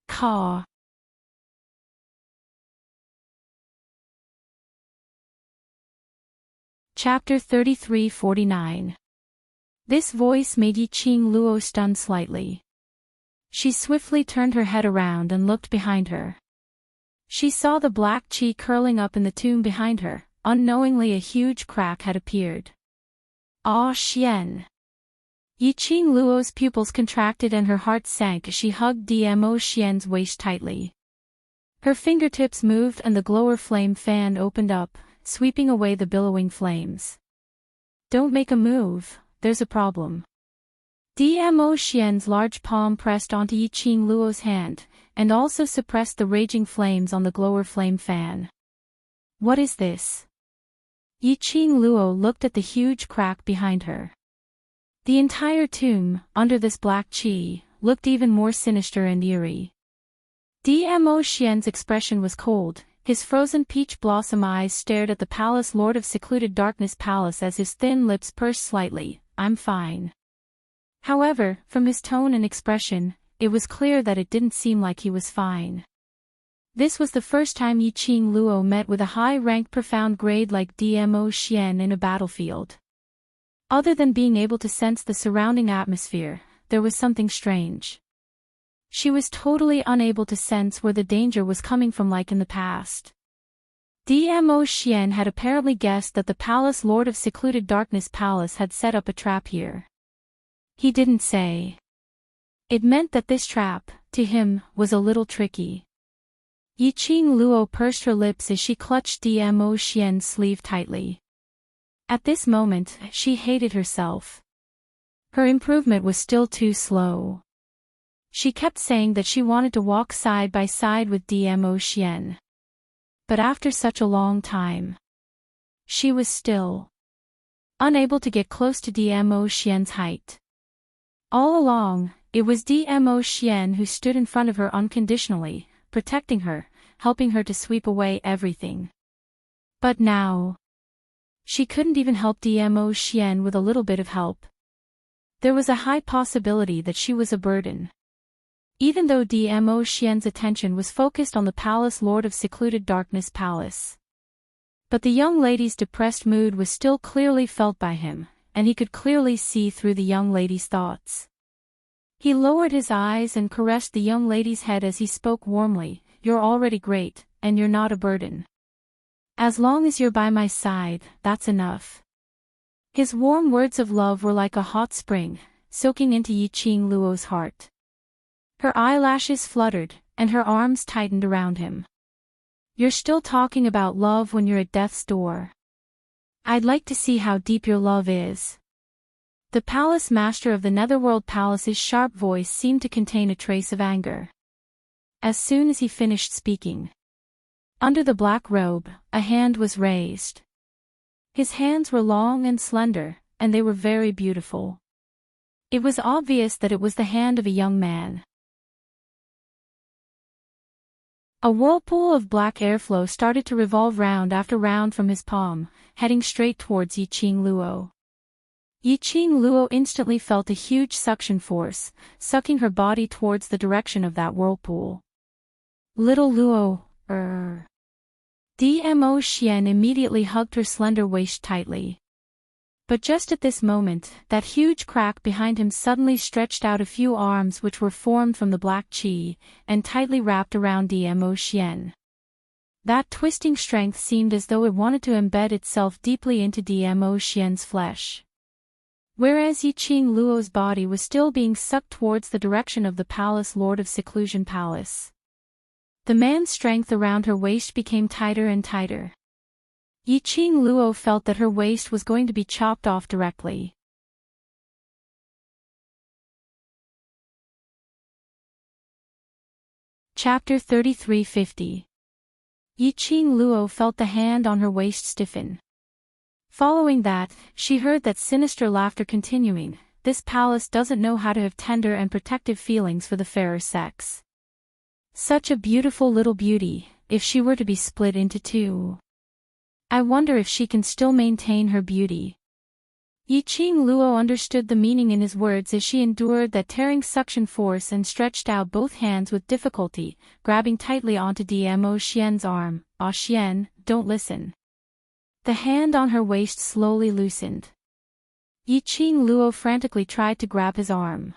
Caw. Chapter 33:49. This voice made Yiqing Luo stun slightly. She swiftly turned her head around and looked behind her. She saw the black qi curling up in the tomb behind her. Unknowingly a huge crack had appeared. Ah Xian. Yiqing Luo's pupils contracted and her heart sank as she hugged Dmo Xian's waist tightly. Her fingertips moved and the glower flame fan opened up, sweeping away the billowing flames. Don't make a move, there's a problem. Dmo Xian's large palm pressed onto Yiqing Luo's hand, and also suppressed the raging flames on the glower flame fan. What is this? Yiqing Luo looked at the huge crack behind her. The entire tomb, under this black qi, looked even more sinister and eerie. Dmo Xian's expression was cold. His frozen peach blossom eyes stared at the palace lord of secluded darkness palace as his thin lips pursed slightly. I'm fine. However, from his tone and expression, it was clear that it didn't seem like he was fine. This was the first time Yiqing Luo met with a high-ranked profound grade like Dmo Xian in a battlefield. Other than being able to sense the surrounding atmosphere, there was something strange. She was totally unable to sense where the danger was coming from like in the past. Dmo Xian had apparently guessed that the palace lord of secluded darkness palace had set up a trap here. He didn't say. It meant that this trap, to him, was a little tricky. Yiqing Luo pursed her lips as she clutched Dmo Xian's sleeve tightly. At this moment, she hated herself. Her improvement was still too slow. She kept saying that she wanted to walk side by side with Dmo Xian. But after such a long time, she was still unable to get close to Dmo Xian's height. All along, it was Dmo Xian who stood in front of her unconditionally, protecting her, helping her to sweep away everything. But now, she couldn't even help Dmo Xian with a little bit of help. There was a high possibility that she was a burden. Even though Dmo Xian's attention was focused on the palace lord of secluded darkness palace. But the young lady's depressed mood was still clearly felt by him, and he could clearly see through the young lady's thoughts. He lowered his eyes and caressed the young lady's head as he spoke warmly. You're already great, and you're not a burden. As long as you're by my side, that's enough. His warm words of love were like a hot spring, soaking into Yiqing Luo's heart. Her eyelashes fluttered, and her arms tightened around him. You're still talking about love when you're at death's door. I'd like to see how deep your love is. The palace master of the Netherworld Palace's sharp voice seemed to contain a trace of anger. As soon as he finished speaking, under the black robe, a hand was raised. His hands were long and slender, and they were very beautiful. It was obvious that it was the hand of a young man. A whirlpool of black airflow started to revolve round after round from his palm, heading straight towards Yiqing Luo. Yiqing Luo instantly felt a huge suction force, sucking her body towards the direction of that whirlpool. Little Luo, Dmo Xian immediately hugged her slender waist tightly. But just at this moment, that huge crack behind him suddenly stretched out a few arms which were formed from the black qi, and tightly wrapped around Dmo Xian. That twisting strength seemed as though it wanted to embed itself deeply into Dmo Xian's flesh. Whereas Yiqing Luo's body was still being sucked towards the direction of the palace lord of seclusion palace. The man's strength around her waist became tighter and tighter. Yiqing Luo felt that her waist was going to be chopped off directly. Chapter 33:50. Yiqing Luo felt the hand on her waist stiffen. Following that, she heard that sinister laughter continuing. This palace doesn't know how to have tender and protective feelings for the fairer sex. Such a beautiful little beauty, if she were to be split into two. I wonder if she can still maintain her beauty. Yiqing Luo understood the meaning in his words as she endured that tearing suction force and stretched out both hands with difficulty, grabbing tightly onto Dmo Xian's arm. Ah Xian, don't listen. The hand on her waist slowly loosened. Yiqing Luo frantically tried to grab his arm.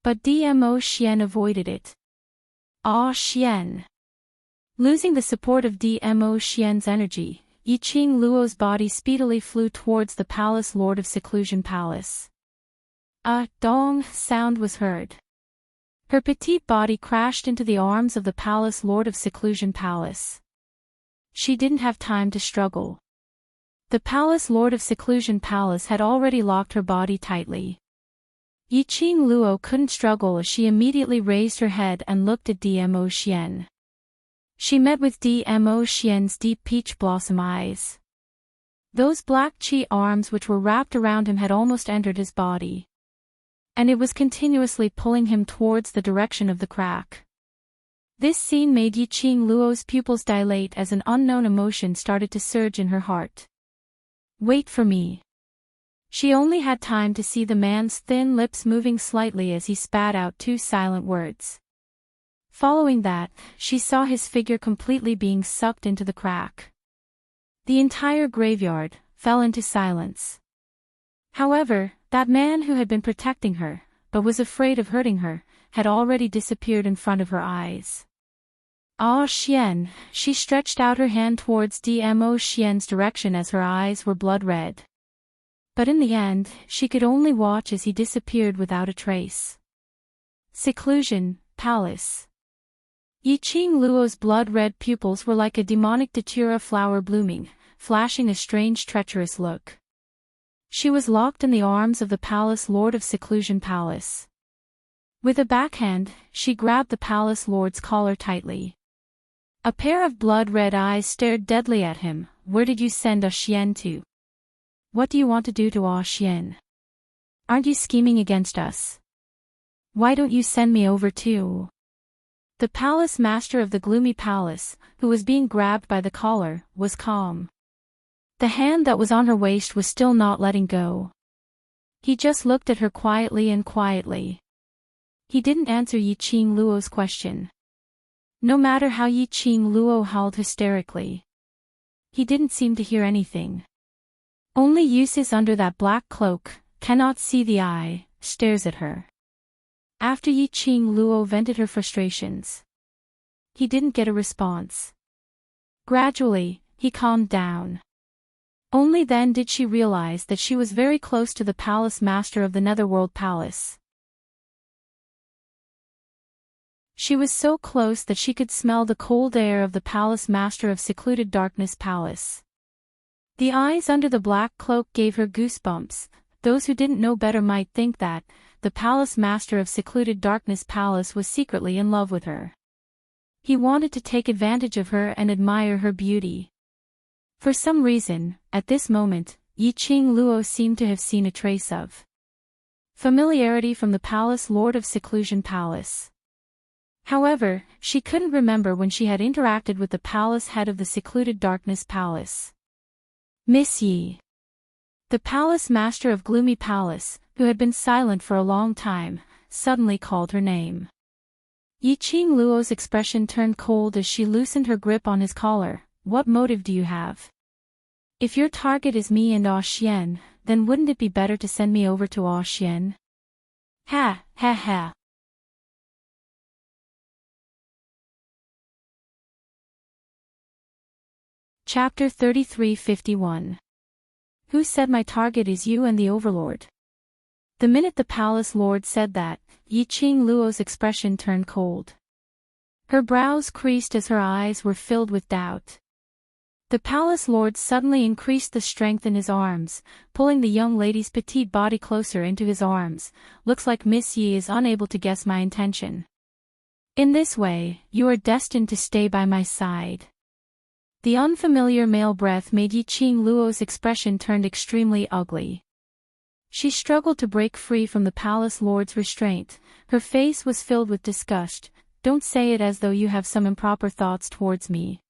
But Dmo Xian avoided it. Ah Xian. Losing the support of Dmo Xian's energy, Yiqing Luo's body speedily flew towards the Palace Lord of Seclusion Palace. A dong sound was heard. Her petite body crashed into the arms of the Palace Lord of Seclusion Palace. She didn't have time to struggle. The Palace Lord of Seclusion Palace had already locked her body tightly. Yiqing Luo couldn't struggle as she immediately raised her head and looked at Dmo Xian. She met with Dmo Xian's deep peach blossom eyes. Those black qi arms which were wrapped around him had almost entered his body. And it was continuously pulling him towards the direction of the crack. This scene made Yiqing Luo's pupils dilate as an unknown emotion started to surge in her heart. Wait for me. She only had time to see the man's thin lips moving slightly as he spat out two silent words. Following that, she saw his figure completely being sucked into the crack. The entire graveyard fell into silence. However, that man who had been protecting her, but was afraid of hurting her, had already disappeared in front of her eyes. Ah Xian, she stretched out her hand towards Dmo Xian's direction as her eyes were blood red. But in the end, she could only watch as he disappeared without a trace. Seclusion Palace. Yiqing Luo's blood-red pupils were like a demonic datura flower blooming, flashing a strange treacherous look. She was locked in the arms of the Palace Lord of Seclusion Palace. With a backhand, she grabbed the Palace Lord's collar tightly. A pair of blood-red eyes stared deadly at him. Where did you send Ah Xian to? What do you want to do to Ah Xian? Aren't you scheming against us? Why don't you send me over too? The palace master of the gloomy palace, who was being grabbed by the collar, was calm. The hand that was on her waist was still not letting go. He just looked at her quietly. He didn't answer Yiqing Luo's question. No matter how Yiqing Luo howled hysterically. He didn't seem to hear anything. Only Eustace under that black cloak, cannot see the eye, stares at her. After Yiqing Luo vented her frustrations, he didn't get a response. Gradually, he calmed down. Only then did she realize that she was very close to the palace master of the Netherworld Palace. She was so close that she could smell the cold air of the palace master of Secluded Darkness Palace. The eyes under the black cloak gave her goosebumps. Those who didn't know better might think that the palace master of Secluded Darkness Palace was secretly in love with her. He wanted to take advantage of her and admire her beauty. For some reason, at this moment, Yiqing Luo seemed to have seen a trace of familiarity from the Palace Lord of Seclusion Palace. However, she couldn't remember when she had interacted with the palace head of the Secluded Darkness Palace. Miss Yi. The palace master of Gloomy Palace, who had been silent for a long time, suddenly called her name. Yiqing Luo's expression turned cold as she loosened her grip on his collar. What motive do you have? If your target is me and Ah Xian, then wouldn't it be better to send me over to Ah Xian? Ha, ha, ha. Chapter 33:51. Who said my target is you and the Overlord? The minute the Palace Lord said that, Yiqing Luo's expression turned cold. Her brows creased as her eyes were filled with doubt. The Palace Lord suddenly increased the strength in his arms, pulling the young lady's petite body closer into his arms. Looks like Miss Yi is unable to guess my intention. In this way, you are destined to stay by my side. The unfamiliar male breath made Yiqing Luo's expression turned extremely ugly. She struggled to break free from the palace lord's restraint. Her face was filled with disgust. Don't say it as though you have some improper thoughts towards me.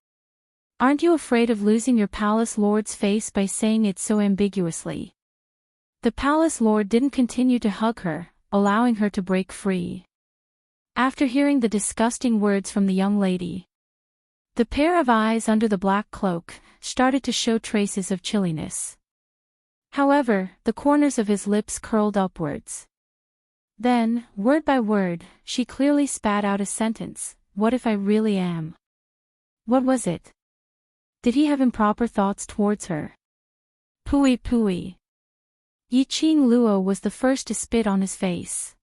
Aren't you afraid of losing your palace lord's face by saying it so ambiguously? The palace lord didn't continue to hug her, allowing her to break free. After hearing the disgusting words from the young lady, the pair of eyes under the black cloak started to show traces of chilliness. However, the corners of his lips curled upwards. Then, word by word, she clearly spat out a sentence. What if I really am? What was it? Did he have improper thoughts towards her? Pooey pooey. Yiqing Luo was the first to spit on his face.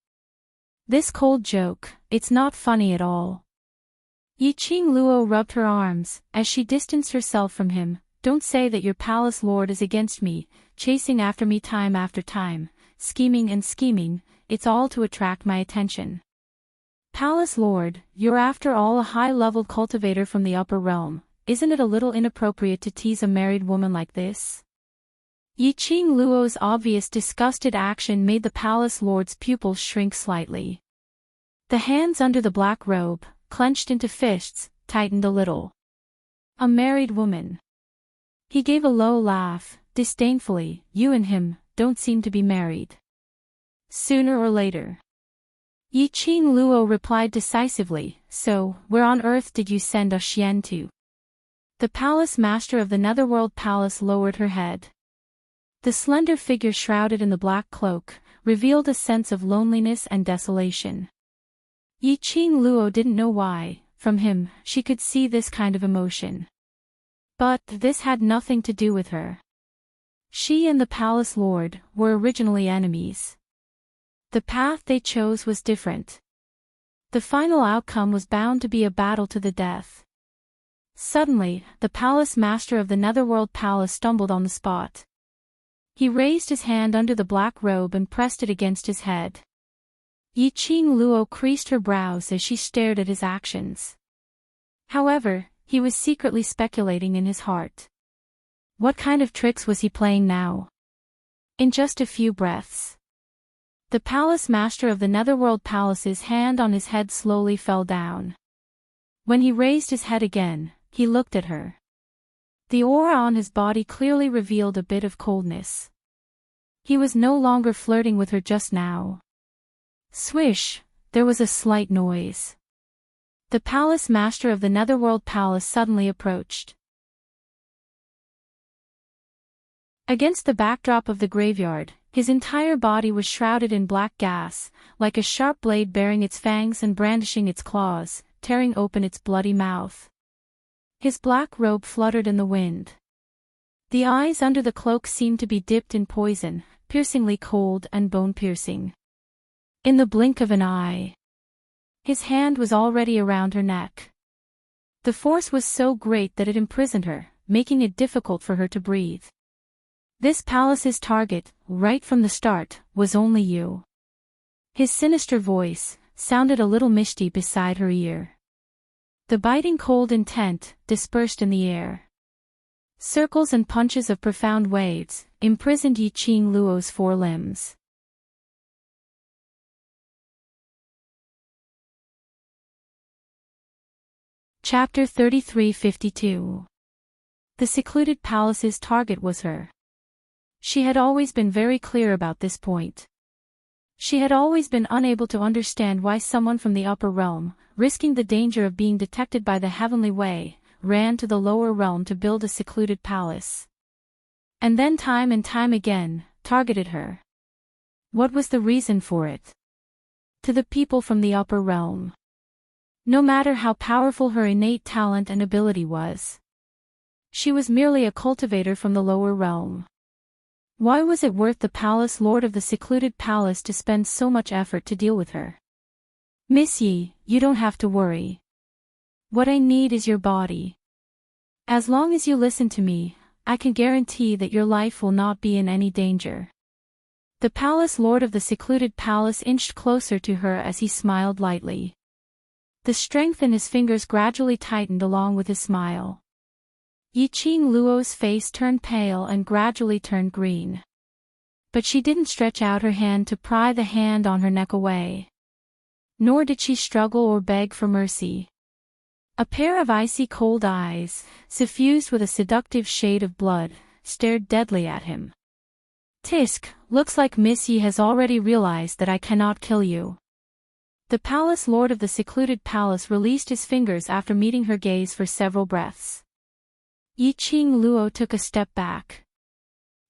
This cold joke, it's not funny at all. Yiqing Luo rubbed her arms, as she distanced herself from him. Don't say that your palace lord is against me, chasing after me time after time, scheming and scheming, it's all to attract my attention. Palace lord, you're after all a high-level cultivator from the upper realm, isn't it a little inappropriate to tease a married woman like this? Yiqing Luo's obvious disgusted action made the palace lord's pupils shrink slightly. The hands under the black robe, clenched into fists, tightened a little. A married woman. He gave a low laugh, disdainfully. You and him don't seem to be married. Sooner or later. Yiqing Luo replied decisively. So, where on earth did you send a Xian to? The palace master of the Netherworld Palace lowered her head. The slender figure shrouded in the black cloak revealed a sense of loneliness and desolation. Yiqing Luo didn't know why, from him, she could see this kind of emotion. But this had nothing to do with her. She and the palace lord were originally enemies. The path they chose was different. The final outcome was bound to be a battle to the death. Suddenly, the palace master of the Netherworld Palace stumbled on the spot. He raised his hand under the black robe and pressed it against his head. Yiqing Luo creased her brows as she stared at his actions. However, he was secretly speculating in his heart. What kind of tricks was he playing now? In just a few breaths, the palace master of the Netherworld Palace's hand on his head slowly fell down. When he raised his head again, he looked at her. The aura on his body clearly revealed a bit of coldness. He was no longer flirting with her just now. Swish, there was a slight noise. The palace master of the Netherworld Palace suddenly approached. Against the backdrop of the graveyard, his entire body was shrouded in black gas, like a sharp blade baring its fangs and brandishing its claws, tearing open its bloody mouth. His black robe fluttered in the wind. The eyes under the cloak seemed to be dipped in poison, piercingly cold and bone-piercing. In the blink of an eye, his hand was already around her neck. The force was so great that it imprisoned her, making it difficult for her to breathe. This palace's target, right from the start, was only you. His sinister voice sounded a little misty beside her ear. The biting cold intent dispersed in the air. Circles and punches of profound waves imprisoned Yiqing Luo's four limbs. Chapter 3352. The secluded palace's target was her. She had always been very clear about this point. She had always been unable to understand why someone from the upper realm, risking the danger of being detected by the heavenly way, ran to the lower realm to build a secluded palace. And then time and time again, targeted her. What was the reason for it? To the people from the upper realm. No matter how powerful her innate talent and ability was, she was merely a cultivator from the lower realm. Why was it worth the palace lord of the secluded palace to spend so much effort to deal with her? Miss Yi, you don't have to worry. What I need is your body. As long as you listen to me, I can guarantee that your life will not be in any danger. The palace lord of the secluded palace inched closer to her as he smiled lightly. The strength in his fingers gradually tightened along with his smile. Yiqing Luo's face turned pale and gradually turned green. But she didn't stretch out her hand to pry the hand on her neck away. Nor did she struggle or beg for mercy. A pair of icy cold eyes, suffused with a seductive shade of blood, stared deadly at him. "Tisk, looks like Miss Yi has already realized that I cannot kill you." The palace lord of the secluded palace released his fingers after meeting her gaze for several breaths. Yiqing Luo took a step back.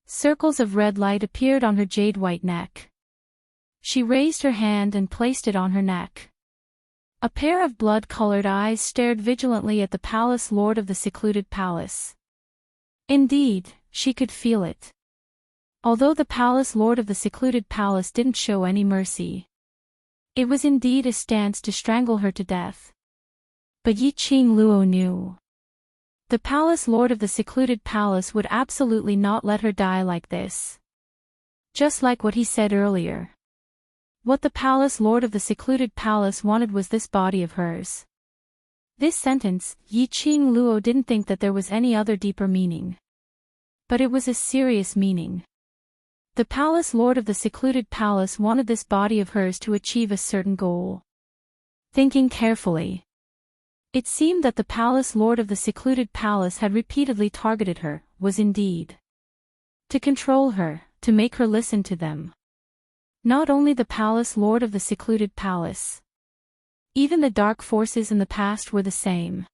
Circles of red light appeared on her jade-white neck. She raised her hand and placed it on her neck. A pair of blood-colored eyes stared vigilantly at the palace lord of the secluded palace. Indeed, she could feel it. Although the palace lord of the secluded palace didn't show any mercy. It was indeed a stance to strangle her to death. But Yiqing Luo knew. The palace lord of the secluded palace would absolutely not let her die like this. Just like what he said earlier. What the palace lord of the secluded palace wanted was this body of hers. This sentence, Yiqing Luo didn't think that there was any other deeper meaning. But it was a serious meaning. The palace lord of the secluded palace wanted this body of hers to achieve a certain goal. Thinking carefully, it seemed that the palace lord of the secluded palace had repeatedly targeted her, was indeed to control her, to make her listen to them. Not only the palace lord of the secluded palace. Even the dark forces in the past were the same.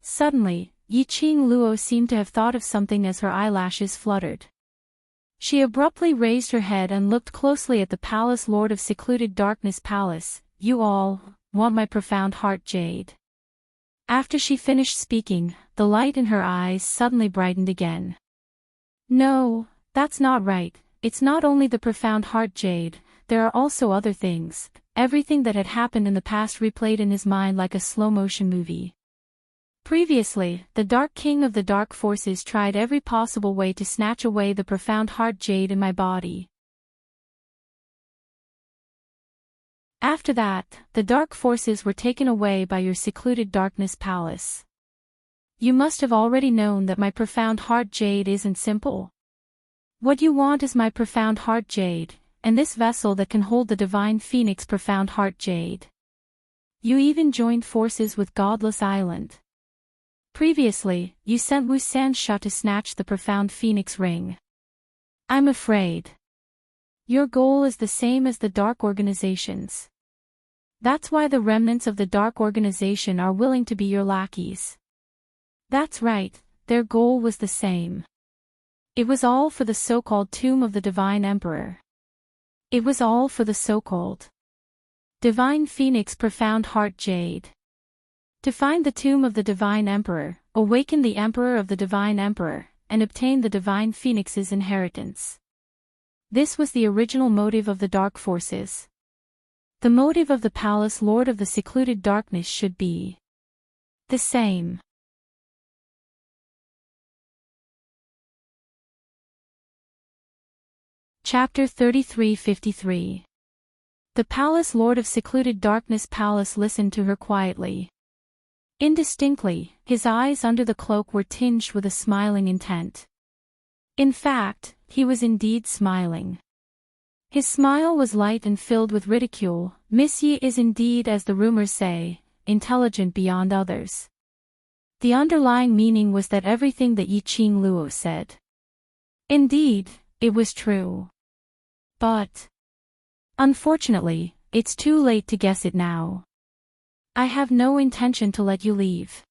Suddenly, Yiqing Luo seemed to have thought of something as her eyelashes fluttered. She abruptly raised her head and looked closely at the palace lord of secluded darkness palace. "You all want my profound heart jade." After she finished speaking, the light in her eyes suddenly brightened again. "No, that's not right. It's not only the profound heart jade, there are also other things." Everything that had happened in the past replayed in his mind like a slow-motion movie. Previously, the Dark King of the Dark Forces tried every possible way to snatch away the profound heart jade in my body. After that, the dark forces were taken away by your secluded darkness palace. You must have already known that my profound heart jade isn't simple. What you want is my profound heart jade, and this vessel that can hold the divine phoenix profound heart jade. You even joined forces with Godless Island. Previously, you sent Wu Sansha to snatch the profound phoenix ring. I'm afraid your goal is the same as the dark organizations. That's why the remnants of the dark organization are willing to be your lackeys. That's right, their goal was the same. It was all for the so-called tomb of the Divine Emperor. It was all for the so-called Divine Phoenix Profound Heart Jade. To find the tomb of the Divine Emperor, awaken the Emperor of the Divine Emperor, and obtain the Divine Phoenix's inheritance. This was the original motive of the Dark Forces. The motive of the Palace Lord of the Secluded Darkness should be the same. Chapter 3353. The Palace Lord of Secluded Darkness Palace listened to her quietly. Indistinctly, his eyes under the cloak were tinged with a smiling intent. In fact, he was indeed smiling. His smile was light and filled with ridicule. Miss Yi is indeed, as the rumors say, intelligent beyond others. The underlying meaning was that everything that Yiqing Luo said. Indeed, it was true. But unfortunately, it's too late to guess it now. I have no intention to let you leave.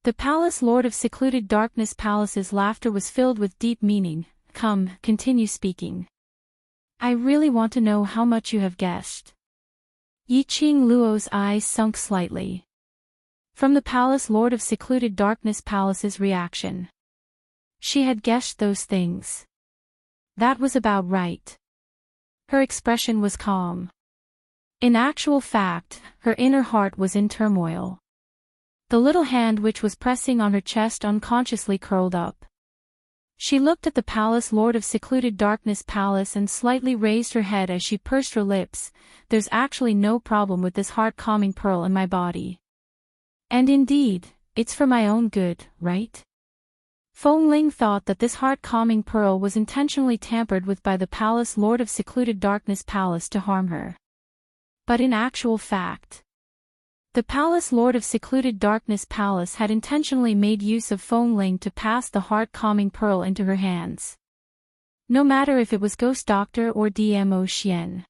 The Palace Lord of Secluded Darkness Palace's laughter was filled with deep meaning. Come, continue speaking. I really want to know how much you have guessed. Yiqing Luo's eyes sunk slightly. From the Palace Lord of Secluded Darkness Palace's reaction. She had guessed those things. That was about right. Her expression was calm. In actual fact, her inner heart was in turmoil. The little hand which was pressing on her chest unconsciously curled up. She looked at the Palace Lord of Secluded Darkness Palace and slightly raised her head as she pursed her lips. There's actually no problem with this heart-calming pearl in my body. And indeed, it's for my own good, right? Feng Ling thought that this heart-calming pearl was intentionally tampered with by the Palace Lord of Secluded Darkness Palace to harm her. But in actual fact, the Palace Lord of Secluded Darkness Palace had intentionally made use of Feng Ling to pass the heart-calming pearl into her hands. No matter if it was Ghost Doctor or DMO Xian,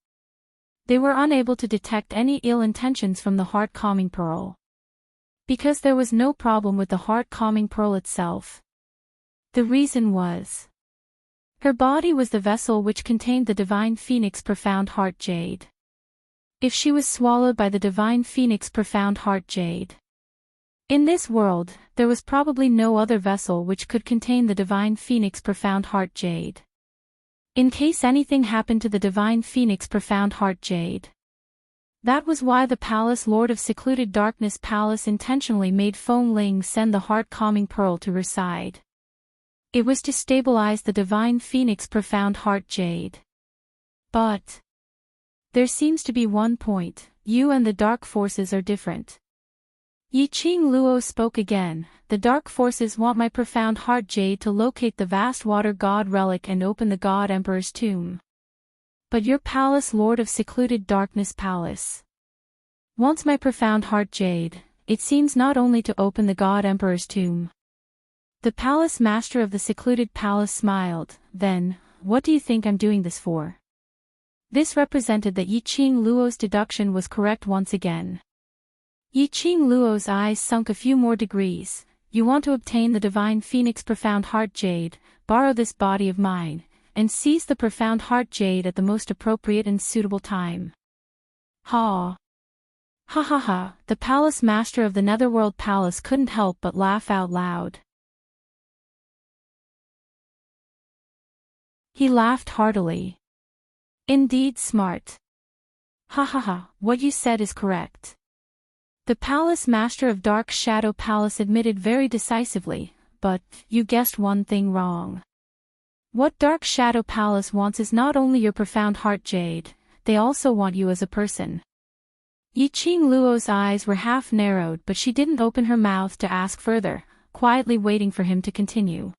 they were unable to detect any ill intentions from the heart-calming pearl. Because there was no problem with the heart-calming pearl itself. The reason was, her body was the vessel which contained the Divine Phoenix Profound Heart Jade. If she was swallowed by the Divine Phoenix Profound Heart Jade, in this world, there was probably no other vessel which could contain the Divine Phoenix Profound Heart Jade. In case anything happened to the Divine Phoenix Profound Heart Jade. That was why the Palace Lord of Secluded Darkness Palace intentionally made Feng Ling send the heart-calming pearl to her side. It was to stabilize the Divine Phoenix Profound Heart Jade. But there seems to be one point: you and the dark forces are different. Yi Qing Luo spoke again. The dark forces want my Profound Heart Jade to locate the vast water god relic and open the god emperor's tomb. But your Palace Lord of Secluded Darkness Palace wants my Profound Heart Jade, it seems, not only to open the god emperor's tomb. The Palace Master of the Secluded Palace smiled. Then, what do you think I'm doing this for? This represented that Yi Qing Luo's deduction was correct once again. Yi Qing Luo's eyes sunk a few more degrees. You want to obtain the Divine Phoenix Profound Heart Jade, borrow this body of mine, and seize the Profound Heart Jade at the most appropriate and suitable time. Ha! Ha ha ha! The Palace Master of the Netherworld Palace couldn't help but laugh out loud. He laughed heartily. Indeed smart. Ha ha ha, what you said is correct. The Palace Master of Dark Shadow Palace admitted very decisively, but you guessed one thing wrong. What Dark Shadow Palace wants is not only your Profound Heart Jade, they also want you as a person. Yi Qing Luo's eyes were half narrowed, but she didn't open her mouth to ask further, quietly waiting for him to continue.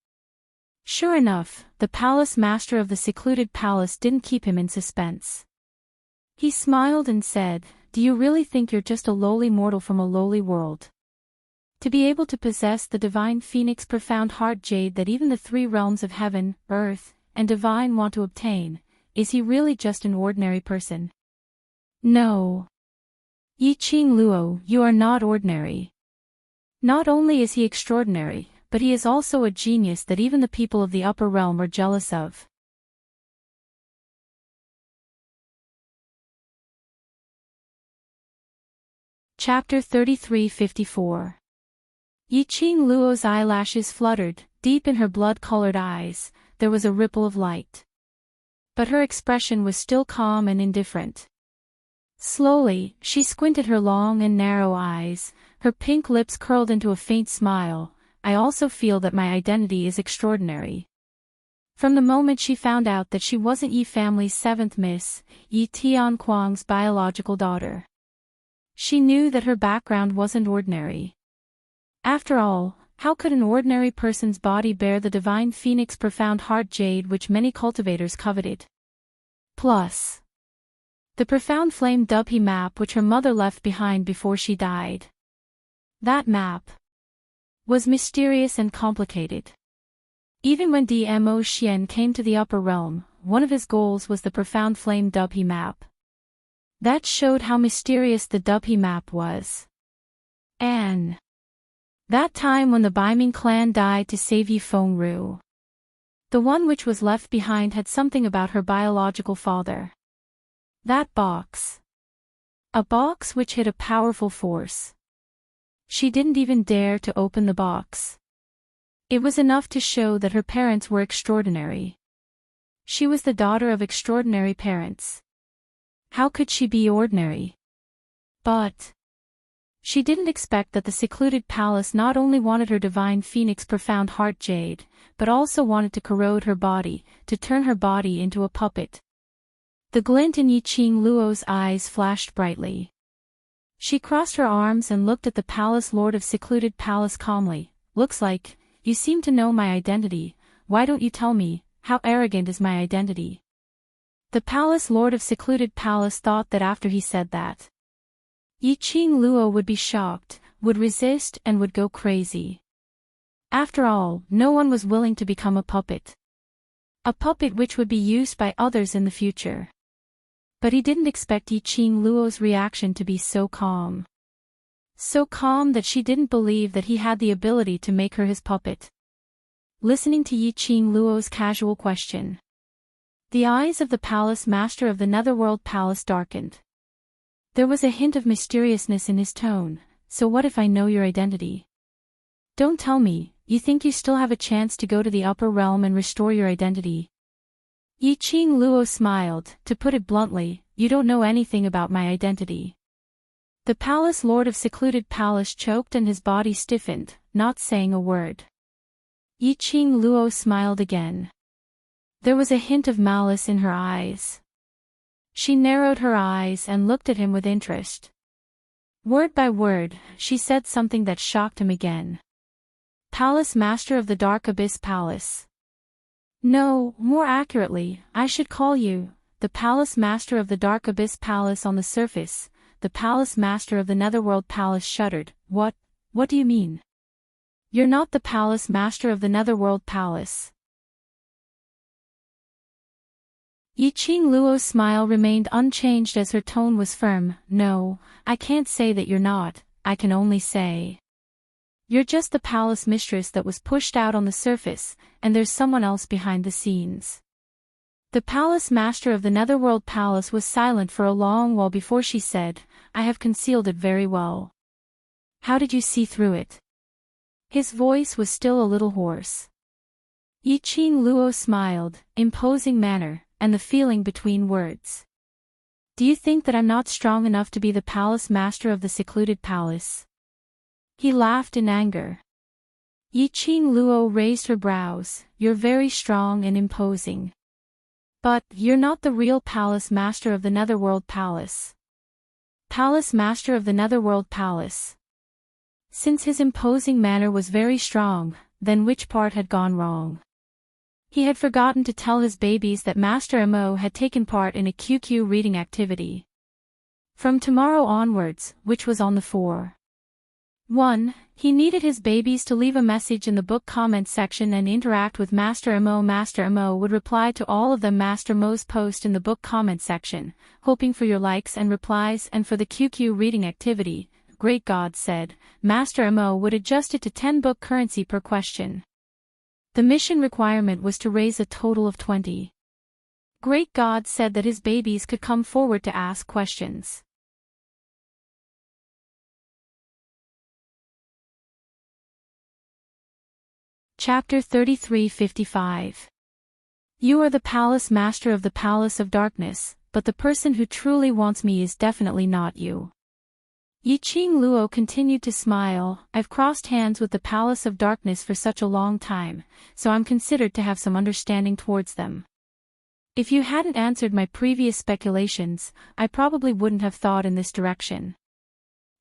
Sure enough, the Palace Master of the Secluded Palace didn't keep him in suspense. He smiled and said, do you really think you're just a lowly mortal from a lowly world? To be able to possess the Divine Phoenix Profound Heart Jade that even the three realms of heaven, earth, and divine want to obtain, is he really just an ordinary person? No. Yi Qing Luo, you are not ordinary. Not only is he extraordinary, but he is also a genius that even the people of the upper realm are jealous of. Chapter 33-54. Yi Qing Luo's eyelashes fluttered. Deep in her blood-colored eyes, there was a ripple of light. But her expression was still calm and indifferent. Slowly, she squinted her long and narrow eyes, her pink lips curled into a faint smile. I also feel that my identity is extraordinary. From the moment she found out that she wasn't Yi family's seventh miss, Yi Tianquang's biological daughter, she knew that her background wasn't ordinary. After all, how could an ordinary person's body bear the Divine Phoenix Profound Heart Jade which many cultivators coveted? Plus, the Profound Flame Dubhe map which her mother left behind before she died. That map was mysterious and complicated. Even when DMO Xian came to the upper realm, one of his goals was the Profound Flame Dubhe map. That showed how mysterious the Dubhe map was. And that time when the Baiming clan died to save Yi Fengru, the one which was left behind had something about her biological father. That box. A box which hid a powerful force. She didn't even dare to open the box. It was enough to show that her parents were extraordinary. She was the daughter of extraordinary parents. How could she be ordinary? But she didn't expect that the Secluded Palace not only wanted her Divine Phoenix Profound Heart Jade, but also wanted to corrode her body, to turn her body into a puppet. The glint in Yi Qing Luo's eyes flashed brightly. She crossed her arms and looked at the Palace Lord of Secluded Palace calmly. Looks like you seem to know my identity, why don't you tell me, how arrogant is my identity? The palace lord of secluded palace thought that after he said that, Yi Qing Luo would be shocked, would resist and would go crazy. After all, no one was willing to become a puppet. A puppet which would be used by others in the future. But he didn't expect Yi Qing Luo's reaction to be so calm. So calm that she didn't believe that he had the ability to make her his puppet. Listening to Yi Qing Luo's casual question, the eyes of the palace master of the Netherworld Palace darkened. There was a hint of mysteriousness in his tone. So what if I know your identity? Don't tell me, you think you still have a chance to go to the upper realm and restore your identity? Yi Qing Luo smiled. To put it bluntly, you don't know anything about my identity. The palace lord of secluded palace choked and his body stiffened, not saying a word. Yi Qing Luo smiled again. There was a hint of malice in her eyes. She narrowed her eyes and looked at him with interest. Word by word, she said something that shocked him again. Palace Master of the Dark Abyss Palace. No, more accurately, I should call you, the Palace Master of the Dark Abyss Palace on the surface. The Palace Master of the Netherworld Palace shuddered. What do you mean? You're not the Palace Master of the Netherworld Palace. Yi Qing Luo's smile remained unchanged as her tone was firm. No, I can't say that you're not, I can only say, you're just the palace mistress that was pushed out on the surface, and there's someone else behind the scenes. The palace master of the Netherworld Palace was silent for a long while before she said, I have concealed it very well. How did you see through it? His voice was still a little hoarse. Yi Qing Luo smiled, imposing manner, and the feeling between words. Do you think that I'm not strong enough to be the palace master of the secluded palace? He laughed in anger. Yi Qing Luo raised her brows. You're very strong and imposing. But, you're not the real palace master of the Netherworld Palace. Palace master of the Netherworld Palace. Since his imposing manner was very strong, then which part had gone wrong? He had forgotten to tell his babies that Master Mo had taken part in a QQ reading activity. From tomorrow onwards, which was on the 4/1, he needed his babies to leave a message in the book comment section and interact with Master Mo. Master Mo would reply to all of them. Master Mo's post in the book comment section, hoping for your likes and replies. And for the QQ reading activity, Great God said, Master Mo would adjust it to 10 book currency per question. The mission requirement was to raise a total of 20. Great God said that his babies could come forward to ask questions. Chapter 33:55. You are the palace master of the Palace of Darkness, but the person who truly wants me is definitely not you. Yi Qing Luo continued to smile. I've crossed hands with the Palace of Darkness for such a long time, so I'm considered to have some understanding towards them. If you hadn't answered my previous speculations, I probably wouldn't have thought in this direction.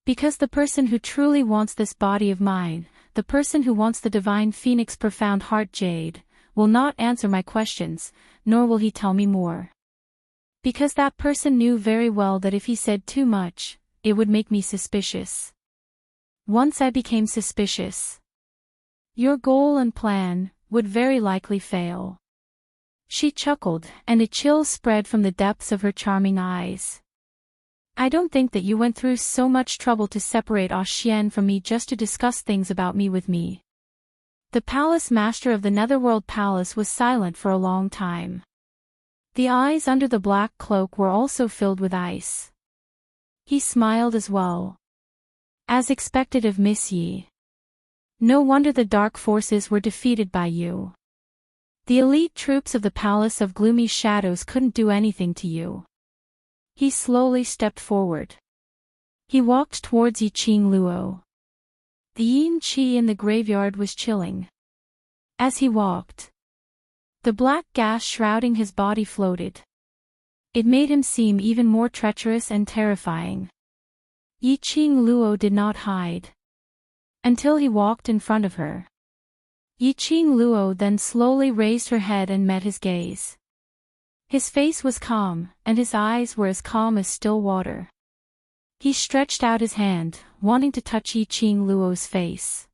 Because the person who truly wants this body of mine, the person who wants the divine phoenix profound heart jade, will not answer my questions, nor will he tell me more. Because that person knew very well that if he said too much, it would make me suspicious. Once I became suspicious, your goal and plan would very likely fail. She chuckled, and a chill spread from the depths of her charming eyes. I don't think that you went through so much trouble to separate Ah Xian from me just to discuss things about me with me. The palace master of the Netherworld Palace was silent for a long time. The eyes under the black cloak were also filled with ice. He smiled as well. As expected of Miss Yi. No wonder the dark forces were defeated by you. The elite troops of the Palace of Gloomy Shadows couldn't do anything to you. He slowly stepped forward. He walked towards Yi Qing Luo. The yin qi in the graveyard was chilling. As he walked, the black gas shrouding his body floated. It made him seem even more treacherous and terrifying. Yi Qing Luo did not hide. Until he walked in front of her. Yiqing Luo then slowly raised her head and met his gaze. His face was calm, and his eyes were as calm as still water. He stretched out his hand, wanting to touch Yiqing Luo's face.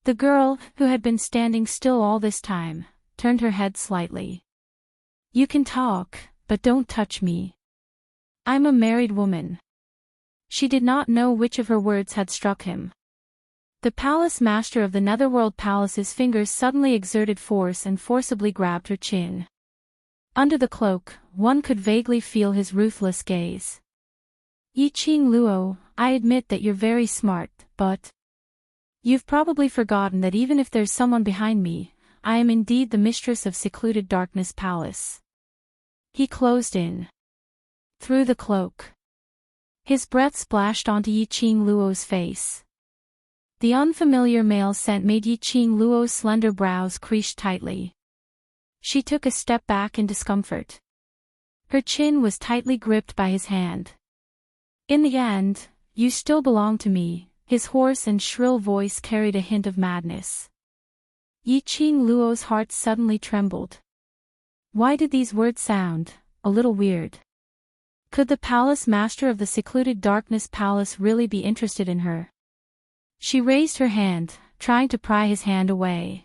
The girl, who had been standing still all this time, turned her head slightly. "You can talk, but don't touch me. I'm a married woman." She did not know which of her words had struck him. The palace master of the Netherworld Palace's fingers suddenly exerted force and forcibly grabbed her chin. Under the cloak, one could vaguely feel his ruthless gaze. "Yiqing Luo, I admit that you're very smart, but you've probably forgotten that even if there's someone behind me, I am indeed the mistress of Secluded Darkness Palace." He closed in through the cloak. His breath splashed onto Yiqing Luo's face. The unfamiliar male scent made Yiqing Luo's slender brows crease tightly. She took a step back in discomfort. Her chin was tightly gripped by his hand. "In the end, you still belong to me," his hoarse and shrill voice carried a hint of madness. Yiqing Luo's heart suddenly trembled. Why did these words sound a little weird? Could the palace master of the Secluded Darkness Palace really be interested in her? She raised her hand, trying to pry his hand away.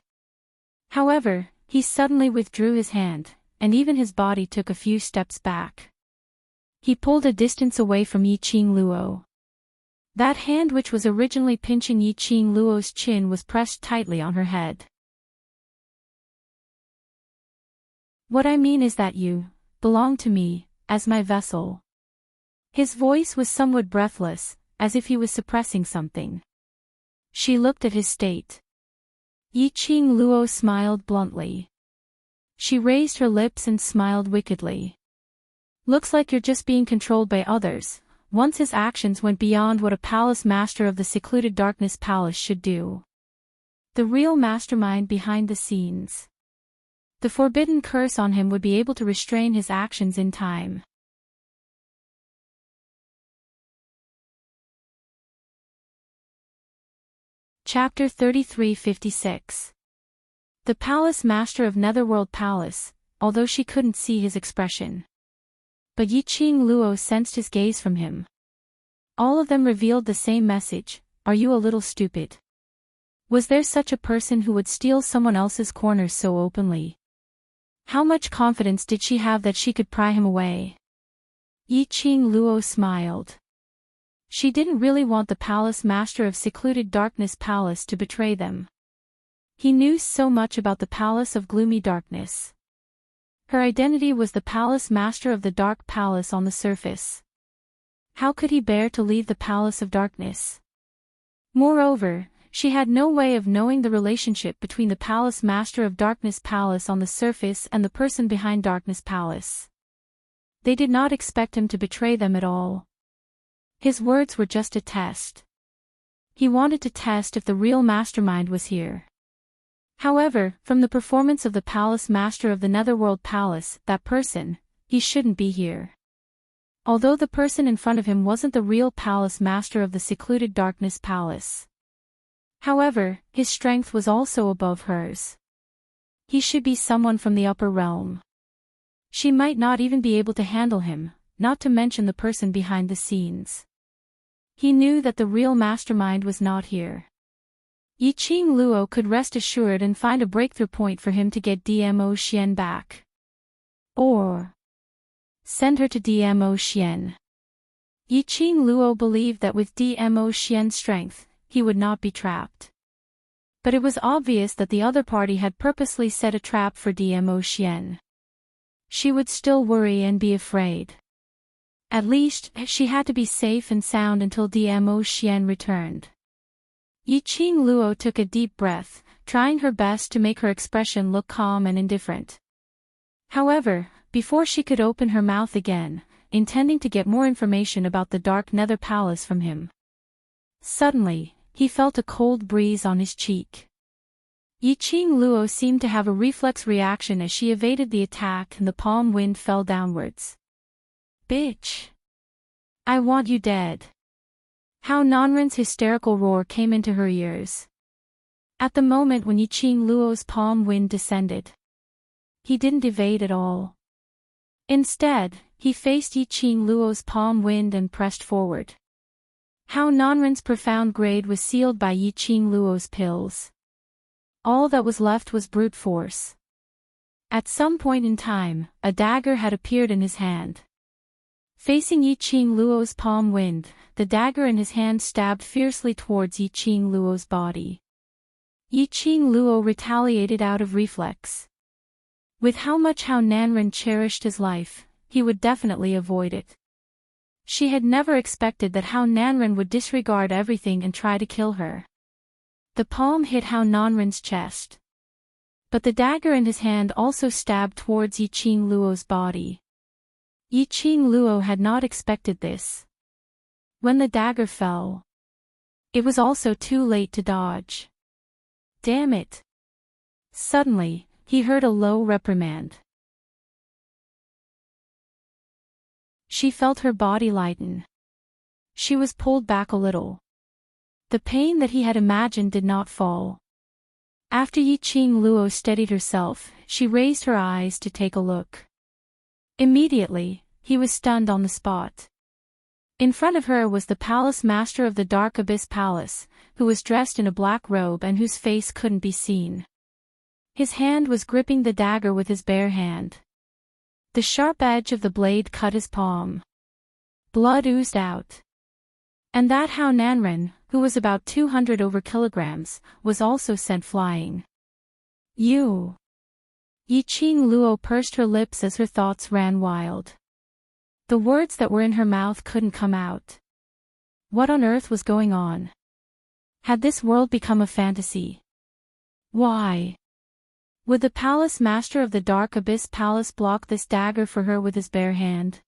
However, he suddenly withdrew his hand, and even his body took a few steps back. He pulled a distance away from Yiqing Luo. That hand which was originally pinching Yiqing Luo's chin was pressed tightly on her head. "What I mean is that you belong to me, as my vessel." His voice was somewhat breathless, as if he was suppressing something. She looked at his state. Yiqing Luo smiled bluntly. She raised her lips and smiled wickedly. "Looks like you're just being controlled by others." Once his actions went beyond what a palace master of the Secluded Darkness Palace should do. The real mastermind behind the scenes. The forbidden curse on him would be able to restrain his actions in time. Chapter 3356. The palace master of Netherworld Palace, although she couldn't see his expression. But Yiqing Luo sensed his gaze from him. All of them revealed the same message: "Are you a little stupid? Was there such a person who would steal someone else's corners so openly? How much confidence did she have that she could pry him away?" Yiqing Luo smiled. She didn't really want the palace master of Secluded Darkness Palace to betray them. He knew so much about the Palace of Gloomy Darkness. Her identity was the palace master of the Dark Palace on the surface. How could he bear to leave the Palace of Darkness? Moreover, she had no way of knowing the relationship between the palace master of Darkness Palace on the surface and the person behind Darkness Palace. They did not expect him to betray them at all. His words were just a test. He wanted to test if the real mastermind was here. However, from the performance of the palace master of the Netherworld Palace, that person, he shouldn't be here. Although the person in front of him wasn't the real palace master of the Secluded Darkness Palace. However, his strength was also above hers. He should be someone from the upper realm. She might not even be able to handle him, not to mention the person behind the scenes. He knew that the real mastermind was not here. Yiqing Luo could rest assured and find a breakthrough point for him to get Dmo Xian back. Or send her to Dmo Xian. Yiqing Luo believed that with Dmo Xian's strength, he would not be trapped. But it was obvious that the other party had purposely set a trap for Dmo Xian. She would still worry and be afraid. At least, she had to be safe and sound until Dmo Xian returned. Yiqing Luo took a deep breath, trying her best to make her expression look calm and indifferent. However, before she could open her mouth again, intending to get more information about the Dark Nether Palace from him, suddenly, he felt a cold breeze on his cheek. Yiqing Luo seemed to have a reflex reaction as she evaded the attack and the palm wind fell downwards. "Bitch! I want you dead!" How Nanren's hysterical roar came into her ears. At the moment when Yi Qing Luo's palm wind descended, he didn't evade at all. Instead, he faced Yi Qing Luo's palm wind and pressed forward. Hao Nanren's profound grade was sealed by Yi Qing Luo's pills. All that was left was brute force. At some point in time, a dagger had appeared in his hand. Facing Yi Qing Luo's palm wind, the dagger in his hand stabbed fiercely towards Yi Qing Luo's body. Yi Qing Luo retaliated out of reflex. With how much Hao Nanren cherished his life, he would definitely avoid it. She had never expected that Hao Nanren would disregard everything and try to kill her. The palm hit Hao Nanren's chest. But the dagger in his hand also stabbed towards Yi Qing Luo's body. Yi Qing Luo had not expected this. When the dagger fell, it was also too late to dodge. Damn it! Suddenly, he heard a low reprimand. She felt her body lighten. She was pulled back a little. The pain that he had imagined did not fall. After Yi Qing Luo steadied herself, she raised her eyes to take a look. Immediately, he was stunned on the spot. In front of her was the palace master of the Dark Abyss Palace, who was dressed in a black robe and whose face couldn't be seen. His hand was gripping the dagger with his bare hand. The sharp edge of the blade cut his palm. Blood oozed out. And that Hao Nanren, who was about 200 over kilograms, was also sent flying. You! Yi Qing Luo pursed her lips as her thoughts ran wild. The words that were in her mouth couldn't come out. What on earth was going on? Had this world become a fantasy? Why? Would the palace master of the Dark Abyss Palace block this dagger for her with his bare hand?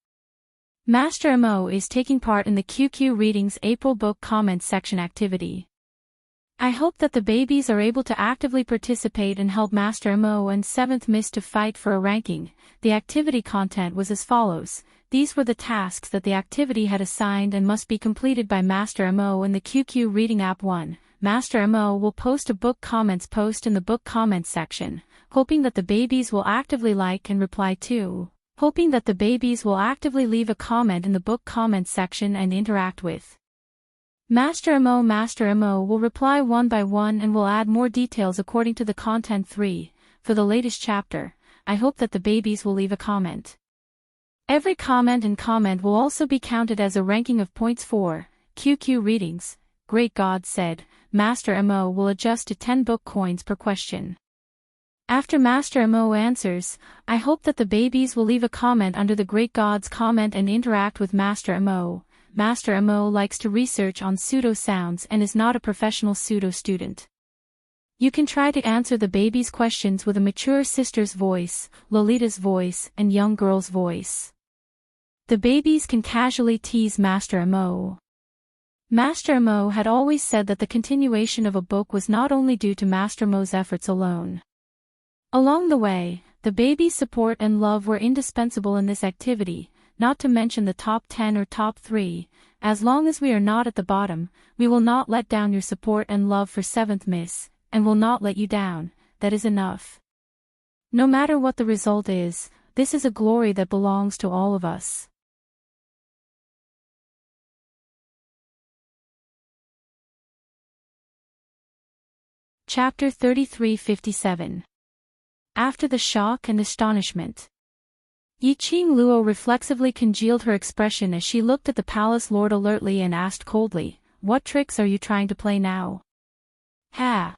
Master Mo is taking part in the QQ Readings April Book Comments section activity. I hope that the babies are able to actively participate and help Master Mo and 7th Miss to fight for a ranking. The activity content was as follows. These were the tasks that the activity had assigned and must be completed by Master Mo in the QQ Reading app. 1. Master Mo will post a book comments post in the book comments section, hoping that the babies will actively like and reply to. Hoping that the babies will actively leave a comment in the book comments section and interact with. Master Mo will reply one by one and will add more details according to the content. 3. For the latest chapter, I hope that the babies will leave a comment. Every comment and comment will also be counted as a ranking of points. 4. QQ Readings. Great God said, Master Mo will adjust to 10 book coins per question. After Master Mo answers, I hope that the babies will leave a comment under the Great God's comment and interact with Master Mo. Master Mo likes to research on pseudo sounds and is not a professional pseudo student. You can try to answer the babies' questions with a mature sister's voice, Lolita's voice, and young girl's voice. The babies can casually tease Master Mo. Master Mo had always said that the continuation of a book was not only due to Master Mo's efforts alone. Along the way, the babies' support and love were indispensable in this activity, not to mention the top 10 or top 3. As long as we are not at the bottom, we will not let down your support and love for 7th Miss, and will not let you down. That is enough. No matter what the result is, this is a glory that belongs to all of us. Chapter 3357. After the shock and astonishment. Yi Qing Luo reflexively congealed her expression as she looked at the palace lord alertly and asked coldly, What tricks are you trying to play now? Ha!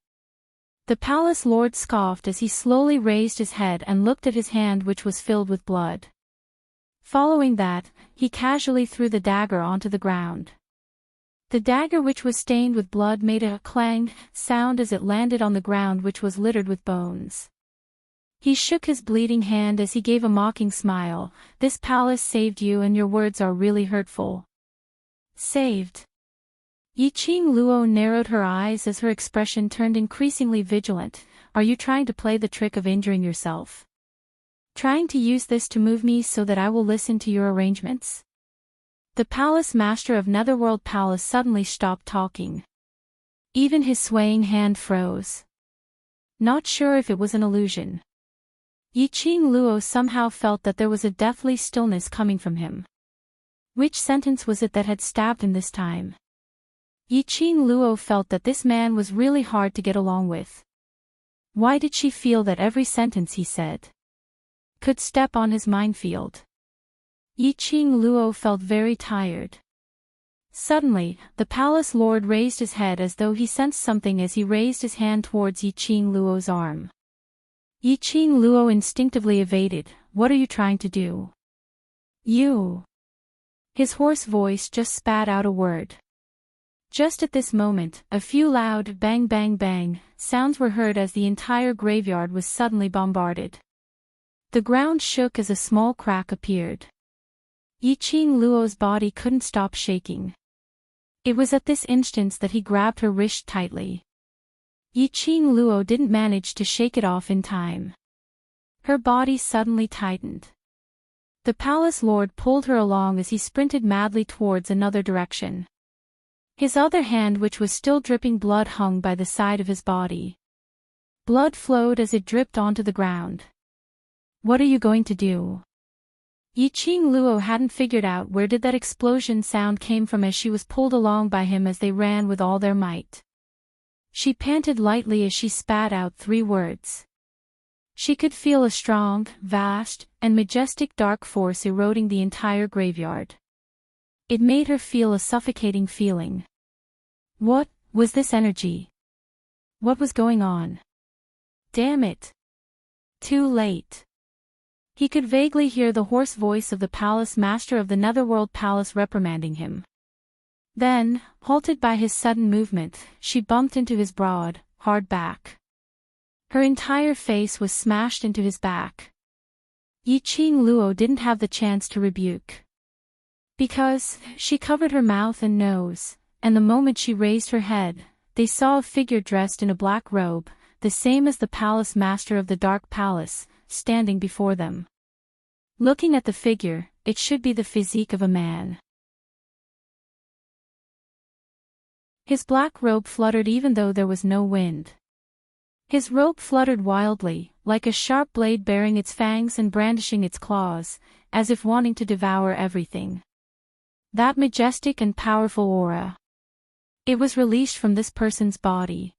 The palace lord scoffed as he slowly raised his head and looked at his hand which was filled with blood. Following that, he casually threw the dagger onto the ground. The dagger which was stained with blood made a clang sound as it landed on the ground which was littered with bones. He shook his bleeding hand as he gave a mocking smile. This palace saved you and your words are really hurtful. Saved. Yi Qing Luo narrowed her eyes as her expression turned increasingly vigilant. Are you trying to play the trick of injuring yourself? Trying to use this to move me so that I will listen to your arrangements? The palace master of Netherworld Palace suddenly stopped talking. Even his swaying hand froze. Not sure if it was an illusion. Yiqing Luo somehow felt that there was a deathly stillness coming from him. Which sentence was it that had stabbed him this time? Yiqing Luo felt that this man was really hard to get along with. Why did she feel that every sentence he said could step on his minefield? Yiqing Luo felt very tired. Suddenly, the palace lord raised his head as though he sensed something as he raised his hand towards Yiqing Luo's arm. Yiqing Luo instinctively evaded. What are you trying to do? You. His hoarse voice just spat out a word. Just at this moment, a few loud bang bang bang sounds were heard as the entire graveyard was suddenly bombarded. The ground shook as a small crack appeared. Yiqing Luo's body couldn't stop shaking. It was at this instant that he grabbed her wrist tightly. Yiqing Luo didn't manage to shake it off in time. Her body suddenly tightened. The palace lord pulled her along as he sprinted madly towards another direction. His other hand, which was still dripping blood, hung by the side of his body. Blood flowed as it dripped onto the ground. What are you going to do? Yiqing Luo hadn't figured out where did that explosion sound came from as she was pulled along by him as they ran with all their might. She panted lightly as she spat out 3 words. She could feel a strong, vast, and majestic dark force eroding the entire graveyard. It made her feel a suffocating feeling. What was this energy? What was going on? Damn it! Too late. He could vaguely hear the hoarse voice of the palace master of the Netherworld Palace reprimanding him. Then, halted by his sudden movement, she bumped into his broad, hard back. Her entire face was smashed into his back. Yiqing Luo didn't have the chance to rebuke. Because she covered her mouth and nose, and the moment she raised her head, they saw a figure dressed in a black robe, the same as the palace master of the Dark Palace, standing before them. Looking at the figure, it should be the physique of a man. His black robe fluttered even though there was no wind. His robe fluttered wildly, like a sharp blade baring its fangs and brandishing its claws, as if wanting to devour everything. That majestic and powerful aura. It was released from this person's body.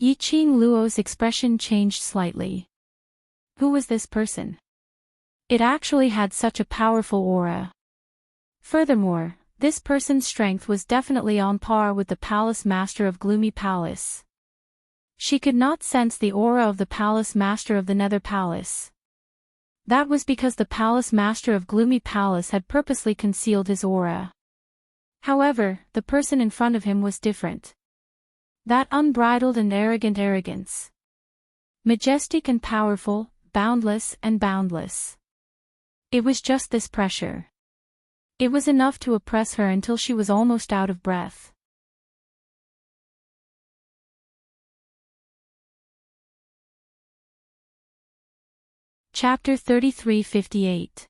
Yiqing Luo's expression changed slightly. Who was this person? It actually had such a powerful aura. Furthermore, this person's strength was definitely on par with the palace master of Gloomy Palace. She could not sense the aura of the palace master of the Nether Palace. That was because the palace master of Gloomy Palace had purposely concealed his aura. However, the person in front of him was different. That unbridled and arrogant arrogance. Majestic and powerful, boundless and boundless. It was just this pressure. It was enough to oppress her until she was almost out of breath. Chapter 33:58.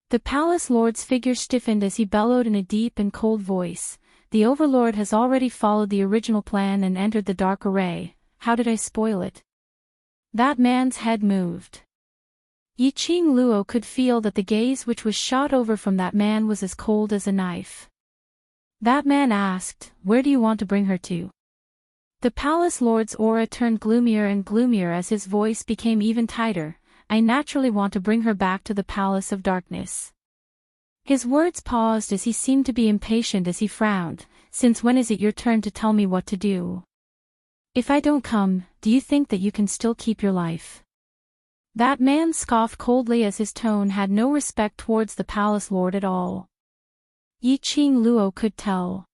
The palace lord's figure stiffened as he bellowed in a deep and cold voice. The overlord has already followed the original plan and entered the dark array. How did I spoil it? That man's head moved. Yiqing Luo could feel that the gaze which was shot over from that man was as cold as a knife. That man asked, "Where do you want to bring her to?" The palace lord's aura turned gloomier and gloomier as his voice became even tighter. "I naturally want to bring her back to the Palace of Darkness." His words paused as he seemed to be impatient as he frowned. "Since when is it your turn to tell me what to do? If I don't come, do you think that you can still keep your life?" That man scoffed coldly as his tone had no respect towards the palace lord at all. Yiqing Luo could tell.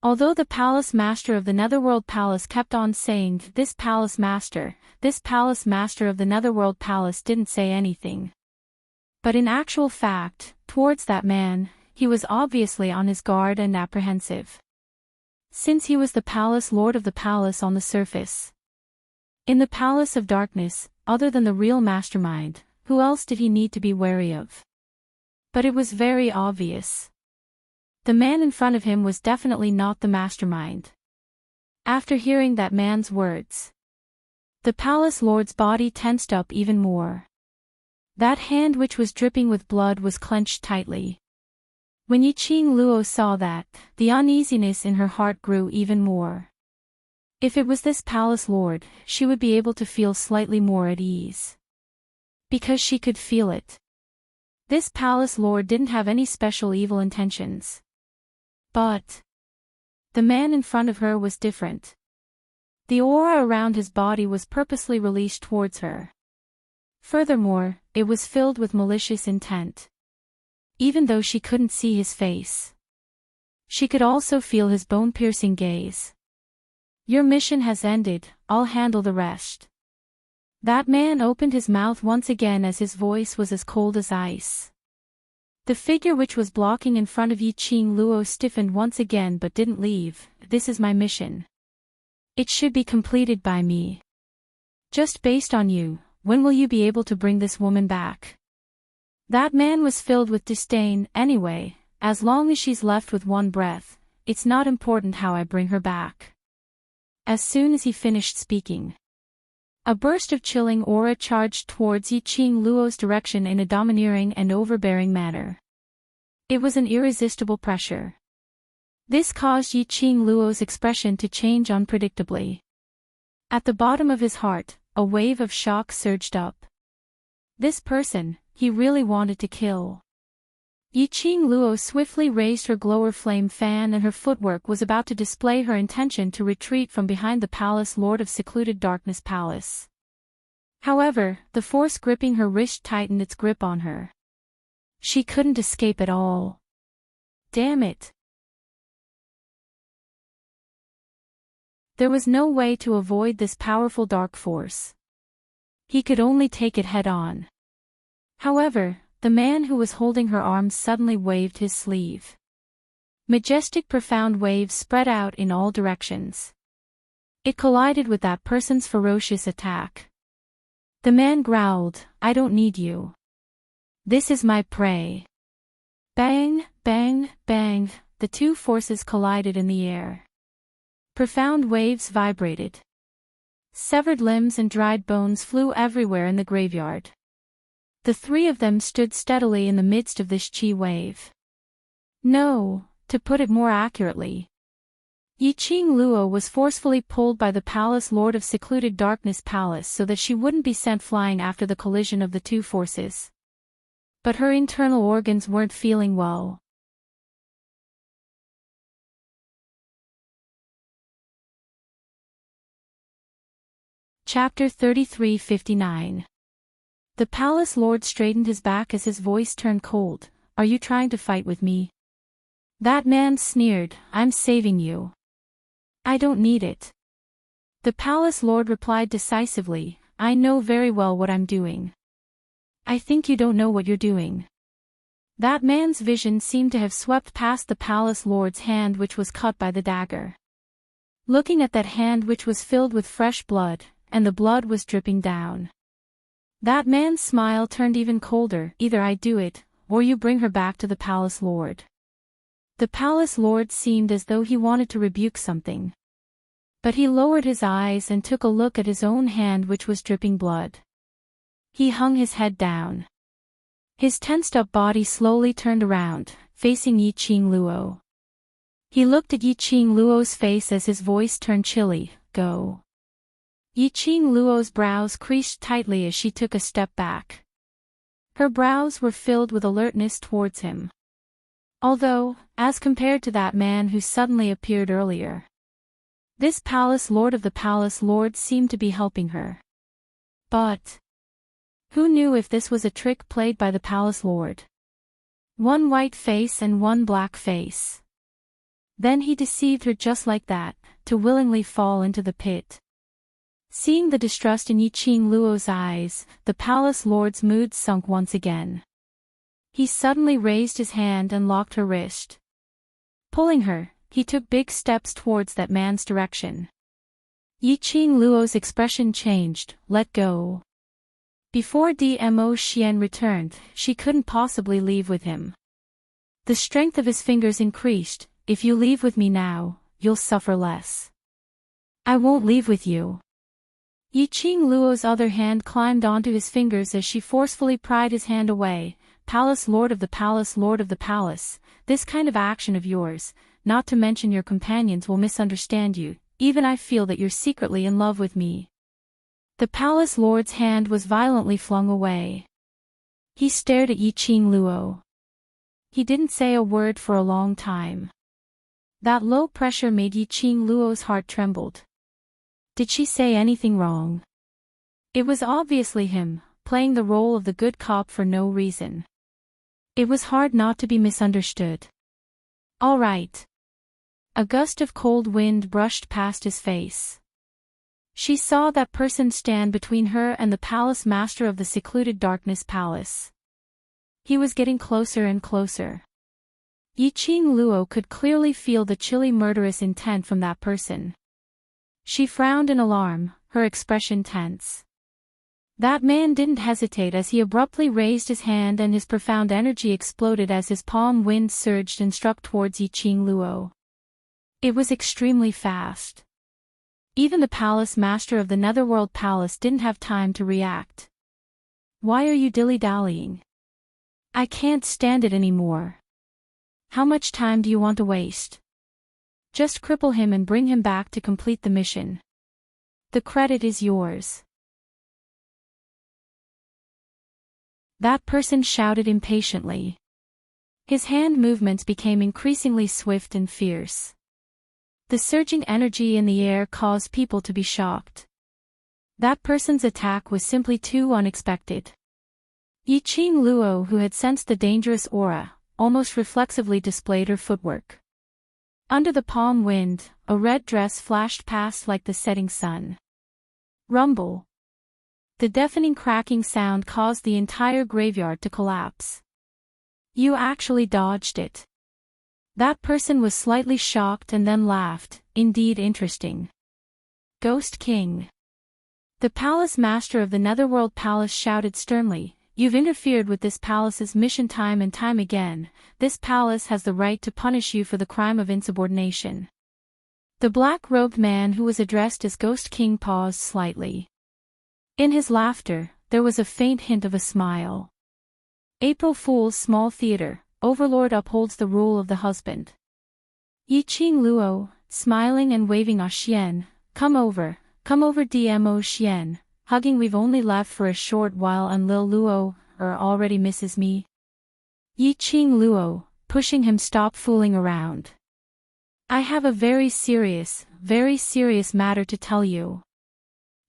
Although the palace master of the Netherworld Palace kept on saying, this palace master of the Netherworld Palace didn't say anything. But in actual fact, towards that man, he was obviously on his guard and apprehensive. Since he was the palace lord of the palace on the surface. In the Palace of Darkness, other than the real mastermind, who else did he need to be wary of? But it was very obvious. The man in front of him was definitely not the mastermind. After hearing that man's words, the palace lord's body tensed up even more. That hand which was dripping with blood was clenched tightly. When Yiqing Luo saw that, the uneasiness in her heart grew even more. If it was this palace lord, she would be able to feel slightly more at ease. Because she could feel it. This palace lord didn't have any special evil intentions. But the man in front of her was different. The aura around his body was purposely released towards her. Furthermore, it was filled with malicious intent. Even though she couldn't see his face, she could also feel his bone-piercing gaze. Your mission has ended, I'll handle the rest. That man opened his mouth once again as his voice was as cold as ice. The figure which was blocking in front of Yiqing Luo stiffened once again but didn't leave. This is my mission. It should be completed by me. Just based on you, when will you be able to bring this woman back? That man was filled with disdain. Anyway, as long as she's left with one breath, it's not important how I bring her back. As soon as he finished speaking, a burst of chilling aura charged towards Yiqing Luo's direction in a domineering and overbearing manner. It was an irresistible pressure. This caused Yiqing Luo's expression to change unpredictably. At the bottom of his heart, a wave of shock surged up. This person, he really wanted to kill. Yiqing Luo swiftly raised her glower flame fan and her footwork was about to display her intention to retreat from behind the palace lord of secluded darkness palace. However, the force gripping her wrist tightened its grip on her. She couldn't escape at all. Damn it. There was no way to avoid this powerful dark force. He could only take it head-on. However, the man who was holding her arms suddenly waved his sleeve. Majestic profound waves spread out in all directions. It collided with that person's ferocious attack. The man growled, I don't need you. This is my prey. Bang, bang, bang, the two forces collided in the air. Profound waves vibrated. Severed limbs and dried bones flew everywhere in the graveyard. The three of them stood steadily in the midst of this chi wave. No, to put it more accurately, Yiqing Luo was forcefully pulled by the palace lord of secluded darkness palace so that she wouldn't be sent flying after the collision of the two forces. But her internal organs weren't feeling well. Chapter 33:59. The palace lord straightened his back as his voice turned cold. Are you trying to fight with me? That man sneered, I'm saving you. I don't need it. The palace lord replied decisively, I know very well what I'm doing. I think you don't know what you're doing. That man's vision seemed to have swept past the palace lord's hand which was cut by the dagger. Looking at that hand which was filled with fresh blood, and the blood was dripping down. That man's smile turned even colder. Either I do it, or you bring her back to the palace lord. The palace lord seemed as though he wanted to rebuke something. But he lowered his eyes and took a look at his own hand which was dripping blood. He hung his head down. His tensed-up body slowly turned around, facing Yiqing Luo. He looked at Yiqing Luo's face as his voice turned chilly, go. Yiqing Luo's brows creased tightly as she took a step back. Her brows were filled with alertness towards him. Although, as compared to that man who suddenly appeared earlier, this palace lord of the palace lords seemed to be helping her. But who knew if this was a trick played by the palace lord? One white face and one black face. Then he deceived her just like that, to willingly fall into the pit. Seeing the distrust in Yiqing Luo's eyes, the palace lord's mood sunk once again. He suddenly raised his hand and locked her wrist. Pulling her, he took big steps towards that man's direction. Yiqing Luo's expression changed, let go. Before Dmo Xian returned, she couldn't possibly leave with him. The strength of his fingers increased, if you leave with me now, you'll suffer less. I won't leave with you. Yiqing Luo's other hand climbed onto his fingers as she forcefully pried his hand away. Palace, Lord of the Palace, Lord of the Palace, this kind of action of yours, not to mention your companions, will misunderstand you. Even I feel that you're secretly in love with me. The Palace Lord's hand was violently flung away. He stared at Yiqing Luo. He didn't say a word for a long time. That low pressure made Yiqing Luo's heart trembled. Did she say anything wrong? It was obviously him, playing the role of the good cop for no reason. It was hard not to be misunderstood. All right. A gust of cold wind brushed past his face. She saw that person stand between her and the palace master of the secluded darkness palace. He was getting closer and closer. Yiqing Luo could clearly feel the chilly murderous intent from that person. She frowned in alarm, her expression tense. That man didn't hesitate as he abruptly raised his hand, and his profound energy exploded as his palm wind surged and struck towards Yiqing Luo. It was extremely fast. Even the palace master of the Netherworld Palace didn't have time to react. Why are you dilly-dallying? I can't stand it anymore. How much time do you want to waste? Just cripple him and bring him back to complete the mission. The credit is yours. That person shouted impatiently. His hand movements became increasingly swift and fierce. The surging energy in the air caused people to be shocked. That person's attack was simply too unexpected. Yiqing Luo, who had sensed the dangerous aura, almost reflexively displayed her footwork. Under the palm wind, a red dress flashed past like the setting sun. Rumble. The deafening cracking sound caused the entire graveyard to collapse. You actually dodged it. That person was slightly shocked and then laughed. Indeed interesting. Ghost King. The palace master of the Netherworld Palace shouted sternly, "You've interfered with this palace's mission time and time again. This palace has the right to punish you for the crime of insubordination." The black-robed man who was addressed as Ghost King paused slightly. In his laughter, there was a faint hint of a smile. April Fool's Small Theater, Overlord upholds the rule of the husband. Yiqing Luo, smiling and waving a Xian, come over Dmo Xian, hugging. We've only left for a short while and Lil Luo, already misses me. Yiqing Luo, pushing him, stop fooling around. I have a very serious matter to tell you.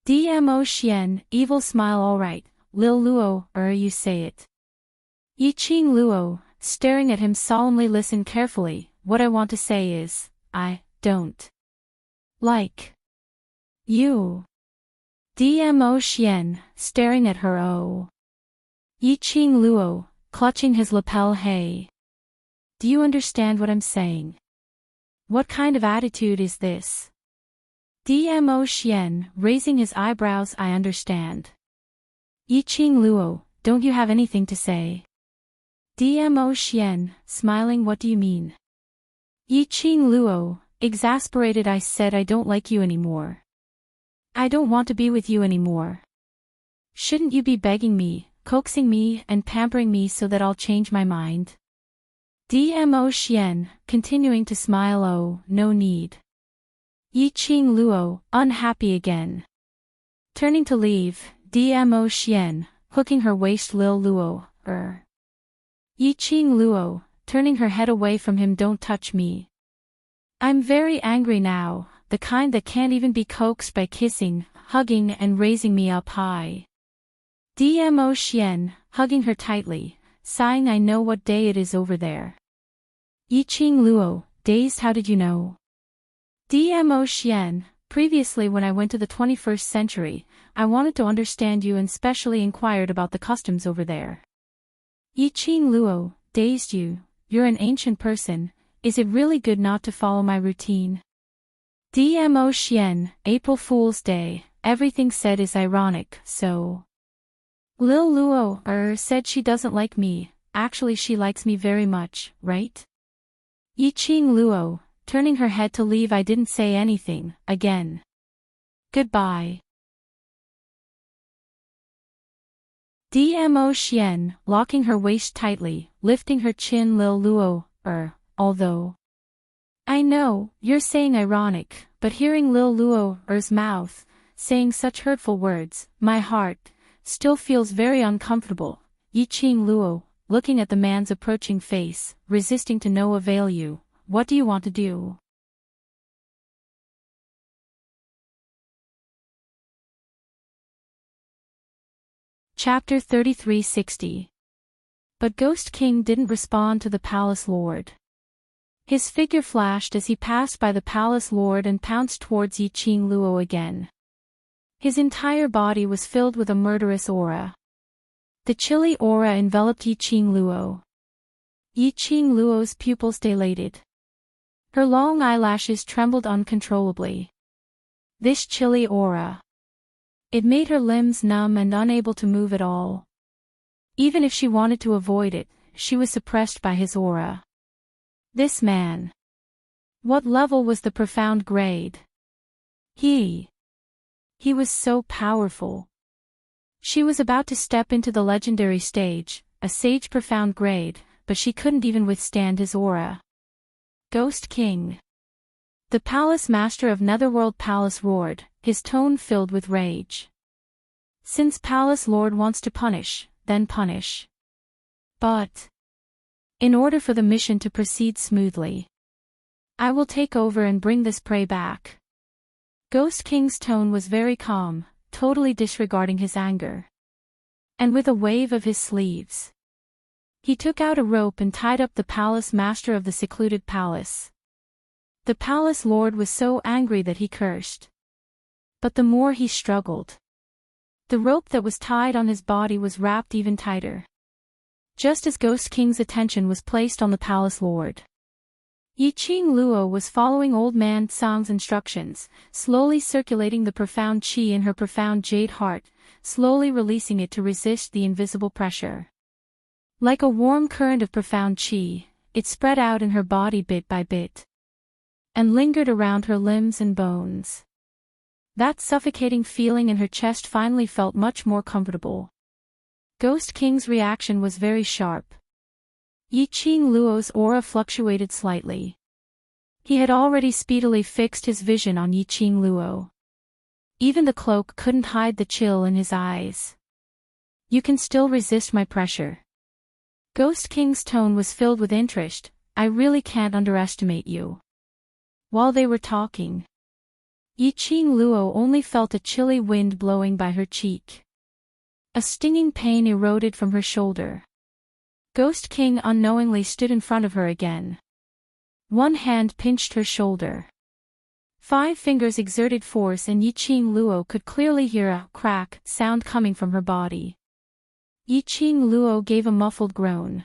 Dmo Xian, evil smile. All right, Lil Luo, you say it. Yiqing Luo, staring at him solemnly, listen carefully. What I want to say is, I don't like you. Dmo Xian, staring at her. Oh. Yiqing Luo, clutching his lapel. Hey. Do you understand what I'm saying? What kind of attitude is this? Dmo Xian, raising his eyebrows. I understand. Yiqing Luo, don't you have anything to say? Dmo Xian, smiling. What do you mean? Yiqing Luo, exasperated. I said I don't like you anymore. I don't want to be with you anymore. Shouldn't you be begging me, coaxing me, and pampering me so that I'll change my mind? Dmo Xian, continuing to smile. Oh, no need. Yiqing Luo, unhappy again. Turning to leave, Dmo Xian, hooking her waist. Lil Luo, Yiqing Luo, turning her head away from him. Don't touch me. I'm very angry now, the kind that can't even be coaxed by kissing, hugging, and raising me up high. Dmo Xian, hugging her tightly, sighing. I know what day it is over there. Yiqing Luo, dazed. How did you know? Dmo Xian, previously when I went to the 21st century, I wanted to understand you and specially inquired about the customs over there. Yiqing Luo, dazed. You're an ancient person. Is it really good not to follow my routine? Dmo Xian, April Fool's Day, everything said is ironic, so. Lil Luo, said she doesn't like me. Actually she likes me very much, right? Yiqing Luo, turning her head to leave. I didn't say anything, again. Goodbye. Dmo Xian, locking her waist tightly, lifting her chin Lil Luo, although. I know, you're saying ironic, but hearing Lil Luo's mouth, saying such hurtful words, my heart, still feels very uncomfortable. Yiqing Luo, looking at the man's approaching face, resisting to no avail you, what do you want to do? Chapter 3360. But Ghost King didn't respond to the palace lord. His figure flashed as he passed by the palace lord and pounced towards Yiqing Luo again. His entire body was filled with a murderous aura. The chilly aura enveloped Yiqing Luo. Yiqing Luo's pupils dilated. Her long eyelashes trembled uncontrollably. This chilly aura. It made her limbs numb and unable to move at all. Even if she wanted to avoid it, she was suppressed by his aura. This man. What level was the profound grade? He was so powerful. She was about to step into the legendary stage, a sage profound grade, but she couldn't even withstand his aura. Ghost King. The palace master of Netherworld Palace roared, his tone filled with rage. Since Palace Lord wants to punish, then punish. But in order for the mission to proceed smoothly, I will take over and bring this prey back. Ghost King's tone was very calm, totally disregarding his anger. And with a wave of his sleeves, he took out a rope and tied up the palace master of the secluded palace. The palace lord was so angry that he cursed. But the more he struggled, the rope that was tied on his body was wrapped even tighter. Just as Ghost King's attention was placed on the palace lord, Yiqing Luo was following Old Man Tsang's instructions, slowly circulating the profound qi in her profound jade heart, slowly releasing it to resist the invisible pressure. Like a warm current of profound qi, it spread out in her body bit by bit, and lingered around her limbs and bones. That suffocating feeling in her chest finally felt much more comfortable. Ghost King's reaction was very sharp. Yiqing Luo's aura fluctuated slightly. He had already speedily fixed his vision on Yiqing Luo. Even the cloak couldn't hide the chill in his eyes. You can still resist my pressure. Ghost King's tone was filled with interest, I really can't underestimate you. While they were talking, Yiqing Luo only felt a chilly wind blowing by her cheek. A stinging pain eroded from her shoulder. Ghost King unknowingly stood in front of her again. One hand pinched her shoulder. 5 fingers exerted force and Yiqing Luo could clearly hear a crack sound coming from her body. Yiqing Luo gave a muffled groan.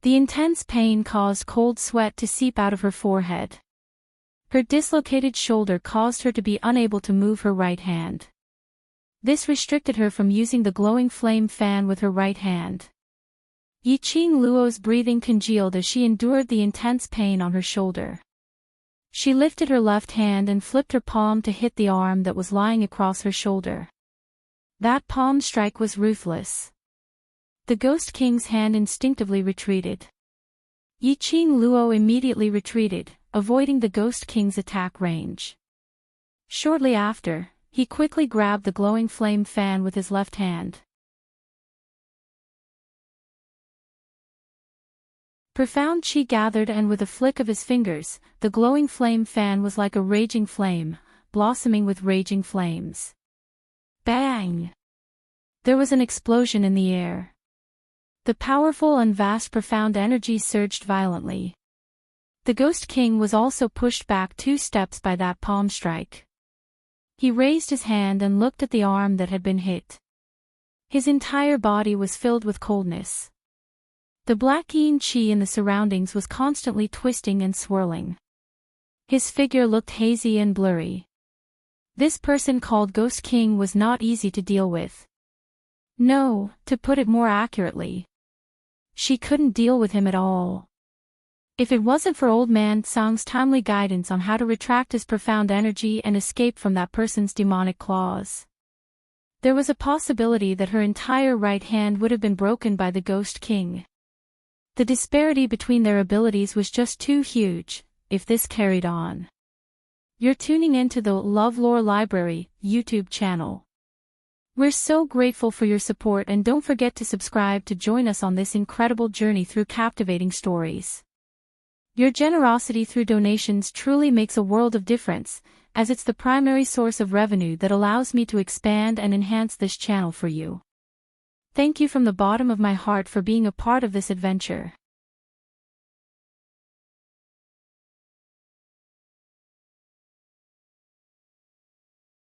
The intense pain caused cold sweat to seep out of her forehead. Her dislocated shoulder caused her to be unable to move her right hand. This restricted her from using the glowing flame fan with her right hand. Yiqing Luo's breathing congealed as she endured the intense pain on her shoulder. She lifted her left hand and flipped her palm to hit the arm that was lying across her shoulder. That palm strike was ruthless. The Ghost King's hand instinctively retreated. Yiqing Luo immediately retreated, avoiding the Ghost King's attack range. Shortly after, he quickly grabbed the glowing flame fan with his left hand. Profound qi gathered and with a flick of his fingers, the glowing flame fan was like a raging flame, blossoming with raging flames. Bang! There was an explosion in the air. The powerful and vast profound energy surged violently. The Ghost King was also pushed back 2 steps by that palm strike. He raised his hand and looked at the arm that had been hit. His entire body was filled with coldness. The black yin qi in the surroundings was constantly twisting and swirling. His figure looked hazy and blurry. This person called Ghost King was not easy to deal with. No, to put it more accurately, she couldn't deal with him at all. If it wasn't for Old Man Song's timely guidance on how to retract his profound energy and escape from that person's demonic claws, there was a possibility that her entire right hand would have been broken by the Ghost King. The disparity between their abilities was just too huge, if this carried on. You're tuning into the LoveLore Library YouTube channel. We're so grateful for your support, and don't forget to subscribe to join us on this incredible journey through captivating stories. Your generosity through donations truly makes a world of difference, as it's the primary source of revenue that allows me to expand and enhance this channel for you. Thank you from the bottom of my heart for being a part of this adventure.